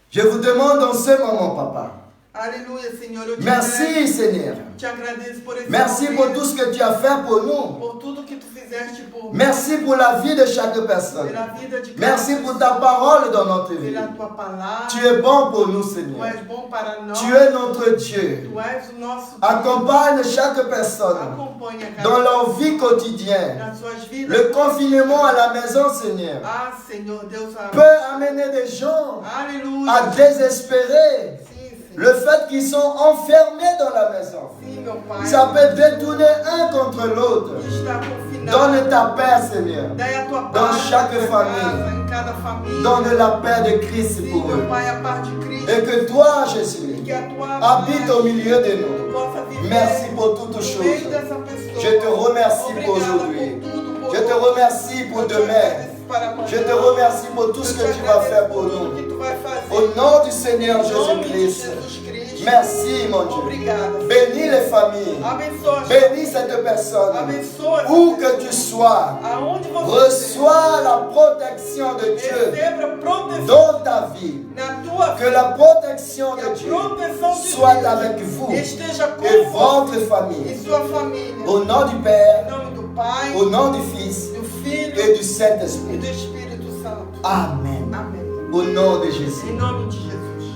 je vous demande en ce moment, Papa, Aleluia, Senhor. Eu te merci Seigneur. te agradeço por esse Merci momento, pour tout ce que tu as fait pour nous. por tudo que tu fizeste por mim, Merci pour la vie de chaque personne. pela vida de cada Merci pour ta parole dans notre vie. pela tua palavra. Tu es bon pour nous, Tu Seigneur. és bom para nós. Tu es notre Dieu. Tu és o nosso Accompagne chaque personne Acompanha cada dans leur vie quotidienne. nas suas vidas. Le confinement à la maison, Seigneur, Ah, Senhor, Deus peut amener des gens Aleluia. à désespérer Sim, Senhor. Le fait qu'ils sont enfermés dans la maison, Sim, meu Pai. ça peut détourner un contre l'autre. Que está confinado. Donne ta paix, Seigneur. Dai a tua Dans paz chaque na tua famille. casa, em cada família. Donne la paix de Christ Sim, pour meu eux. Pai, a paz de Cristo. Et que toi, Jésus, Que a tua habite au paz milieu de nous. possa viver Merci pour toutes no choses. meio dessa pessoa. Je te remercie pour Obrigada aujourd'hui. por tudo, por Je te hoje. remercie pour Eu te demain. agradeço para amanhã. Je te remercie pour tout ce que tu vas faire pour Tudo nous. que tu vai fazer. Au nom du Seigneur Em nome de Jésus-Christ. Jesus Cristo. Merci, mon Dieu. Obrigada. Bénis les familles. Abençoa. Bénis cette personne. Abençoa. Où que tu sois, Aonde você reçois la protection de Dieu receba proteção dans ta vie. na tua Que la protection Que de a Dieu proteção de soit Deus avec vous esteja com et você votre e famille. sua família. Au nom du Em Père, nome do Pai, au nom du Fils do Filho et du e Saint-Esprit. do Espírito Santo. Amen. Amém. Au nom de Jésus. Em nome de Jesus.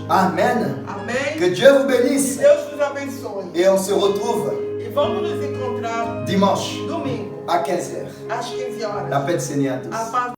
Amen. Amém. Que Dieu vous Que bénisse. Deus nos abençoe. Et on se retrouve E vamos nos encontrar dimanche domingo, à 15h. às 15 horas. La paix du Seigneur à tous. A paz